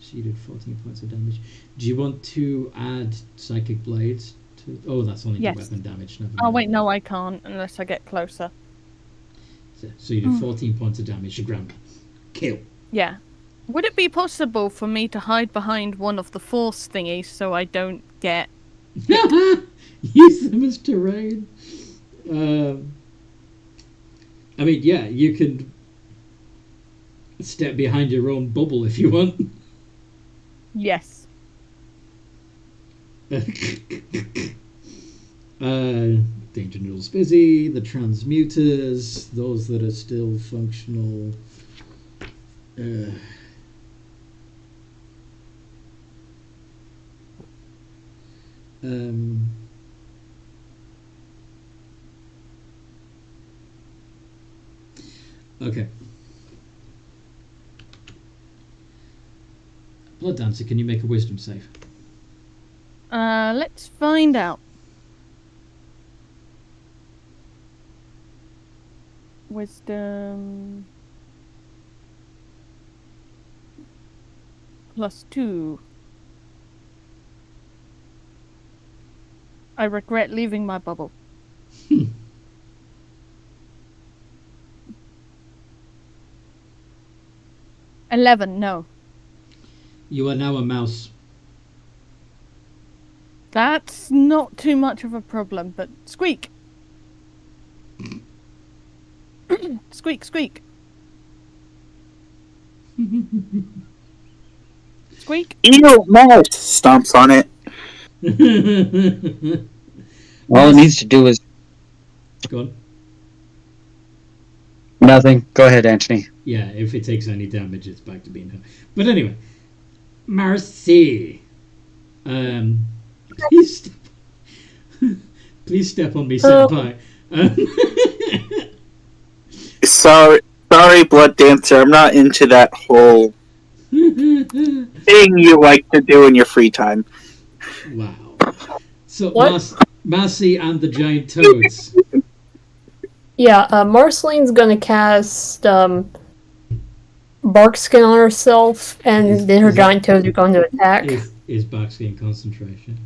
She did 14 points of damage. Do you want to add psychic blades to? Oh, that's only Yes. the weapon damage. Never Oh mind. wait, no, I can't unless I get closer. So you did 14 points of damage to Granma. Kill. Yeah. Would it be possible for me to hide behind one of the force thingies so I don't get... Use them as terrain. I mean, yeah, you can step behind your own bubble if you want. Yes. Danger Noodles busy. The transmuters, those that are still functional. Okay. Blood Dancer, can you make a wisdom save? Let's find out. Wisdom +2. I regret leaving my bubble. 11, no. You are now a mouse. That's not too much of a problem, but squeak. Squeak, squeak. Squeak. Ew, mouse! Stomps on it. All it needs to do is Go on. nothing. Go ahead, Anthony. Yeah, if it takes any damage, it's back to being her. But anyway, Marcy. Please step, please step on me, senpai. Sorry, Blood Dancer. I'm not into that whole thing you like to do in your free time. Wow. So, What? Marcy and the giant toads. Yeah, Marceline's gonna cast bark skin on herself, and then her giant toads are going to attack. Is Barkskin concentration?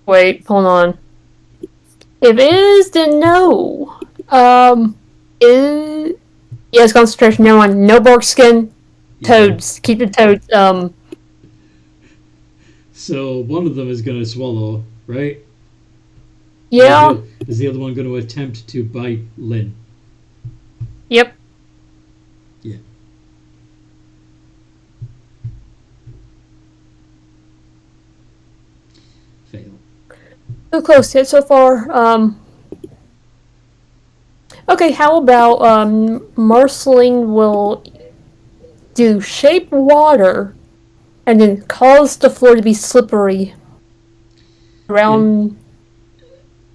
Wait, hold on. If it is, then no. Yes, concentration. Never mind. No bark skin. Toads. Keep the toads. So one of them is going to swallow, right? Yeah. Is the other one going to attempt to bite Lynn? Yep. Yeah. Fail. So close hit so far. Okay, how about Marceline will do shape water and then cause the floor to be slippery around.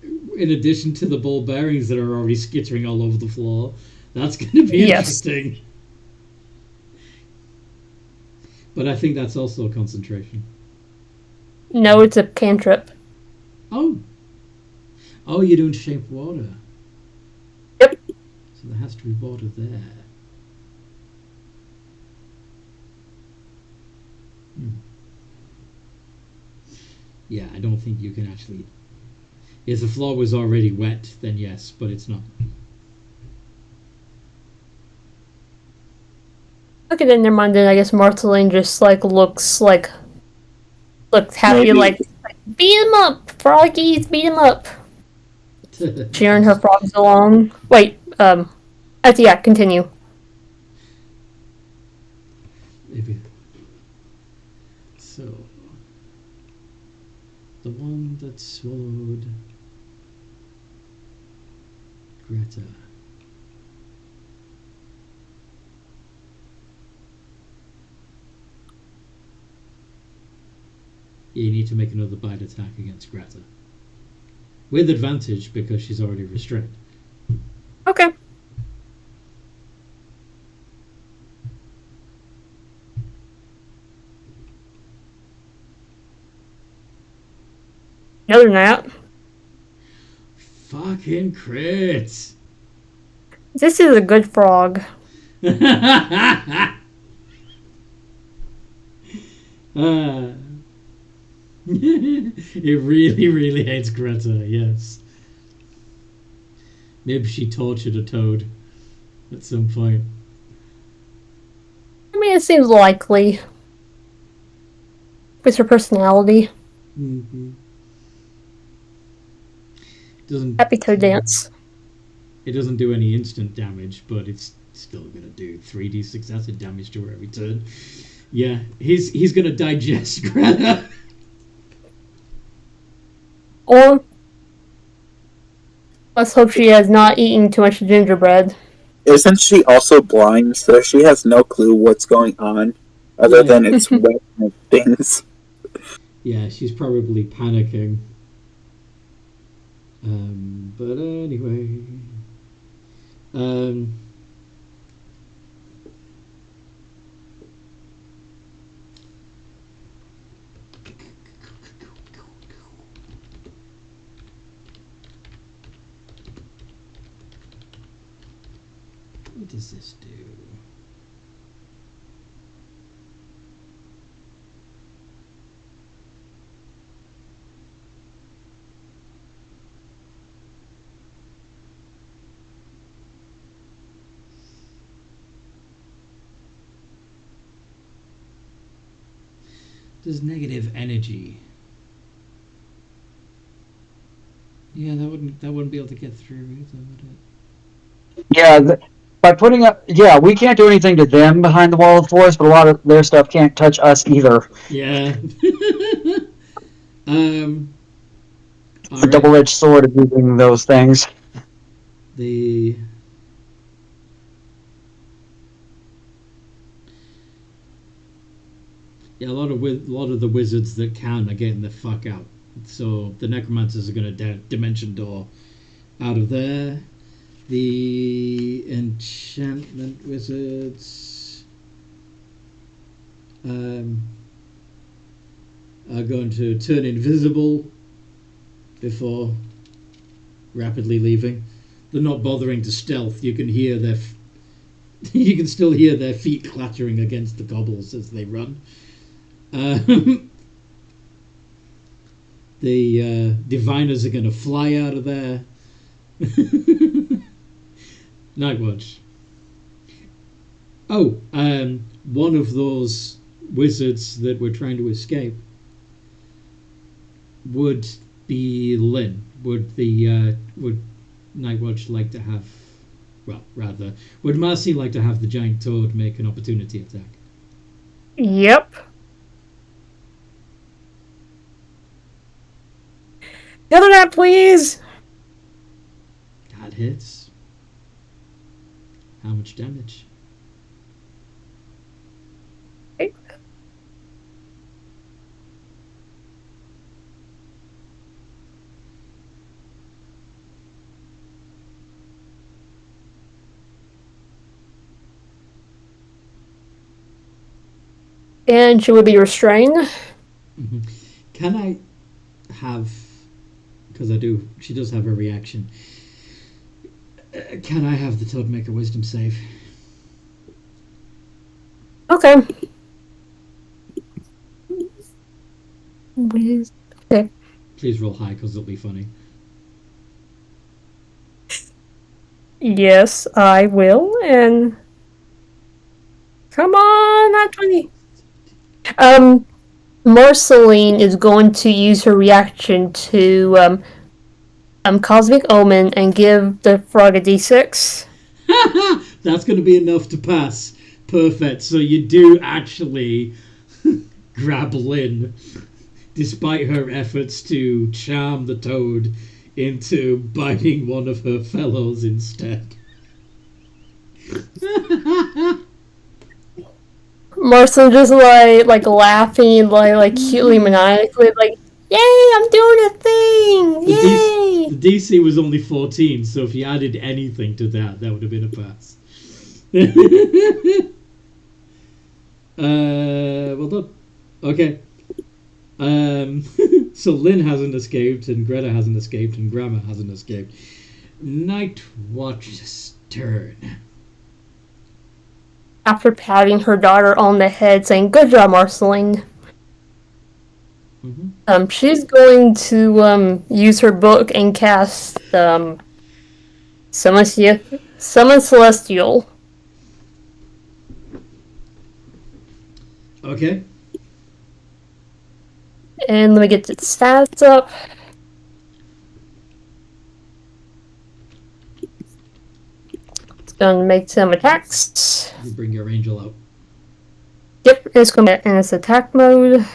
In addition to the ball bearings that are already skittering all over the floor, that's going to be interesting. But I think that's also concentration. No, it's a cantrip. Oh, you're doing shape water. Yep. So there has to be water there. Yeah, I don't think you can actually... If the floor was already wet, then yes, but it's not. Okay, then never mind. Then I guess Marceline just looks happy, Maybe. like beat him up, froggies, beat him up. Cheering her frogs along. Wait, yeah, continue. Maybe. So, the one that swallowed Greta. You need to make another bite attack against Greta. With advantage because she's already restrained. Okay. Other than that, Fucking crits! this is a good frog. It really, really hates Greta, yes. Maybe she tortured a toad at some point. I mean, it seems likely. With her personality. Mm-hmm. Doesn't Happy toe dance. It doesn't do any instant damage, but it's still gonna do 3d6 acid damage to her every turn. Yeah, he's gonna digest Greta. Or let's hope she has not eaten too much gingerbread. Isn't she also blind, so she has no clue what's going on, other than it's wet and things? Yeah, she's probably panicking. But anyway, does this do? Does negative energy? Yeah, that wouldn't be able to get through either, would it? Yeah, by putting up, we can't do anything to them behind the wall of force, but a lot of their stuff can't touch us either. Yeah. It's a double-edged sword of using those things. The a lot of the wizards that can are getting the fuck out. So the necromancers are going to dimension door out of there. The enchantment wizards are going to turn invisible before rapidly leaving. They're not bothering to stealth. You can hear you can still hear their feet clattering against the cobbles as they run. The diviners are going to fly out of there. Night Watch. Oh, one of those wizards that were trying to escape would be Lynn. Would Night Watch like to have? Well, rather, would Marcy like to have the giant toad make an opportunity attack? Yep. Another that, please. That hits. How much damage? Okay. And she would be restrained. Mm-hmm. Can I have? Because she does have a reaction. Can I have the toad make a wisdom save? Okay. Okay. Please roll high because it'll be funny. Yes, I will. And come on, not 20. Marceline is going to use her reaction to Cosmic Omen and give the frog a d6. That's going to be enough to pass. Perfect. So you do actually grab Lynn, despite her efforts to charm the toad into biting one of her fellows instead. Marceline just like laughing, like cutely maniacally, like, yay, I'm doing a thing! Yay! The DC was only 14, so if you added anything to that would have been a pass. Well done. Okay. So Lynn hasn't escaped, and Greta hasn't escaped, and Granma hasn't escaped. Night Watch's turn. After patting her daughter on the head, saying, "Good job, Marceline." Mm-hmm. She's going to use her book and cast Summon Celestial. Okay. And let me get the stats up. It's going to make some attacks. You bring your angel out. Yep, it's going to be in its attack mode.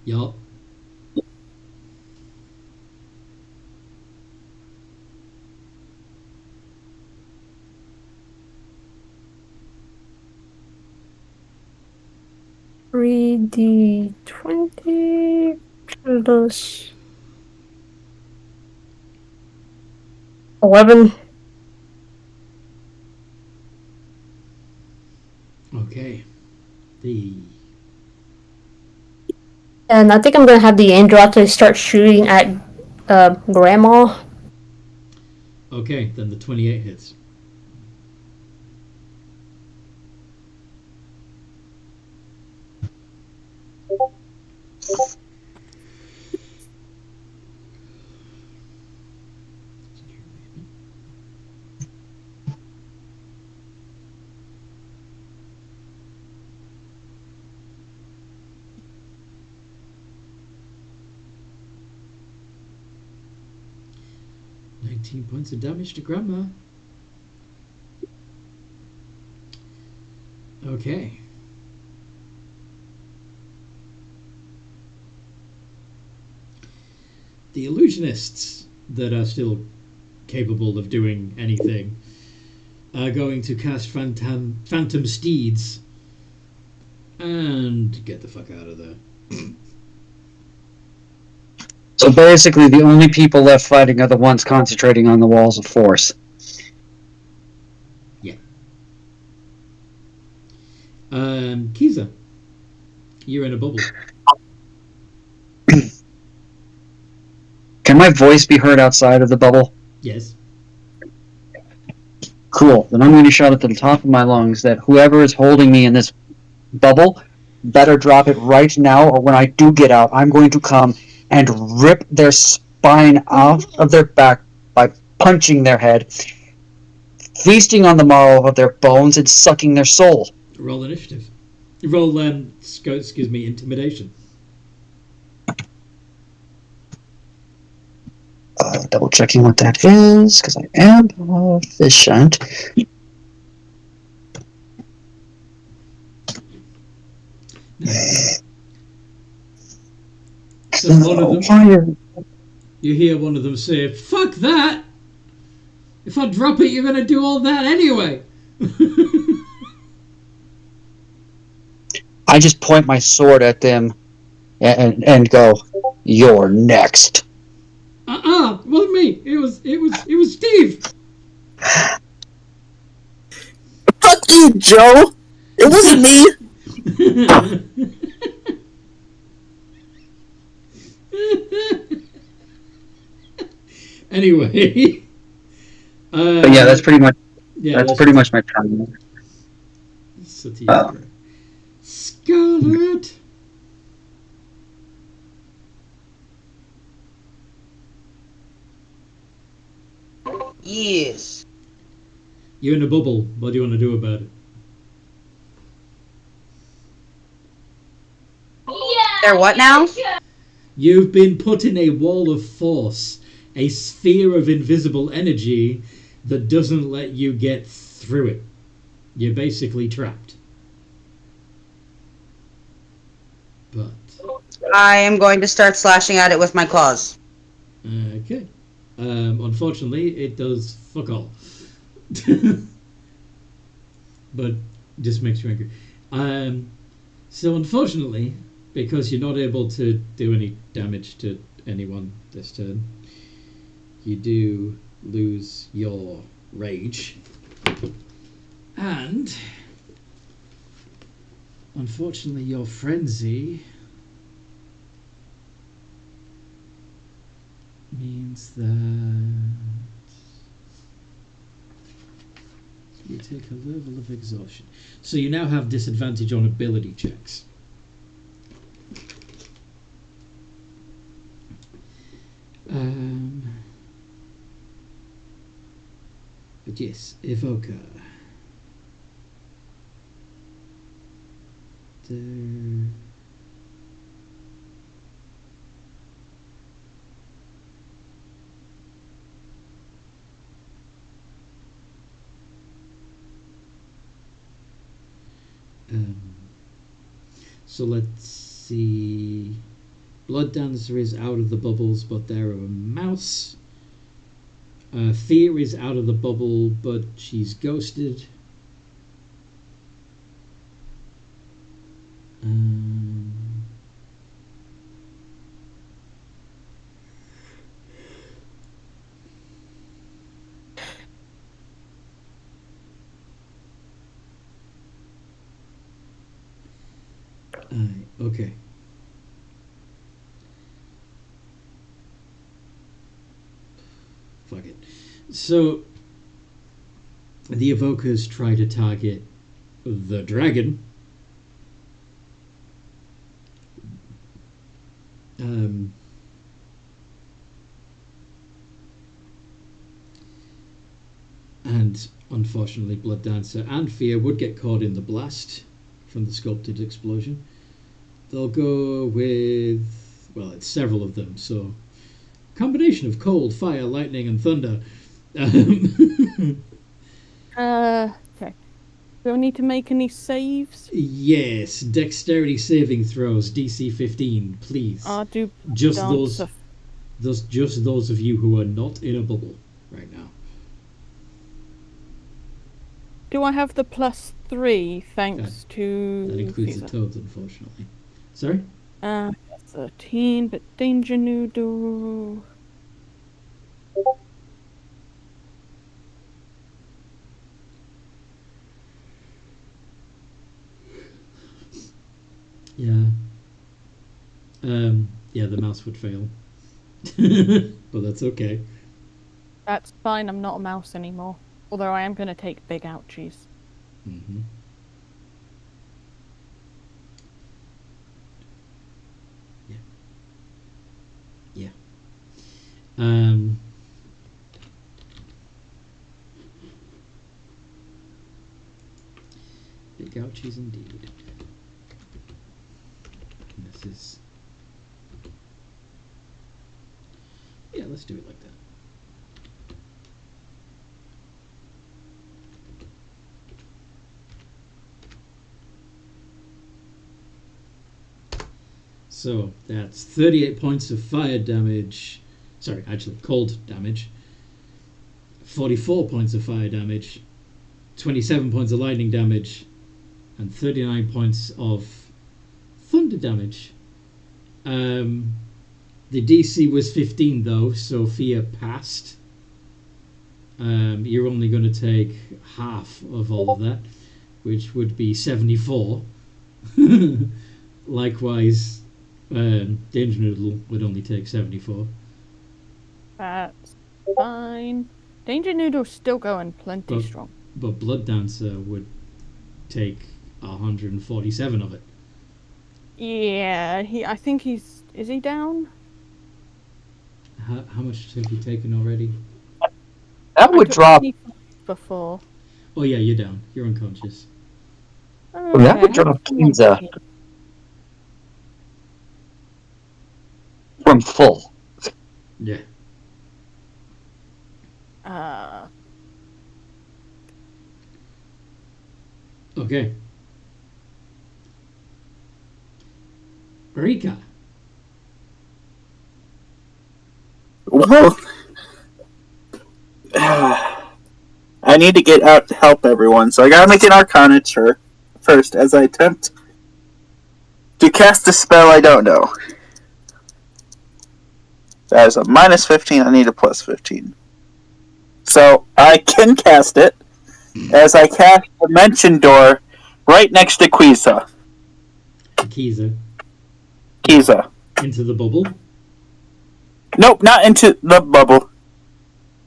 Yup. $3d20 plus 11. Okay. And I think I'm going to have the angel actually start shooting at Grandma. Okay, then the 28 hits. 19 points of damage to Granma. Okay. The illusionists that are still capable of doing anything are going to cast Phantom Steeds and get the fuck out of there. So basically, the only people left fighting are the ones concentrating on the walls of force. Yeah. Kiza, you're in a bubble. Can my voice be heard outside of the bubble? Yes. Cool. Then I'm going to shout at the top of my lungs that whoever is holding me in this bubble better drop it right now, or when I do get out, I'm going to come and rip their spine out of their back by punching their head, feasting on the marrow of their bones, and sucking their soul. Roll initiative. Roll, excuse me, intimidation. Double checking what that is, because I am efficient. So one of them, you hear one of them say, "Fuck that! If I drop it, you're going to do all that anyway." I just point my sword at them and go, "You're next." It wasn't me. It was Steve. Fuck you, Joe. It wasn't me. Anyway. But yeah, that's pretty much. Yeah, that's pretty much my turn. Scarlet. Yes. You're in a bubble. What do you want to do about it? They're what now? You've been put in a wall of force, a sphere of invisible energy that doesn't let you get through it. You're basically trapped. But I am going to start slashing at it with my claws. okay. Unfortunately, it does fuck all. But just makes you angry. So unfortunately, because you're not able to do any damage to anyone this turn, you do lose your rage. And unfortunately, your frenzy means that you take a level of exhaustion. So you now have disadvantage on ability checks. But yes, Evoker. So let's see. Blood Dancer is out of the bubbles, but they're a mouse. Fear is out of the bubble, but she's ghosted. Okay. Fuck it. So the evokers try to target the dragon. And unfortunately, Blood Dancer and Fear would get caught in the blast from the sculpted explosion. They'll go with, well, it's several of them, so combination of cold, fire, lightning, and thunder. Okay. Do I need to make any saves? Yes, dexterity saving throws, DC 15, please. I'll do Just dancer. just those of you who are not in a bubble right now. Do I have the +3 thanks to... That includes the Caesar? toads, unfortunately. Sorry? 13, but Danger Noodle... Yeah. Yeah, the mouse would fail. But that's okay. That's fine, I'm not a mouse anymore. Although I am going to take big ouchies. Mm-hmm. Yeah. Yeah. Big ouchies indeed. And this is... Yeah, let's do it like that. So that's 38 points of fire damage. Sorry, actually, cold damage. 44 points of fire damage. 27 points of lightning damage. And 39 points of thunder damage. The DC was 15 though, so Fear passed. You're only going to take half of all of that, which would be 74. Likewise, Danger Noodle would only take 74. That's fine. Danger Noodle's still going plenty strong. But Blood Dancer would take 147 of it. Yeah, I think he's... Is he down? How much have you taken already? That would drop. Before. Oh yeah, you're down. You're unconscious. Okay. That would drop Giza from full. Yeah. Okay. Rika. Well, I need to get out to help everyone, so I gotta make an Arcana check first as I attempt to cast a spell I don't know. That is a minus 15, I need a plus 15. So, I can cast it as I cast Dimension Door right next to Quiza. Kiza. Kiza. Into the bubble. Nope, not into the bubble.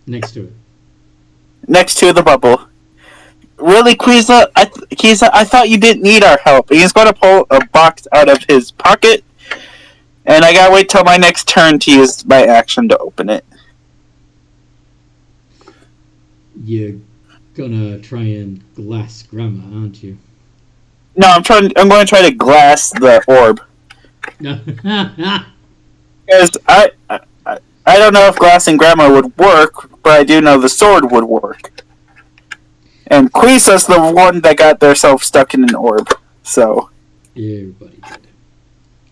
Next to it. Next to the bubble. Really, Quiza? Kiza, I thought you didn't need our help. He's going to pull a box out of his pocket, and I gotta wait till my next turn to use my action to open it. You're gonna try and glass Granma, aren't you? No, I'm going to try to glass the orb. Because I don't know if glassing Granma would work, but I do know the sword would work. And Quiza's the one that got themselves stuck in an orb, so... Everybody did.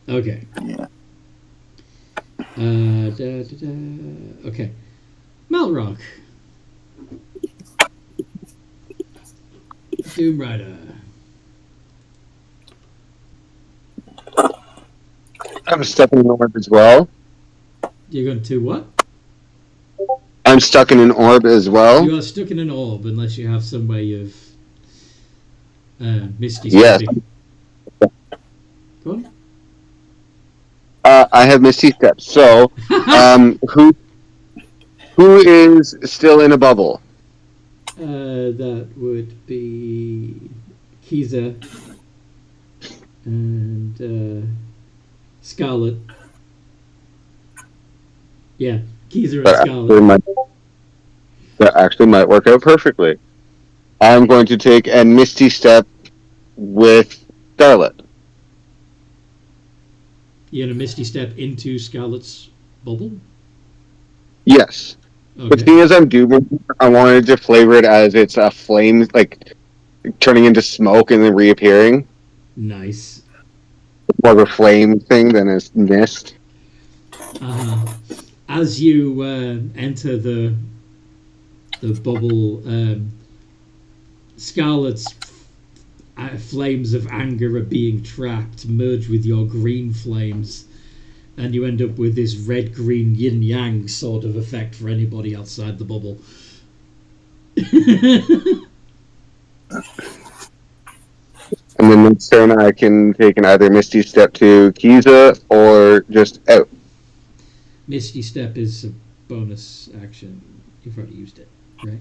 Okay. Yeah. Okay. Malrock. Doom Rider. I'm stuck in an orb as well. You're going to what? I'm stuck in an orb as well. You are stuck in an orb unless you have some way of Misty Yes. stepping. Go on. I have Misty Step. So, who is still in a bubble? That would be Kiza and Scarlet. Yeah, Kiza and Scarlet. That actually might work out perfectly. I'm going to take a Misty Step with Scarlet. You're gonna Misty Step into Scarlet's bubble? Yes. But Okay. seeing as I'm Doom, I wanted to flavor it as it's a flame, like turning into smoke and then reappearing. Nice. More of a flame thing than a mist. As you enter the bubble, Scarlet's flames of anger are being trapped, merge with your green flames, and you end up with this red-green yin-yang sort of effect for anybody outside the bubble. And then next turn I can take an either Misty Step to Kiza or just out. Misty Step is a bonus action. You've already used it, right?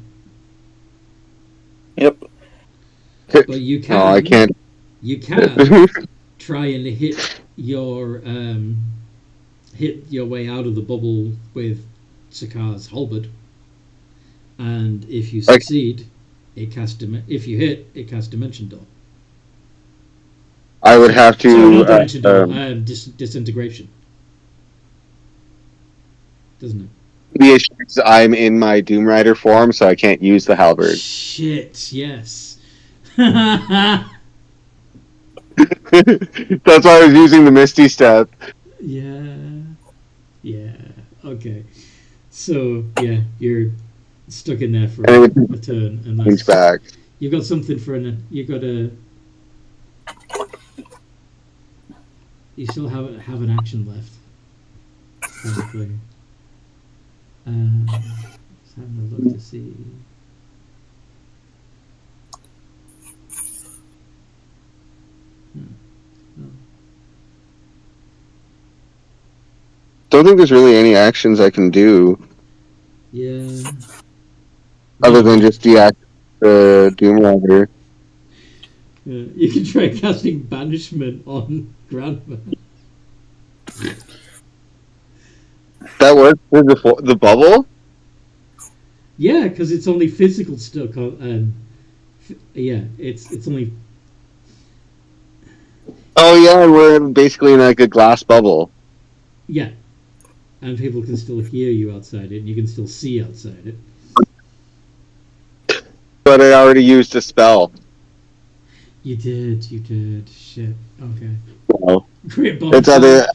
Yep. But you can. No, I can't. You can try and hit your way out of the bubble with Sakar's halberd, and if you succeed, it casts. If you hit, it casts Dimension Door. I would have to. Sorry, not Dimension Door. Disintegration. Doesn't it? The issue is I'm in my Doom Rider form, so I can't use the halberd. Shit. Yes. That's why I was using the Misty Step. Yeah. Okay. So yeah, you're stuck in there for a turn, and that's back. You've got something for an. You've got a. You still have an action left. Technically. Just having a look to see. Don't think there's really any actions I can do. Yeah. Other than just deactivate the Doom Rider. You can try casting Banishment on Granma. That works for the bubble? Yeah, because it's only physical stuff. Yeah, it's only. Oh yeah, we're basically in like a glass bubble. Yeah, and people can still hear you outside it, and you can still see outside it. But I already used a spell. You did. Shit. Okay. Well, Great bomb. it's either.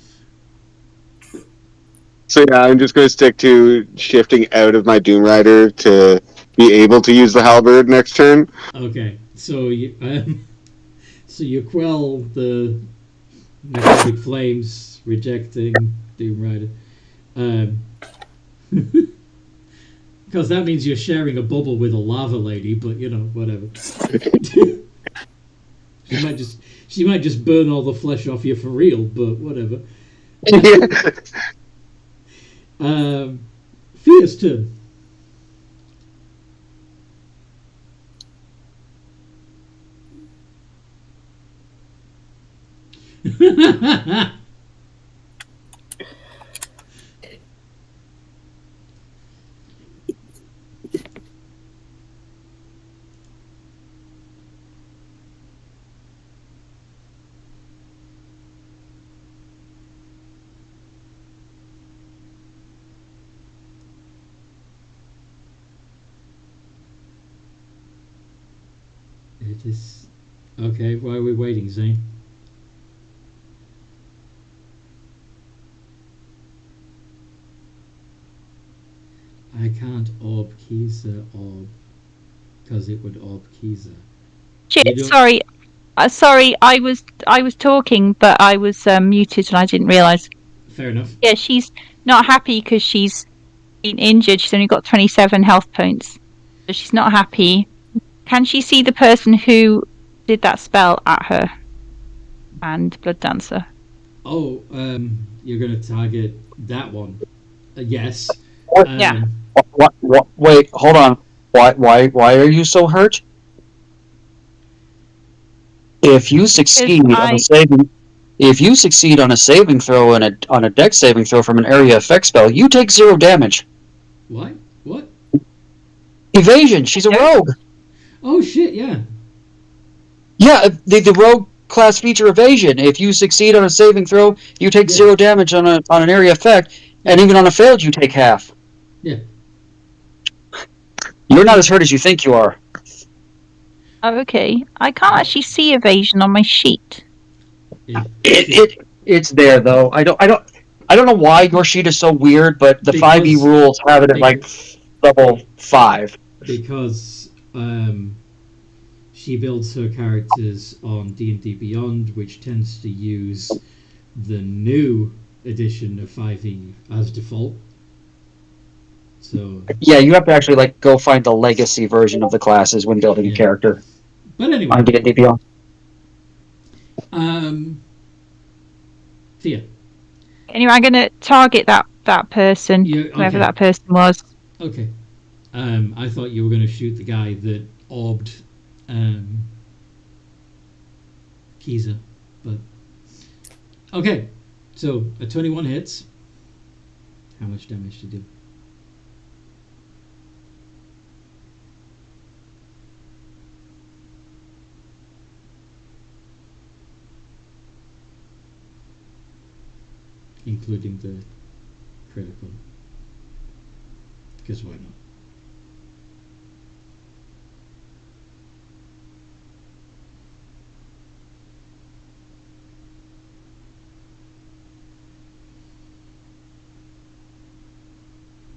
So yeah, I'm just going to stick to shifting out of my Doom Rider to be able to use the halberd next turn. Okay, so you quell the necrotic flames, rejecting Doom Rider. Because that means you're sharing a bubble with a lava lady, but you know, whatever. She might just burn all the flesh off you for real, but whatever. Fia's turn. It is okay. Why are we waiting, Zane? I can't orb Kiza orb because it would orb Kiza. Shit, sorry. Sorry, I was talking, but I was muted and I didn't realise. Fair enough. Yeah, she's not happy because she's been injured. She's only got 27 health points, so she's not happy. Can she see the person who did that spell at her? And Blood Dancer. Oh, you're going to target that one. Yes. Yeah. What? Wait, hold on. Why are you so hurt? If you succeed on a saving throw and on a dex saving throw from an area effect spell, you take 0 damage. What? Evasion. She's a rogue. Oh shit! Yeah. Yeah, the rogue class feature evasion. If you succeed on a saving throw, you take 0 damage on an area effect, and even on a failed, you take half. Yeah. You're not as hurt as you think you are. Oh, okay. I can't actually see evasion on my sheet. It's there though. I don't know why your sheet is so weird, but the 5e rules have it at like level 5. Because she builds her characters on D&D Beyond, which tends to use the new edition of 5e as default. So yeah, you have to actually like go find the legacy version of the classes when building a character. But anyway, on D&D Beyond. Thea. Anyway, I'm going to target that person, whoever that person was. Okay. I thought you were going to shoot the guy that orbed Kiza, but okay. So a 21 hits. How much damage to do? Including the critical. Because why not?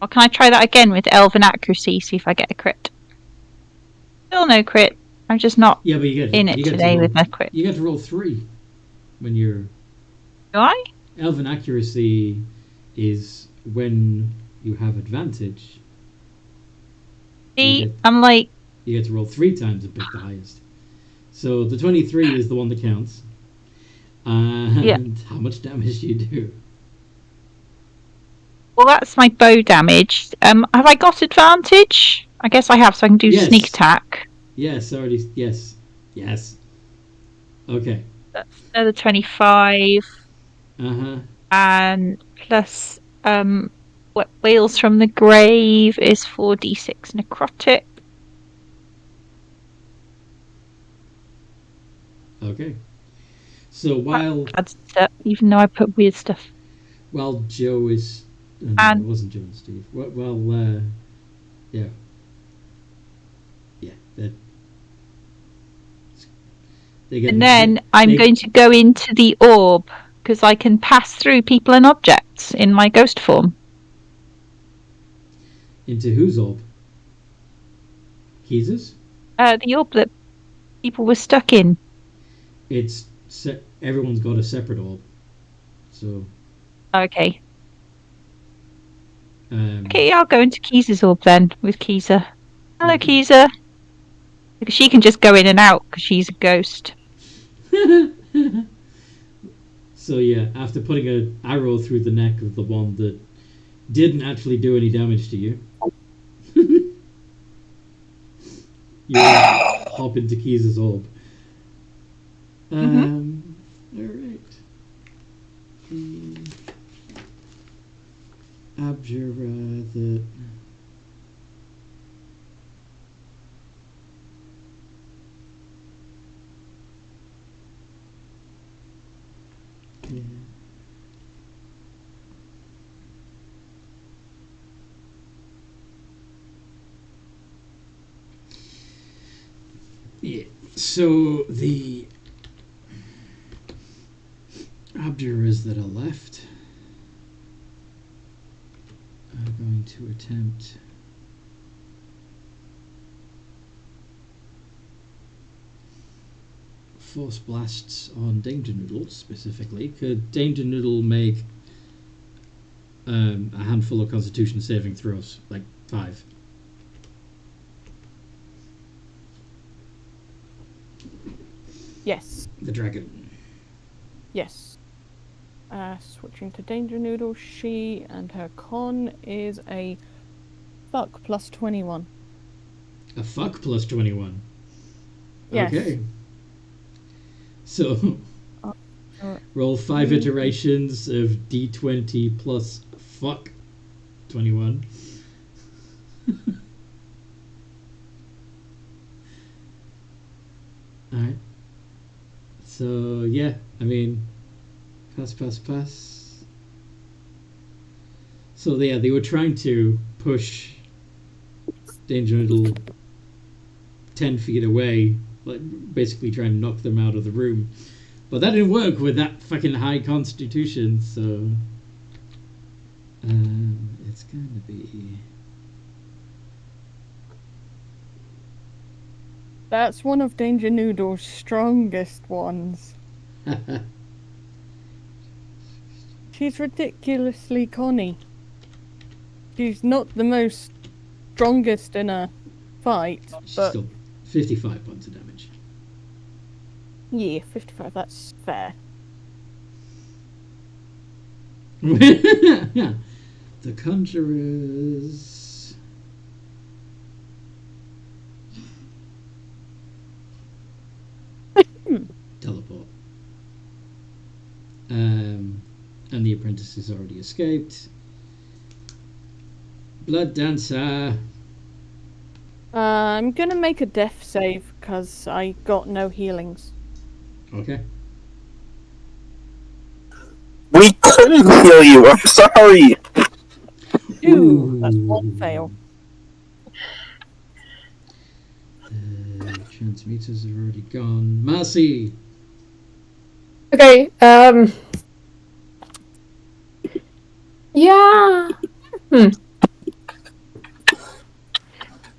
Or can I try that again with Elven Accuracy, see if I get a crit? Still no crit. I'm just not in it today with my crit. You get to roll 3 when you're... Do I? Elven Accuracy is when you have advantage. See, I'm like... You get to roll 3 times and pick the highest. So the 23 is the one that counts. And how much damage do you do? Well, that's my bow damage. Have I got advantage? I guess I have, so I can do sneak attack. Yes, already. Yes. Yes. Okay. That's another 25. And plus Whales from the Grave is 4d6 necrotic. Okay. So while... even though I put weird stuff. While Joe is... it wasn't Joe and Steve. Well, yeah. Yeah, that... And then I'm going to go into the orb, because I can pass through people and objects in my ghost form. Into whose orb? Kiza's? The orb that people were stuck in. It's... everyone's got a separate orb. So... Okay. Okay, I'll go into Kiza's orb then, with Kiza. Hello, Kiza. Because she can just go in and out, because she's a ghost. So yeah, after putting an arrow through the neck of the one that didn't actually do any damage to you, you hop into Kiza's orb. Alright. Abjura that... Yeah, so the Abjuras that are left are going to attempt force blasts on Danger Noodle specifically. Could Danger Noodle make a handful of Constitution saving throws, like 5? Yes. The dragon. Yes. Switching to Danger Noodle, she and her con is a fuck plus 21. A fuck plus 21? Yes. Okay. So, roll 5 iterations of d20 plus fuck 21. Alright. So, yeah, I mean, pass. So, yeah, they were trying to push Danger Noodle 10 feet away, like basically trying to knock them out of the room. But that didn't work with that fucking high constitution, so it's gonna be... That's one of Danger Noodle's strongest ones. She's ridiculously conny. She's not the most strongest in a fight, She's but still 55 points of damage. yeah, 55, that's fair. The Conjurers... teleport. And the Apprentice has already escaped. Blood Dancer. I'm gonna make a death save because I got no healings. Okay. We couldn't heal you. I'm sorry. Ooh, that's one fail. The transmitters are already gone. Marcy. Okay, yeah.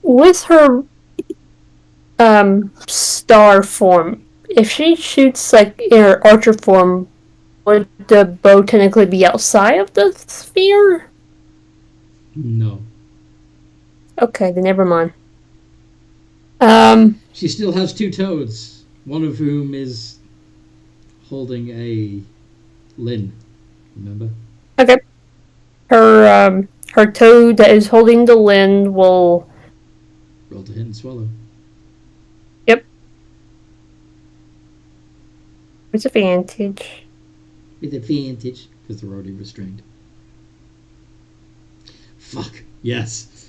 With her star form, if she shoots like in her archer form, would the bow technically be outside of the sphere? No. Okay, then never mind. She still has two toads, one of whom is holding a Lin. Remember? Okay. Her toad that is holding the Lin will... Roll to hit and swallow. Yep. With advantage. With advantage, because they're already restrained. Fuck. Yes.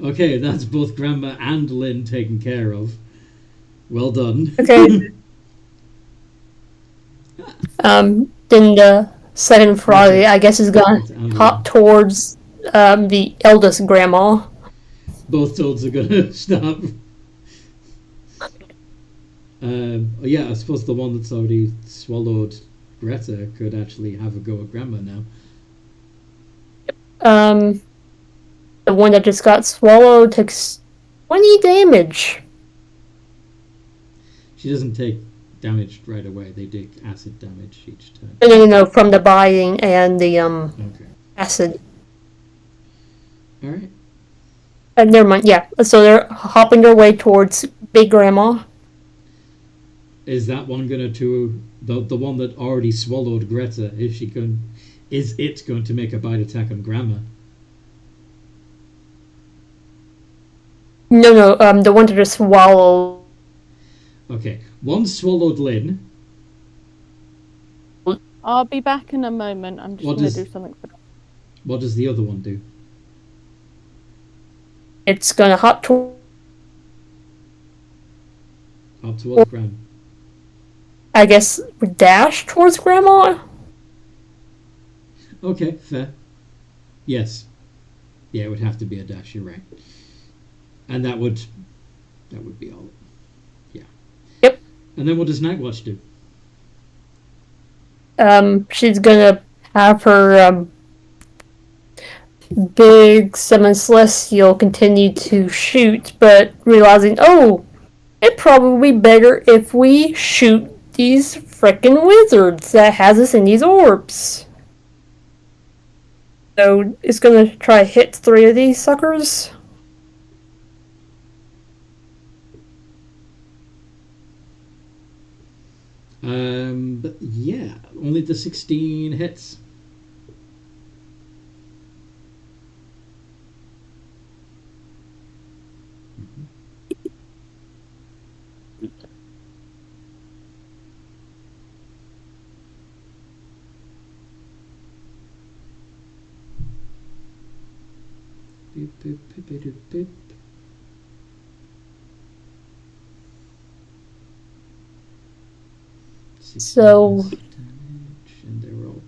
Okay, that's both Granma and Lin taken care of. Well done. Okay. Then the second froggy, I guess, is gonna hop towards the eldest grandma. Both toads are gonna stop. Yeah, I suppose the one that's already swallowed Greta could actually have a go at Granma now. The one that just got swallowed takes 20 damage. She doesn't take damage right away. They take acid damage each turn. No, from the biting and the Okay. acid. All right. Never mind. Yeah, so they're hopping their way towards Big Grandma. Is that one gonna the one that already swallowed Greta? Is it going to make a bite attack on Granma? No, the one that just swallowed. Okay, one swallowed Lin. I'll be back in a moment. I'm just gonna do something for them. What does the other one do? It's gonna hop towards Grandma. I guess dash towards Grandma. Okay, fair. Yes. Yeah, it would have to be a dash. You're right. And that would be all. Yeah. Yep. And then what does Nightwatch do? She's gonna have her big summon celestial continue to shoot, but realizing, oh, it'd probably be better if we shoot these frickin' wizards that has us in these orbs. So it's gonna try to hit 3 of these suckers. But yeah, only the 16 hits. Boop, boop, boop, boop, boop. So, I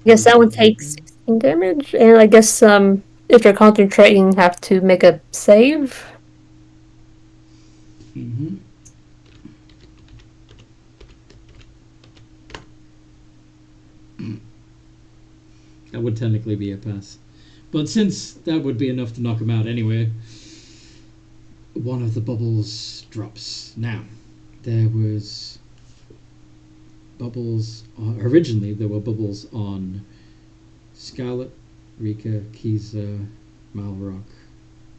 guess that one takes taking damage, and I guess if you're concentrating, have to make a save. Mm-hmm. That would technically be a pass. But since that would be enough to knock him out anyway, one of the bubbles drops. Now, there was bubbles... originally, there were bubbles on Scarlet, Rika, Kiza, Malrock,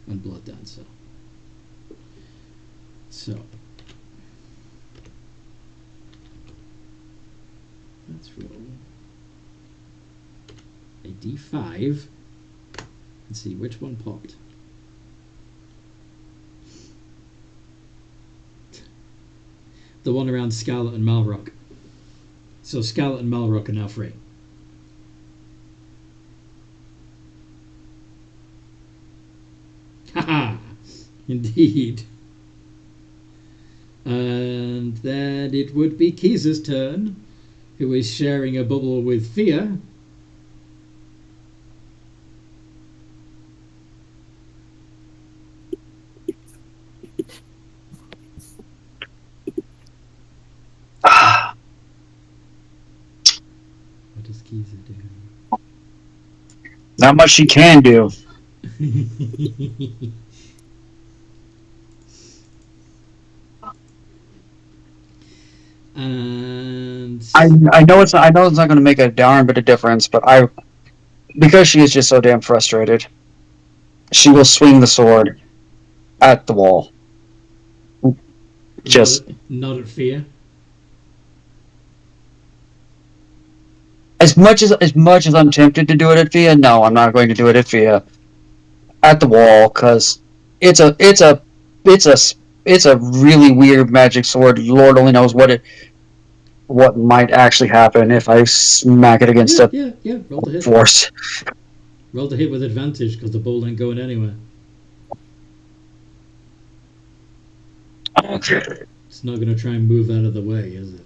and Blood Dancer. So, let's roll a d5 and see which one popped. The one around Scarlet and Malrock. So Scarlet and Malrock are now free. Haha! Indeed. And then it would be Kiza's turn, who is sharing a bubble with Fia. What does Kiza do? Not much she can do. And I know it's not going to make a darn bit of difference, but because she is just so damn frustrated, she will swing the sword at the wall. Just not at Fia. as much as I'm tempted to do it at Fia, no, I'm not going to do it at Fia. At the wall, because it's a really weird magic sword. Lord only knows what might actually happen if I smack it against Roll to hit. force. Roll to hit with advantage because the ball ain't going anywhere. Okay. It's not going to try and move out of the way, is it?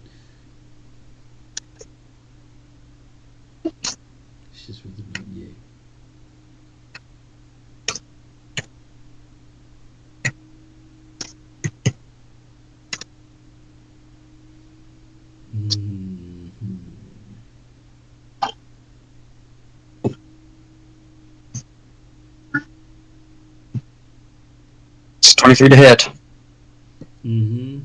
It's just with the yeah. It's 23 to hit. Mm-hmm.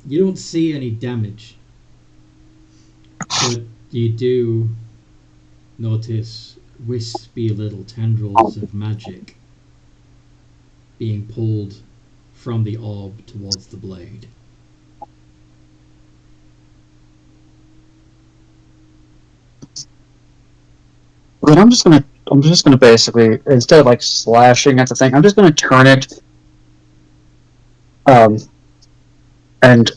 You don't see any damage, but you do notice wispy little tendrils of magic being pulled from the orb towards the blade. Then I'm just gonna basically, instead of like slashing at the thing, I'm just gonna turn it, and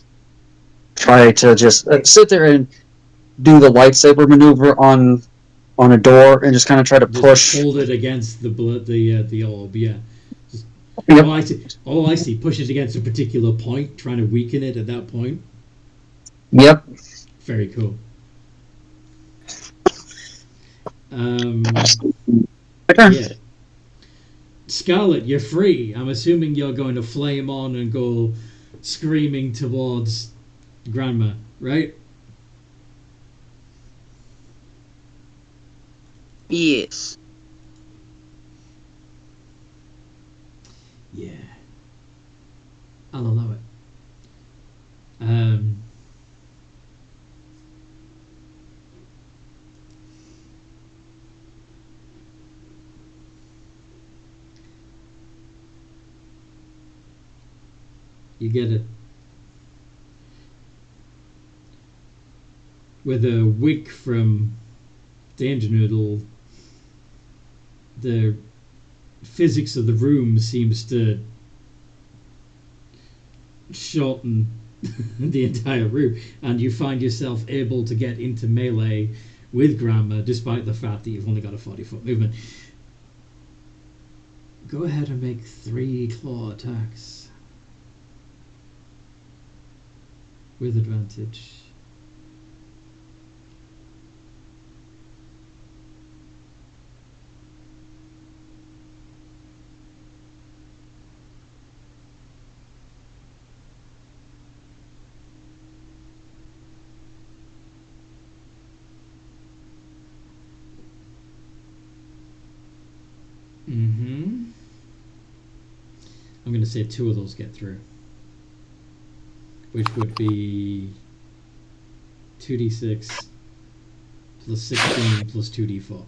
try to just sit there and do the lightsaber maneuver on a door, and just kind of try to push. Hold it against the orb, yeah. Just, Yep. oh, I see. Push it against a particular point, trying to weaken it at that point. Yep. Very cool. Yeah. Scarlet, you're free. I'm assuming you're going to flame on and go screaming towards Granma, right? Yes. Yeah. I'll allow it. You get it. With a wick from Danger Noodle, the physics of the room seems to shorten the entire room, and you find yourself able to get into melee with Granma despite the fact that you've only got a 40-foot movement. Go ahead and make 3 claw attacks. with advantage. I'm going to say 2 of those get through, which would be 2d6 plus 16 plus 2d4.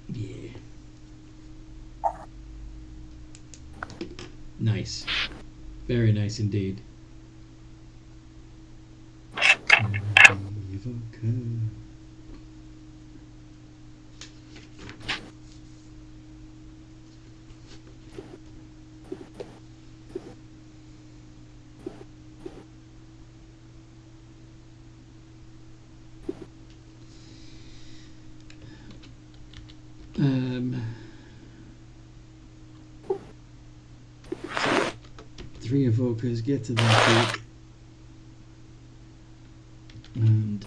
Yeah. Nice. Very nice indeed. Three evokers get to their feet, and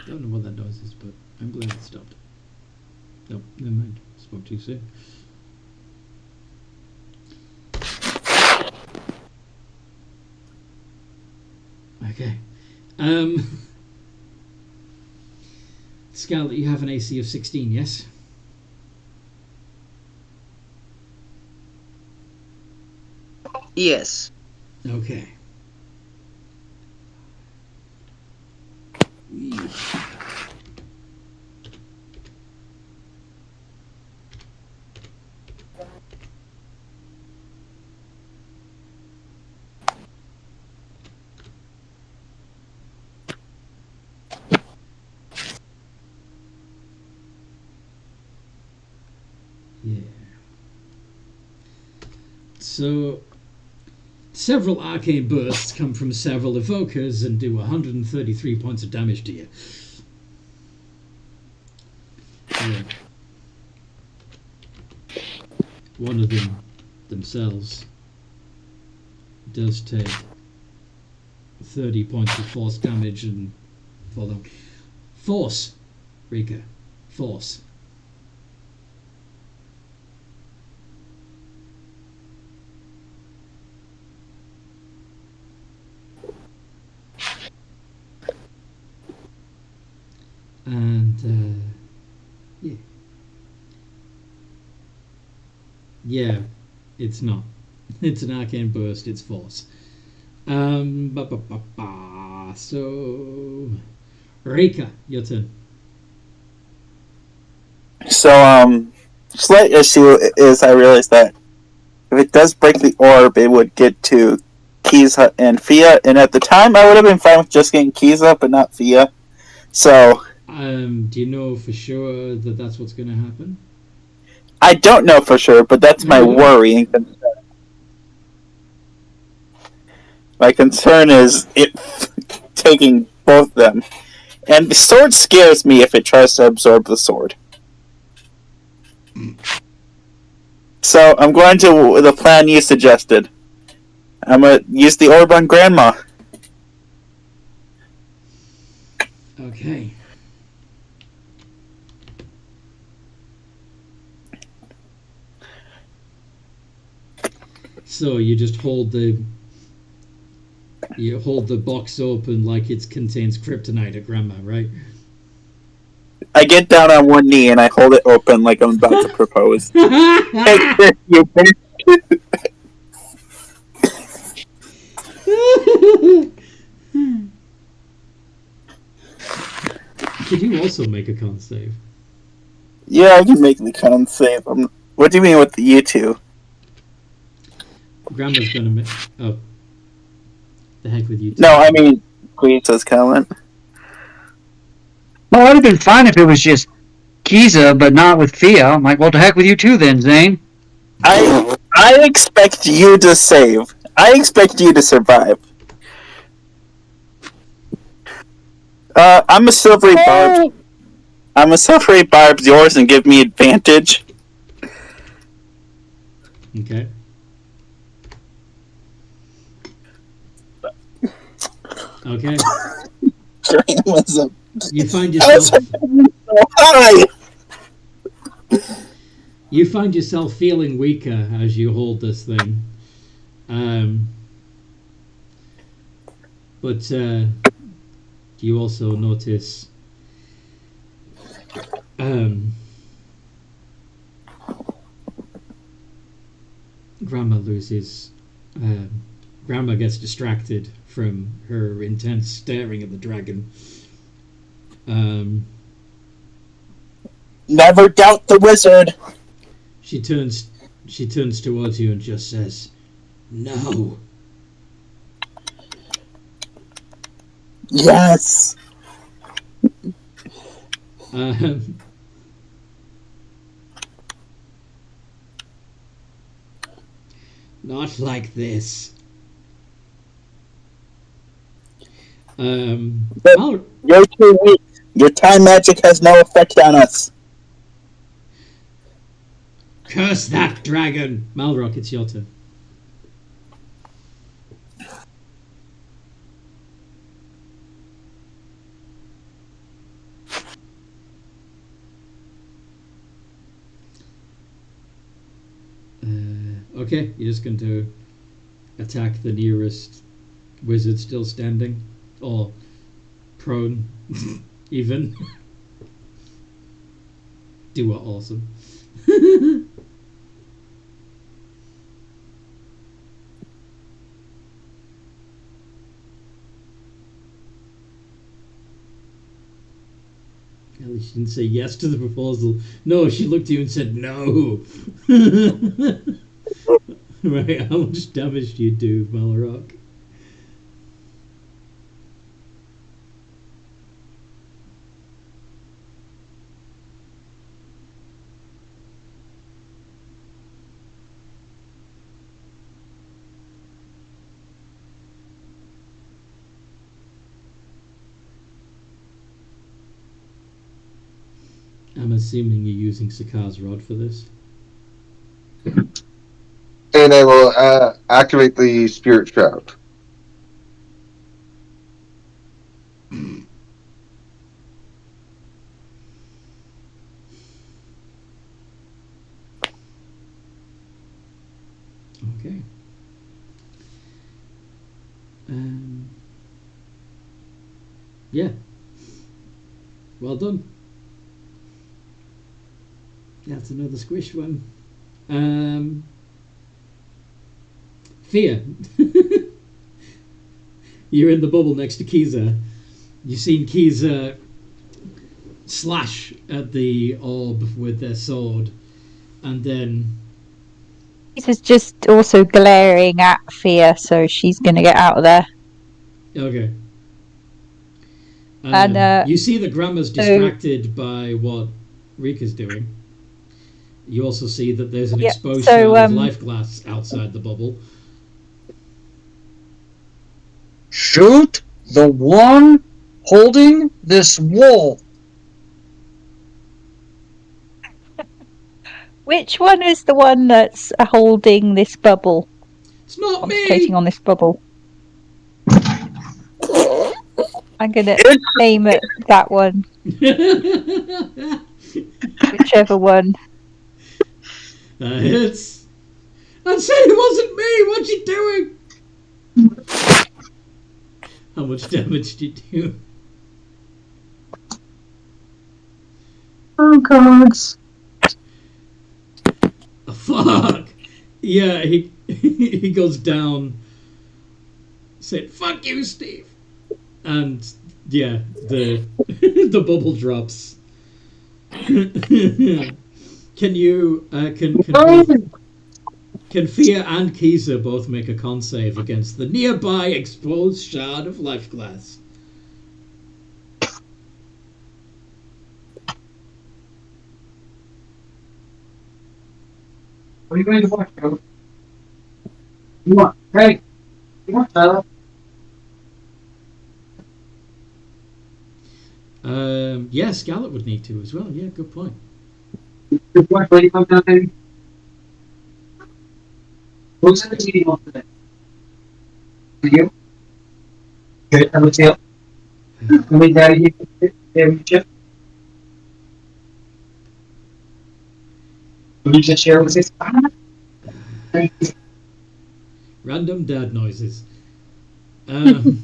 don't know what that noise is, but I'm glad it stopped. Nope, never mind. Spoke too soon. Okay. Scarlet, you have an AC of 16, yes? Yes. Okay. Yeah. So, several arcane bursts come from several evokers and do 133 points of damage to you. Yeah. One of them themselves does take 30 points of force damage and fall down. Force, Rika. Force. And yeah. Yeah, it's not. It's an arcane burst, it's force. So Rika, your turn. So, slight issue is I realized that if it does break the orb, it would get to Kiza and Fia, and at the time I would have been fine with just getting Kiza, but not Fia. So, Do you know for sure that that's what's going to happen? I don't know for sure, but that's my worry and concern. My concern is it taking both them. And the sword scares me if it tries to absorb the sword. So I'm going to the plan you suggested. I'm going to use the orb on Granma. Okay. So you just hold the box open like it contains kryptonite at Granma, right? I get down on one knee and I hold it open like I'm about to propose. Could you also make a con save? Yeah, I can make the con save. What do you mean with the you two? Grandma's gonna make. Oh, the heck with you two. No, I mean Queen's comment. Well, it would have been fine if it was just Kiza, but not with Fia. I'm like, well, to heck with you too then, Zane. I expect you to save. I expect you to survive. I'm a silvery barb. I'm a silvery barb's yours and give me advantage. Okay. Okay. You find yourself. Hi. You find yourself feeling weaker as you hold this thing. But you also notice Granma loses. Granma gets distracted from her intense staring at the dragon. Never doubt the wizard. She turns towards you and just says, "No." Yes. Not like this. You're too weak. Your time magic has no effect on us. Curse that dragon! Malrock, it's your turn. Okay, you're just going to attack the nearest wizard still standing, or prone, even. Do what awesome. At least she didn't say yes to the proposal. No, she looked at you and said no. Right, how much damage do you do, Malrock? I'm assuming you're using Sakar's rod for this. And I will activate the Spirit Shroud. Okay. Yeah. Well done. That's another squish one. Fear. You're in the bubble next to Kiza. You've seen Kiza slash at the orb with their sword, and then Kiza's just also glaring at Fia, so she's going to get out of there. okay. And you see the Granma's distracted by what Rika's doing. You also see that there's an exposed of life glass outside the bubble. Shoot the one holding this wool. Which one is the one that's holding this bubble? It's not concentrating me! on this bubble. I'm going to aim at that one. Whichever one. That hits. I said it wasn't me! What's you doing? How much damage did you do? Oh, gods. Oh, fuck! Yeah, he goes down. Said, "Fuck you, Steve!" And yeah, the the bubble drops. Can you can Fia and Kiza both make a con save against the nearby exposed shard of life glass? What are you going to watch, bro? You want? Hey, you want Tyler? Yeah, Scarlet would need to as well. Yeah, good point. Good watch, lady, come down, baby. Who's in the meeting on today? You? Good, I'm with you. Let me daddy you chip. Will you just share with us? Random dad noises. Um,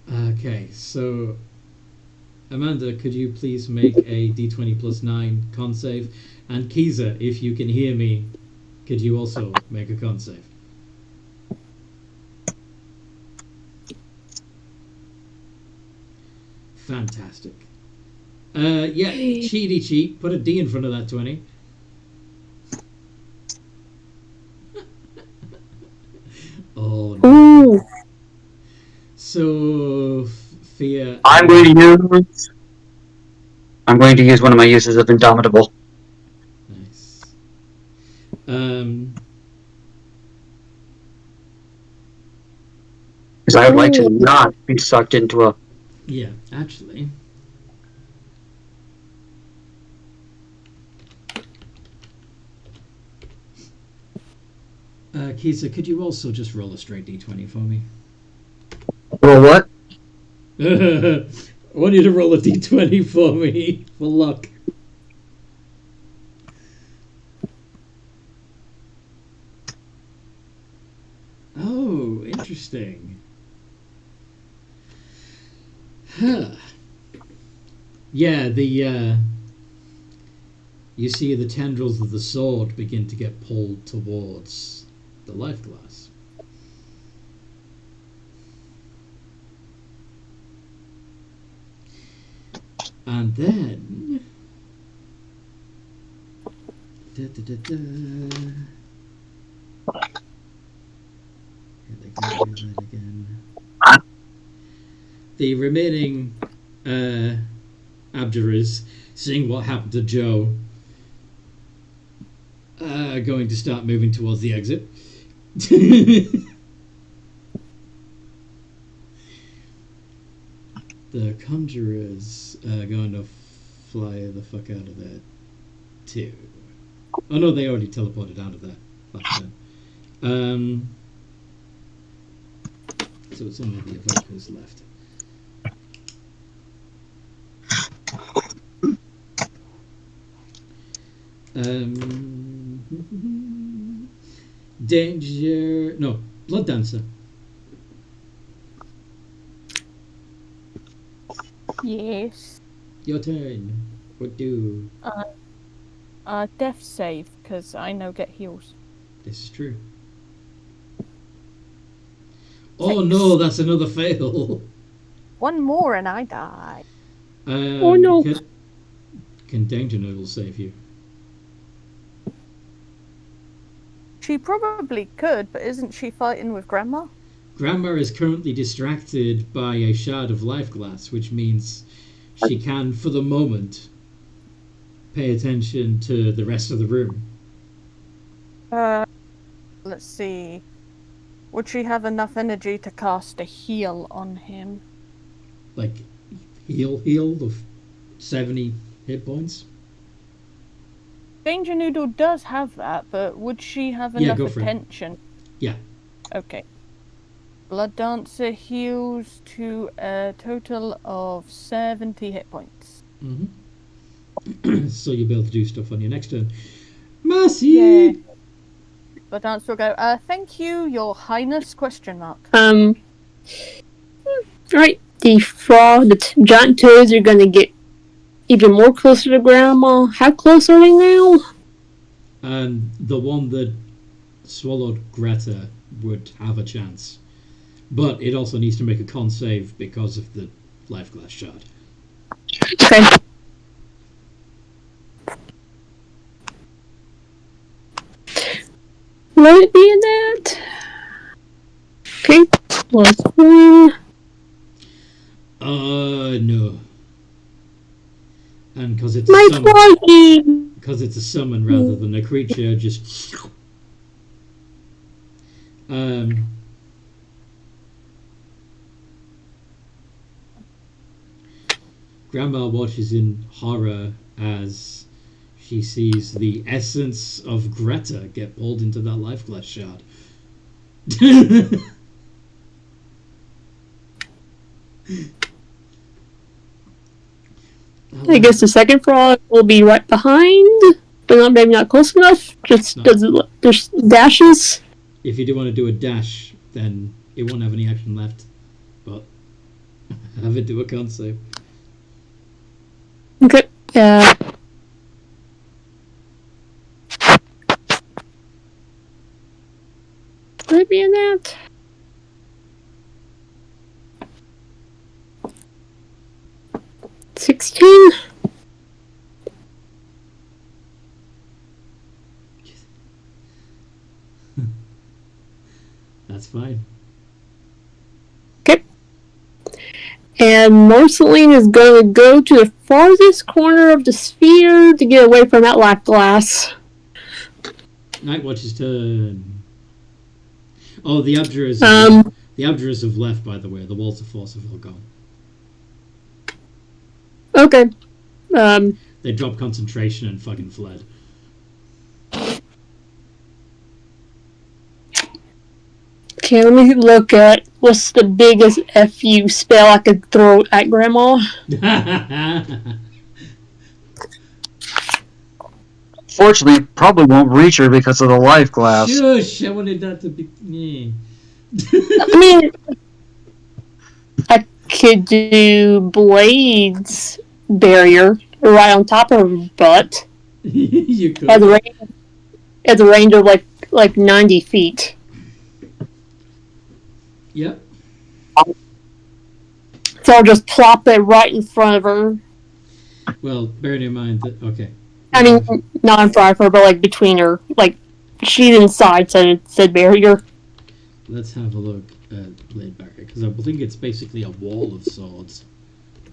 okay, so Amanda, could you please make a D20 plus 9 con save? And Kiza, if you can hear me, could you also make a con save? Fantastic. Yeah, cheaty cheat. Put a D in front of that 20. Oh no. Ooh. So, Fear. I'm going to use one of my uses of Indomitable. Nice. Because I would like to not be sucked into a... Yeah, actually. Kisa, could you also just roll a straight D20 for me? Well, what? I want you to roll a D20 for me, for luck. Oh, interesting. Huh. Yeah, you see the tendrils of the sword begin to get pulled towards the life glass. And then... Here they go, do that again. The remaining Abjurers, seeing what happened to Joe, are going to start moving towards the exit. The Conjurers are going to fly the fuck out of there too. Oh no, they already teleported out of there. So it's only the Evokers left. Danger... No, Blood Dancer. Yes. Your turn. What do? Death save, because I know get heals. This is true. Oh no, that's another fail. One more and I die. Oh no. Can Danger Noodle save you? She probably could, but isn't she fighting with Granma? Granma is currently distracted by a shard of life glass, which means she can, for the moment, pay attention to the rest of the room. Let's see. Would she have enough energy to cast a heal on him? Like, heal of 70 hit points? Danger Noodle does have that, but would she have enough attention? Yeah. Okay. Blood Dancer heals to a total of 70 hit points. Mm-hmm. So you'll be able to do stuff on your next turn. Mercy! Yeah. Blood Dancer will go, thank you, your highness, question mark. Right, the giant toads are gonna get even more closer to Grandma. How close are they now? The one that swallowed Greta would have a chance. But it also needs to make a con save because of the life glass shard. Okay. Let it be in that. Okay, plus 1. No. And because it's My a summon, body! because it's a summon rather than a creature, just Grandma watches in horror as she sees the essence of Greta get pulled into that life glass shard. I guess the second frog will be right behind, but not maybe not close enough. Just No. does it there's dashes. If you do want to do a dash, then it won't have any action left. But have it do a con save. Okay. Could it be in that? $16. That's fine. Okay. And Marceline is going to go to the farthest corner of the sphere to get away from that black glass. Nightwatch's turn. Oh, the Abjurers. The Abjurers have left, by the way. The Walls of Force have all gone. Okay. They dropped concentration and fucking fled. Okay, let me look at what's the biggest FU spell I could throw at Grandma. Fortunately, probably won't reach her because of the life glass. Shush! I wanted that to be. Yeah. I mean, I could do Blades barrier right on top of her butt You could. at the range of like 90 feet. Yep. So I'll just plop it right in front of her. Well, bearing in mind that. Okay. I mean, not in front of her, but like between her. Like, she's inside, so it said barrier. Let's have a look at Blade Barrier, because I think it's basically a wall of swords.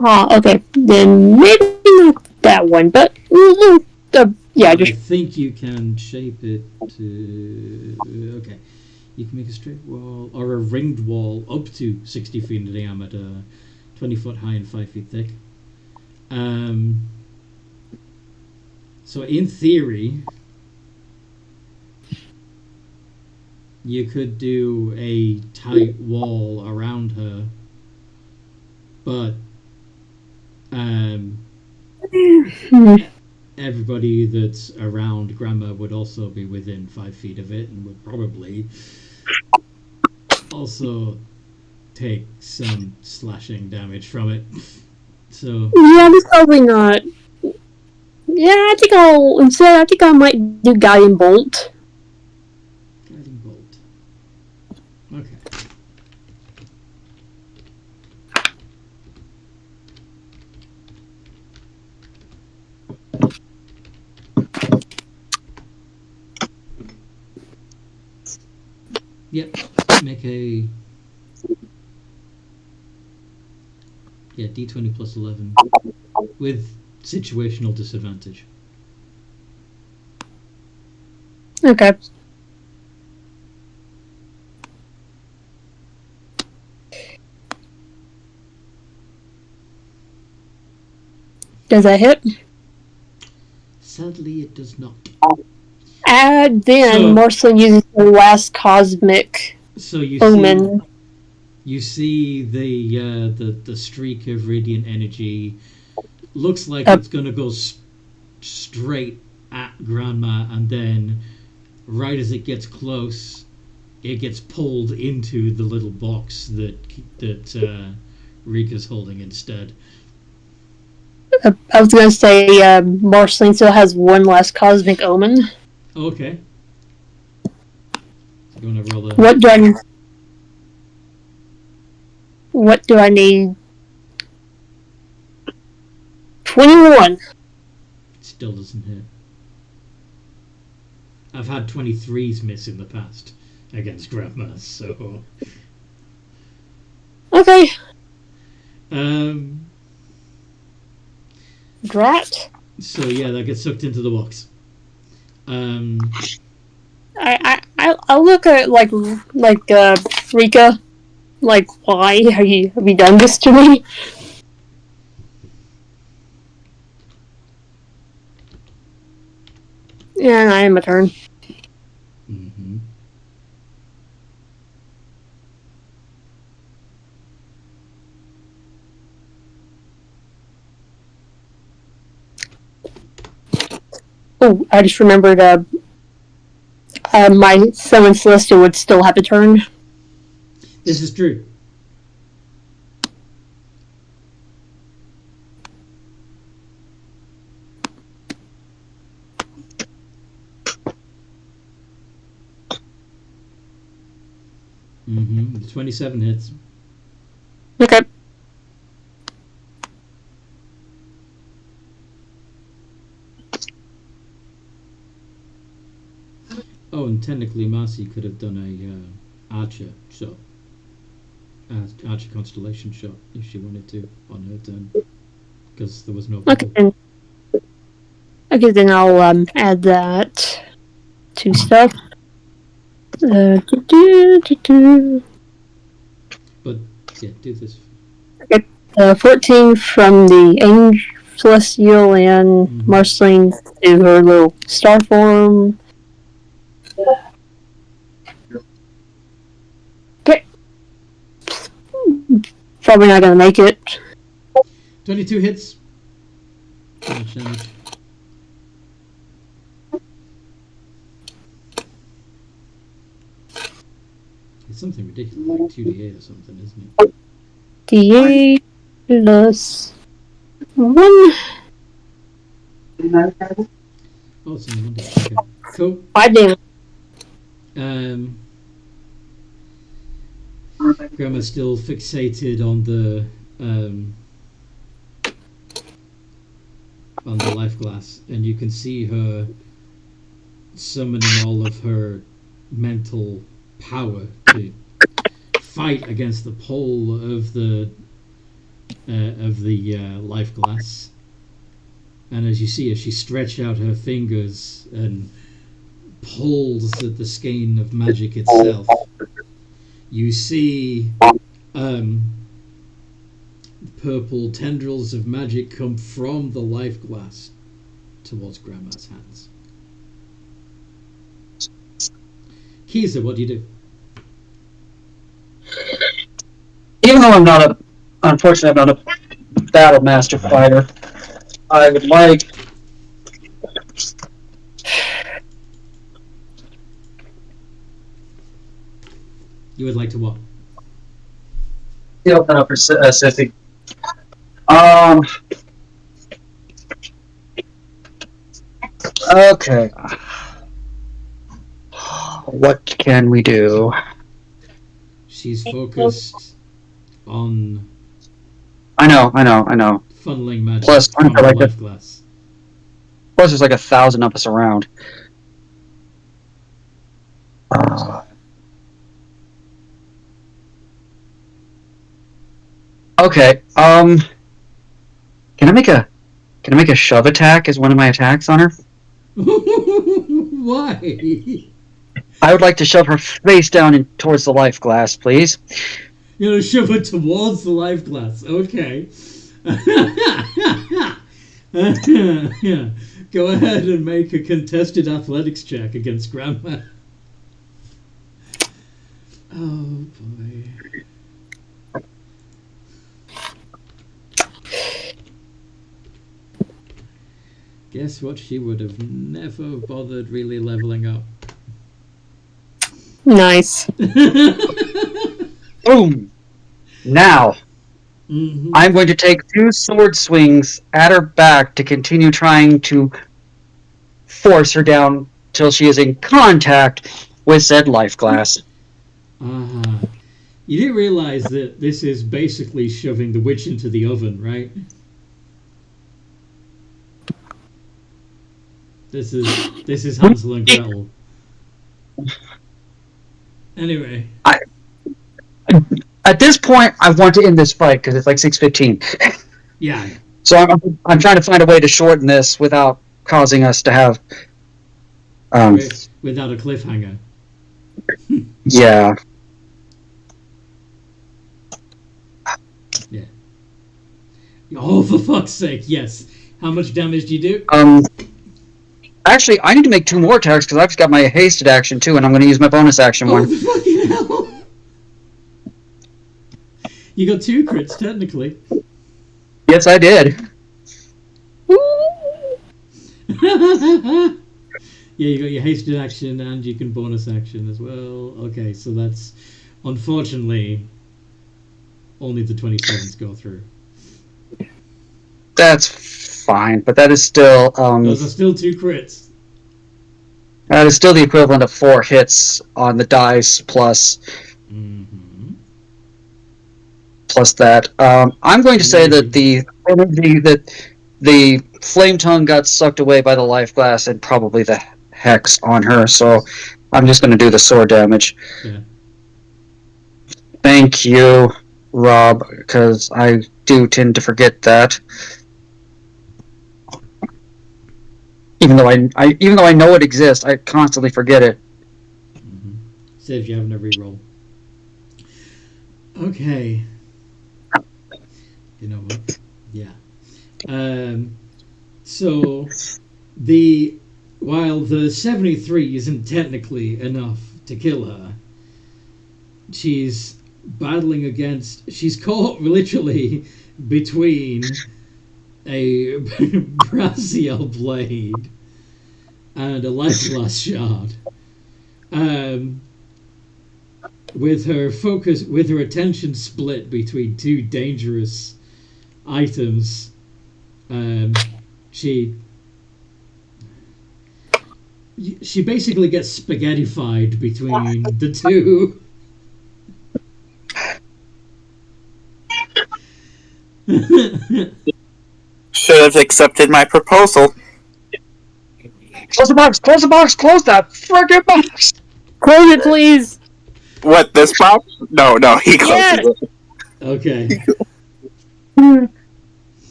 Okay. Then maybe not that one, but yeah, I just think you can shape it to. Okay. You can make a straight wall or a ringed wall up to 60 feet in diameter, 20 foot high and 5 feet thick. So in theory, you could do a tight wall around her, but everybody that's around Granma would also be within 5 feet of it and would probably also take some slashing damage from it. So yeah, that's probably not. Yeah, I think I might do Guiding Bolt. Guiding bolt. Okay. Yep. Make a D20 plus 11 with situational disadvantage. Okay. Does that hit? Sadly, it does not. And then So- Marceline uses the last cosmic So you omen. You see the streak of radiant energy. Looks like it's going to go straight at Granma, and then right as it gets close, it gets pulled into the little box that Rika's holding instead. I was going to say Marceline still has one last cosmic omen. Okay. So you want to roll the... What do I need? 21. Still doesn't hit. I've had 23s miss in the past against Granma, so... Okay. Um, Drat. so yeah, that gets sucked into the box. I'll look at Rika. Like, why have you done this to me? And I am a turn. Mm-hmm. Oh, I just remembered. My Summon Celestial would still have a turn. This is true. Mm-hmm. 27 hits. Okay. Oh, and technically Marcy could have done a archer shot. Archer constellation shot if she wanted to on her turn. Because there was no bubble. Okay, then I'll add that to stuff. But yeah, do this. Okay, 14 from the Angel Celestial and Marceline to her little star form. Okay. Probably not gonna make it. 22 hits. Damage, damage. It's something ridiculous, like 2d8 or something, isn't it? D8 plus 1. Oh, it's only 1d8. Okay. Cool. 5 damage. Grandma's still fixated on the life glass, and you can see her summoning all of her mental power to fight against the pull of the life glass. And as you see, as she stretches out her fingers and pulls at the skein of magic itself, you see purple tendrils of magic come from the life glass towards Grandma's hands. Kiza, what do you do? Even though unfortunately, I'm not a battle master fighter, I would like. You would like to what? Open up for Sissy. Okay. What can we do? She's focused on I know. funneling magic Plus, from the like life glass. Plus, there's like 1,000 of us around. Okay. Can I make a shove attack as one of my attacks on her? Why? I would like to shove her face down towards the life glass, please. You're gonna shove it towards the life glass. Okay. Yeah. Go ahead and make a contested athletics check against Grandma. Oh boy. Guess what? She would have never bothered really leveling up. Nice. Boom! Now, Mm-hmm. I'm going to take 2 sword swings at her back to continue trying to force her down till she is in contact with said life glass. Uh-huh. You do realize that this is basically shoving the witch into the oven, right? This is Hansel and Gretel. Anyway. At this point, I want to end this fight because it's like 6:15. Yeah. So I'm trying to find a way to shorten this without causing us to have. Without a cliffhanger. Yeah. Yeah. Oh, for fuck's sake! Yes. How much damage do you do? Actually, I need to make 2 more attacks because I've got my hasted action too, and I'm going to use my bonus action one. Fucking hell! You got 2 crits technically. Yes, I did. Yeah, you got your hasted action and you can bonus action as well. Okay, so that's unfortunately only the 27s go through. That's fine, but that is still Those are still 2 crits. that is still the equivalent of 4 hits on the dice plus that. I'm going to say that the flame tongue got sucked away by the life glass and probably the hex on her, so I'm just going to do the sword damage. Yeah. Thank you, Rob, because I do tend to forget that. Even though I know it exists, I constantly forget it. Saves you having a reroll. Okay. You know what? Yeah. So while the 73 isn't technically enough to kill her, she's battling against. She's caught literally between a brassiel blade and a life glass shard. With her attention split between 2 dangerous items, she basically gets spaghettified between the 2. Should have accepted my proposal. Close the box! Close the box! Close that friggin' box! Close it, please. What, this box? No, he closes it. Okay.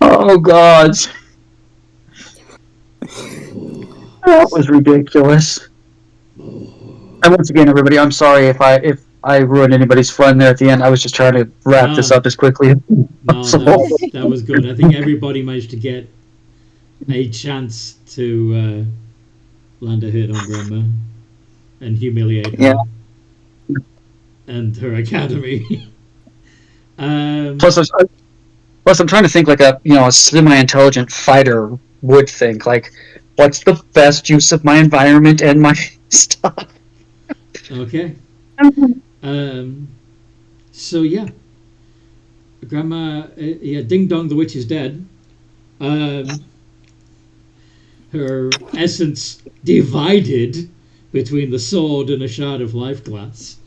Oh God, that was ridiculous. And once again, everybody, I'm sorry if I ruined anybody's fun there at the end. I was just trying to wrap this up as quickly as possible. That was good. I think everybody managed to get a chance to land a hit on Granma and humiliate her and her academy. Plus, I'm trying to think like a semi-intelligent fighter would think. Like, what's the best use of my environment and my stuff? Okay. So yeah, Granma, Ding Dong the witch is dead. Her essence divided between the sword and a shard of life glass.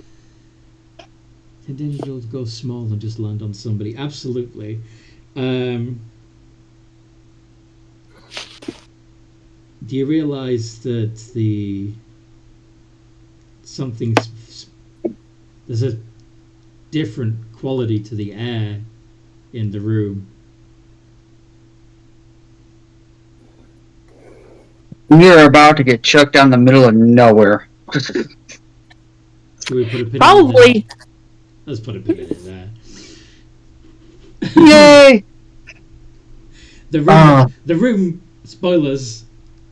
Intended to go small and just land on somebody. Absolutely. Do you realize that there's a different quality to the air in the room? You're about to get chucked down the middle of nowhere. Should we put a pin Probably. in there? Let's put a pin in there. Yay! The room, spoilers,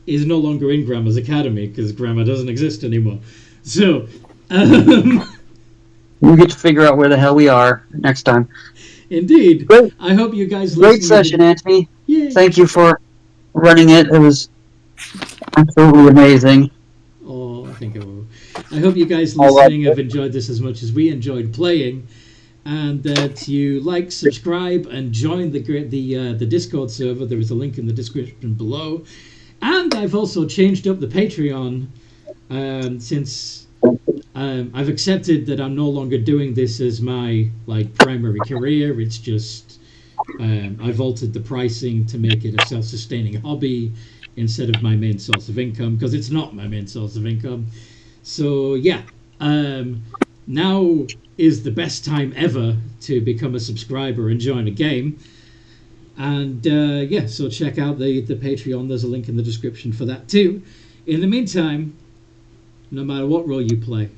is no longer in Granma's academy because Granma doesn't exist anymore. So, we get to figure out where the hell we are next time. Indeed. Great. I hope you guys Great session, Anthony. Yay. Thank you for running it. It was absolutely amazing. Oh, I think I will. I hope you guys listening have enjoyed this as much as we enjoyed playing, and that you like, subscribe, and join the Discord server. There is a link in the description below. And I've also changed up the Patreon since I've accepted that I'm no longer doing this as my primary career. It's just I've altered the pricing to make it a self-sustaining hobby instead of my main source of income, because it's not my main source of income. So yeah, now is the best time ever to become a subscriber and join a game. And yeah, so check out the Patreon. There's a link in the description for that too. In the meantime, no matter what role you play,